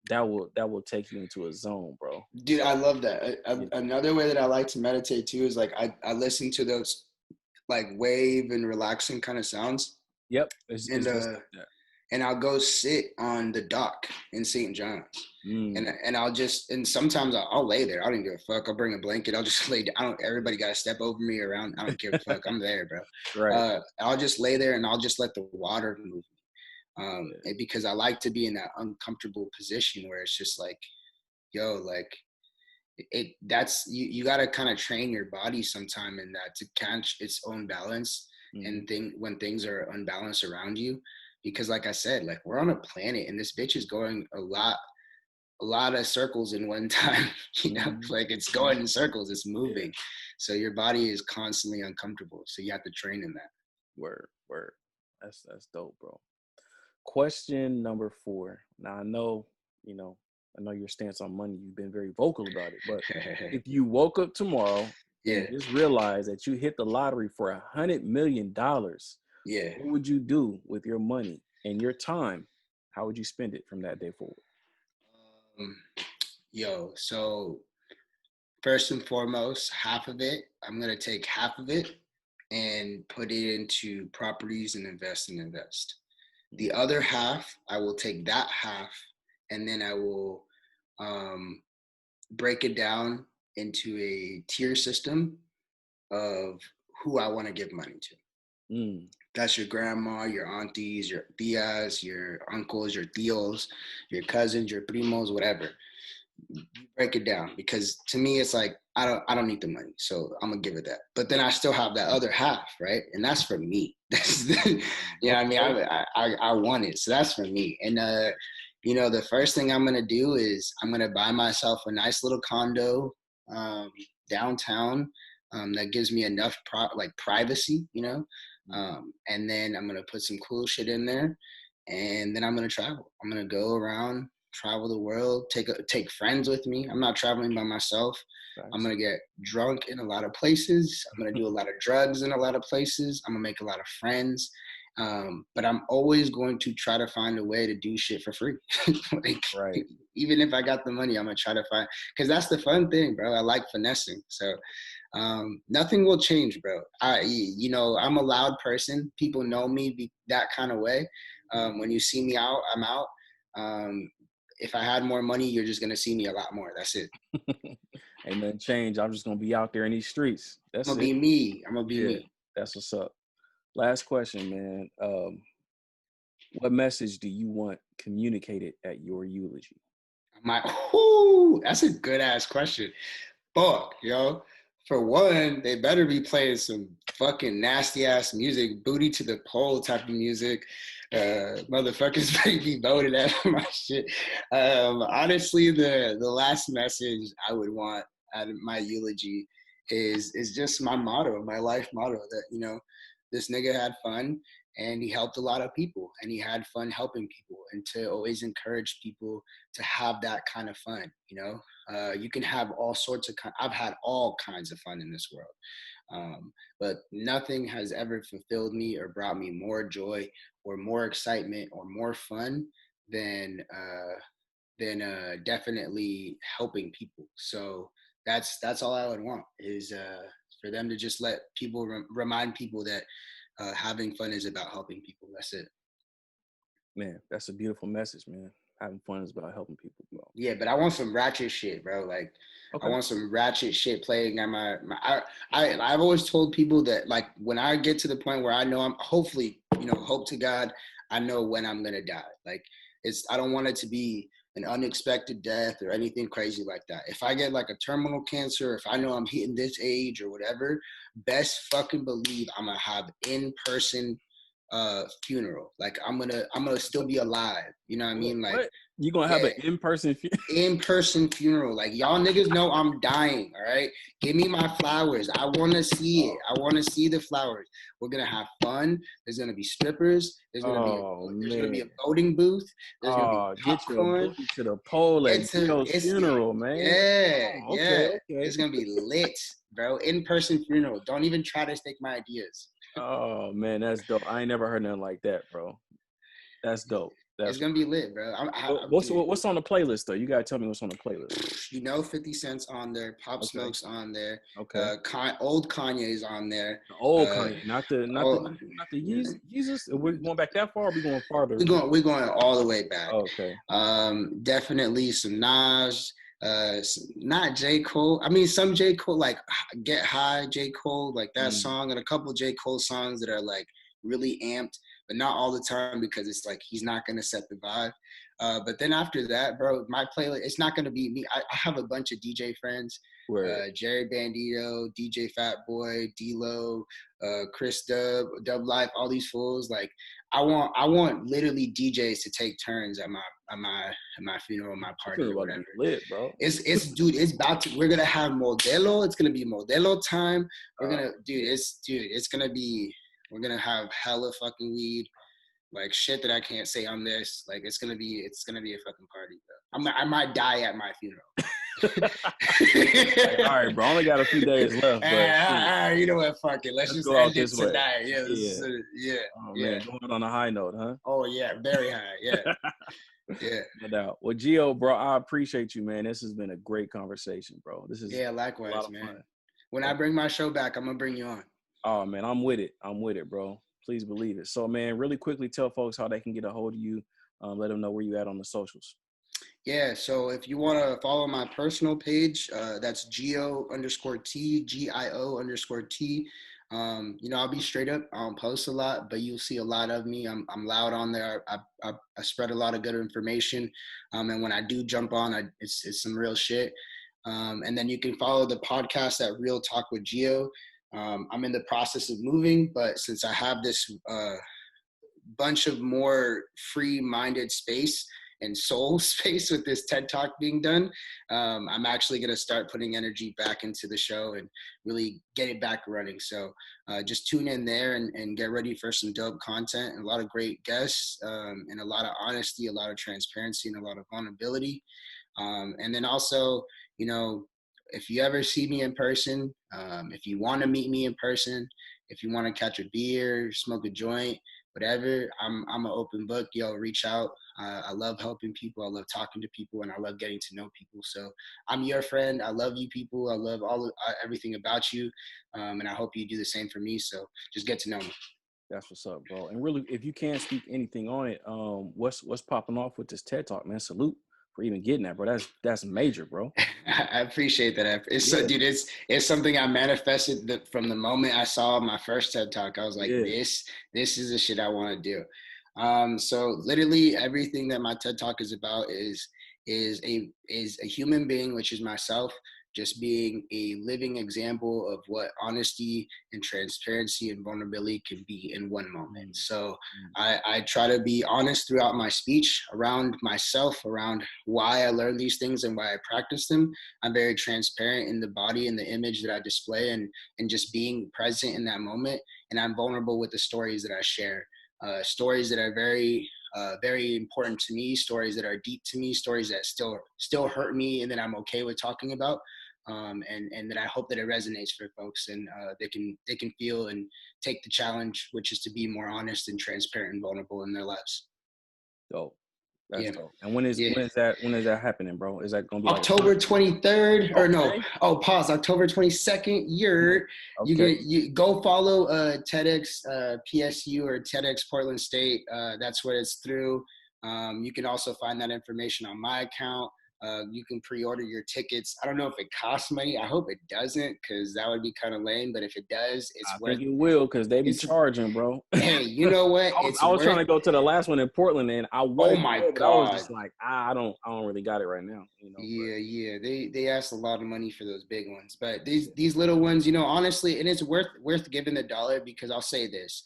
A: that will take you into a zone, bro.
B: Dude,
A: So,
B: I love that. Another way that I like to meditate too is like I listen to those like wave and relaxing kind of sounds.
A: Yep. It's just like that.
B: And I'll go sit on the dock in St. John's. And I'll just, and sometimes I'll lay there. I don't give a fuck. I'll bring a blanket. I'll just lay down. Everybody got to step over me around. I don't give a fuck. I'm there, bro.
A: Right.
B: I'll just lay there and I'll just let the water move me. Because I like to be in that uncomfortable position where it's just like, yo, like that's, you got to kind of train your body sometime in that to catch its own balance and when things are unbalanced around you. Because like I said, like we're on a planet and this bitch is going a lot of circles in one time, you know, like it's going in circles, it's moving. So your body is constantly uncomfortable. So you have to train in that.
A: Word. That's dope, bro. Question number 4. Now I know your stance on money. You've been very vocal about it, but if you woke up tomorrow and just realized that you hit the lottery for $100 million, what would you do with your money and your time? How would you spend it from that day forward?
B: So first and foremost, half of it, I'm going to take half of it and put it into properties and invest. The other half, I will take that half and then I will break it down into a tier system of who I want to give money to. That's your grandma, your aunties, your tias, your uncles, your tios, your cousins, your primos, whatever. You break it down because to me it's like I don't need the money, so I'm gonna give it that. But then I still have that other half, right? And that's for me. I mean, I want it, so that's for me. And the first thing I'm gonna do is I'm gonna buy myself a nice little condo downtown that gives me enough privacy, and then I'm gonna put some cool shit in there, and then I'm gonna travel. I'm gonna go around, travel the world, take friends with me. I'm not traveling by myself. Thanks. I'm gonna get drunk in a lot of places. I'm gonna do a lot of drugs in a lot of places. I'm gonna make a lot of friends. But I'm always going to try to find a way to do shit for free. Right. Even if I got the money, I'm gonna try to find, because that's the fun thing, bro. I like finessing. So nothing will change, bro. I'm a loud person. People know me that kind of way. When you see me out, I'm out. If I had more money, you're just gonna see me a lot more. That's it.
A: Ain't nothing change. I'm just gonna be out there in these streets.
B: I'm gonna be me. Me.
A: That's what's up. Last question, man. What message do you want communicated at your eulogy?
B: That's a good ass question. Fuck, yo. For one, they better be playing some fucking nasty ass music, booty to the pole type of music. Motherfuckers better be voted at my shit. Honestly, the last message I would want at my eulogy is just my motto, my life motto, that this nigga had fun and he helped a lot of people and he had fun helping people, and to always encourage people to have that kind of fun. You can have all sorts of I've had all kinds of fun in this world, but nothing has ever fulfilled me or brought me more joy or more excitement or more fun than definitely helping people. So that's all I would want, is for them to just let people remind people that having fun is about helping people. That's it.
A: Man, that's a beautiful message, man. Having fun is about helping people, bro.
B: Yeah, but I want some ratchet shit, bro. Like, okay. I want some ratchet shit playing at I've always told people that, like, when I get to the point where I know I'm hopefully, hope to God, I know when I'm gonna die. Like, I don't want it to be an unexpected death or anything crazy like that. If I get like a terminal cancer, if I know I'm hitting this age or whatever, best fucking believe I'm gonna have in-person funeral. Like I'm gonna still be alive. You know what I mean? Like,
A: what? You gonna have an in-person
B: in-person funeral? Like, y'all niggas know I'm dying. All right, give me my flowers. I want to see it. I want to see the flowers. We're gonna have fun. There's gonna be strippers. There's gonna be a voting booth. There's gonna be popcorn.
A: Get your booty to the poll at Gio's funeral, man.
B: Okay. It's gonna be lit, bro. In-person funeral. Don't even try to take my ideas.
A: Oh man, that's dope. I ain't never heard nothing like that, bro. That's dope.
B: It's gonna be lit, bro.
A: What's on the playlist though? You gotta tell me what's on the playlist.
B: You know, 50 Cent's on there, Pop Smoke's on there.
A: Okay.
B: Old Kanye's on there.
A: The old Kanye, not the Jesus. Are we going back that far? Or are we going farther?
B: We're going all the way back.
A: Okay.
B: Definitely some Nas. Not J. Cole. I mean, some J. Cole, like Get High, J. Cole, like that song, and a couple J. Cole songs that are like really amped, but not all the time because it's like he's not gonna set the vibe. But then after that, bro, my playlist, it's not gonna be me. I have a bunch of DJ friends, Jerry Bandito, DJ Fat Boy, D-Lo, Chris Dub Life, all these fools. Like I want literally DJs to take turns at my funeral, my party, or whatever.
A: Lit, bro.
B: It's about to. We're gonna have Modelo. It's gonna be Modelo time. It's gonna be. We're gonna have hella fucking weed, like shit that I can't say on this. Like it's gonna be a fucking party, bro. I might die at my funeral.
A: All right, bro. I only got a few days left. But,
B: you know what? Fuck it. Let's just
A: go
B: end it tonight. Yeah.
A: Oh man, going on a high note, huh?
B: Oh yeah, very high. Yeah. Yeah.
A: No doubt. Well, Gio, bro, I appreciate you, man. This has been a great conversation, bro. This is
B: likewise, man. When I bring my show back, I'm gonna bring you on.
A: Oh man, I'm with it, bro. Please believe it. So, man, really quickly tell folks how they can get a hold of you. Let them know where you at on the socials.
B: Yeah, so if you want to follow my personal page, that's Gio_T, GIO_T. I'll be straight up. I don't post a lot, but you'll see a lot of me. I'm loud on there. I spread a lot of good information. And when I do jump on, it's some real shit. And then you can follow the podcast at Real Talk with Gio. I'm in the process of moving, but since I have this bunch of more free-minded space and soul space with this TED Talk being done, I'm actually going to start putting energy back into the show and really get it back running. So just tune in there and get ready for some dope content and a lot of great guests and a lot of honesty, a lot of transparency, and a lot of vulnerability. And then also, if you ever see me in person, if you want to meet me in person, if you want to catch a beer, smoke a joint, whatever, I'm an open book. Reach out. I love helping people. I love talking to people, and I love getting to know people. So I'm your friend. I love you people. I love everything about you, and I hope you do the same for me. So just get to know me.
A: That's what's up, bro. And really, if you can't speak anything on it, what's popping off with this TED Talk, man? Salute for even getting that, bro. That's major, bro.
B: I appreciate that. It's something I manifested from the moment I saw my first TED Talk. I was like, this is the shit I want to do. So literally everything that my TED Talk is about is a human being, which is myself, just being a living example of what honesty and transparency and vulnerability can be in one moment. So I try to be honest throughout my speech around myself, around why I learned these things and why I practice them. I'm very transparent in the body and the image that I display and just being present in that moment. And I'm vulnerable with the stories that I share, stories that are very very important to me, stories that are deep to me, stories that still hurt me and that I'm okay with talking about. And that I hope that it resonates for folks and they can feel and take the challenge, which is to be more honest and transparent and vulnerable in their lives.
A: Dope. That's dope. And when is that happening, bro? Is that gonna be
B: October 23rd or no? Oh, pause. October 22nd. You go follow TEDx PSU or TEDx Portland State. That's what it's through. You can also find that information on my account. You can pre-order your tickets. I don't know if it costs money. I hope it doesn't, because that would be kind of lame. But if it does,
A: I think it will, because they be charging, bro.
B: Hey, you know what?
A: I was trying to go to the last one in Portland, and I was.
B: Oh my God!
A: I was just like, I don't really got it right now.
B: Yeah. They ask a lot of money for those big ones, but these little ones, honestly, and it's worth giving the dollar, because I'll say this.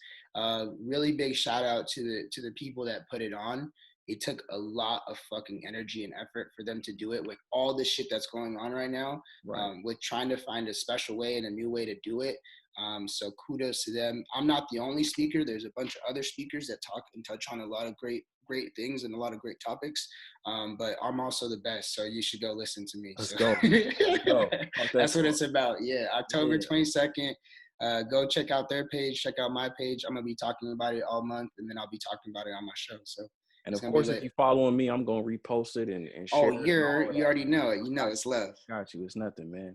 B: Really big shout out to the people that put it on. It took a lot of fucking energy and effort for them to do it with all the shit that's going on right now, with trying to find a special way and a new way to do it. So kudos to them. I'm not the only speaker. There's a bunch of other speakers that talk and touch on a lot of great things and a lot of great topics. But I'm also the best, so you should go listen to me.
A: Let's
B: so.
A: go. Let's go.
B: That's what it's about. Yeah, October 22nd. Go check out their page. Check out my page. I'm gonna be talking about it all month, and then I'll be talking about it on my show. So.
A: And of course, if you following me, I'm gonna repost it and share.
B: Oh, you already know it. You know it's love.
A: Got you. It's nothing, man.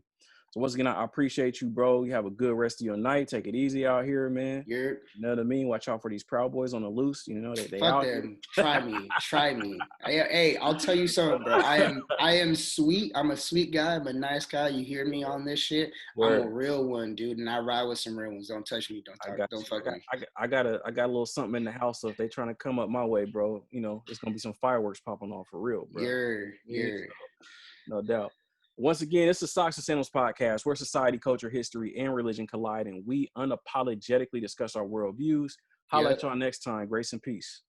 A: So once again, I appreciate you, bro. You have a good rest of your night. Take it easy out here, man. You know what I mean? Watch out for these Proud Boys on the loose. You know, they
B: fuck
A: out
B: them. Try me. Hey, I'll tell you something, bro. I am sweet. I'm a sweet guy. I'm a nice guy. You hear me on this shit? Word. I'm a real one, dude, and I ride with some real ones. Don't touch me. Don't fuck with me.
A: I got a little something in the house. So if they trying to come up my way, bro, you know, it's gonna be some fireworks popping off for real, bro. No doubt. Once again, it's the Sox and Sandals podcast, where society, culture, history, and religion collide, and we unapologetically discuss our worldviews. Holla at y'all next time. Grace and peace.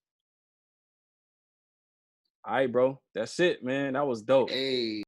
A: All right, bro. That's it, man. That was dope.
B: Hey.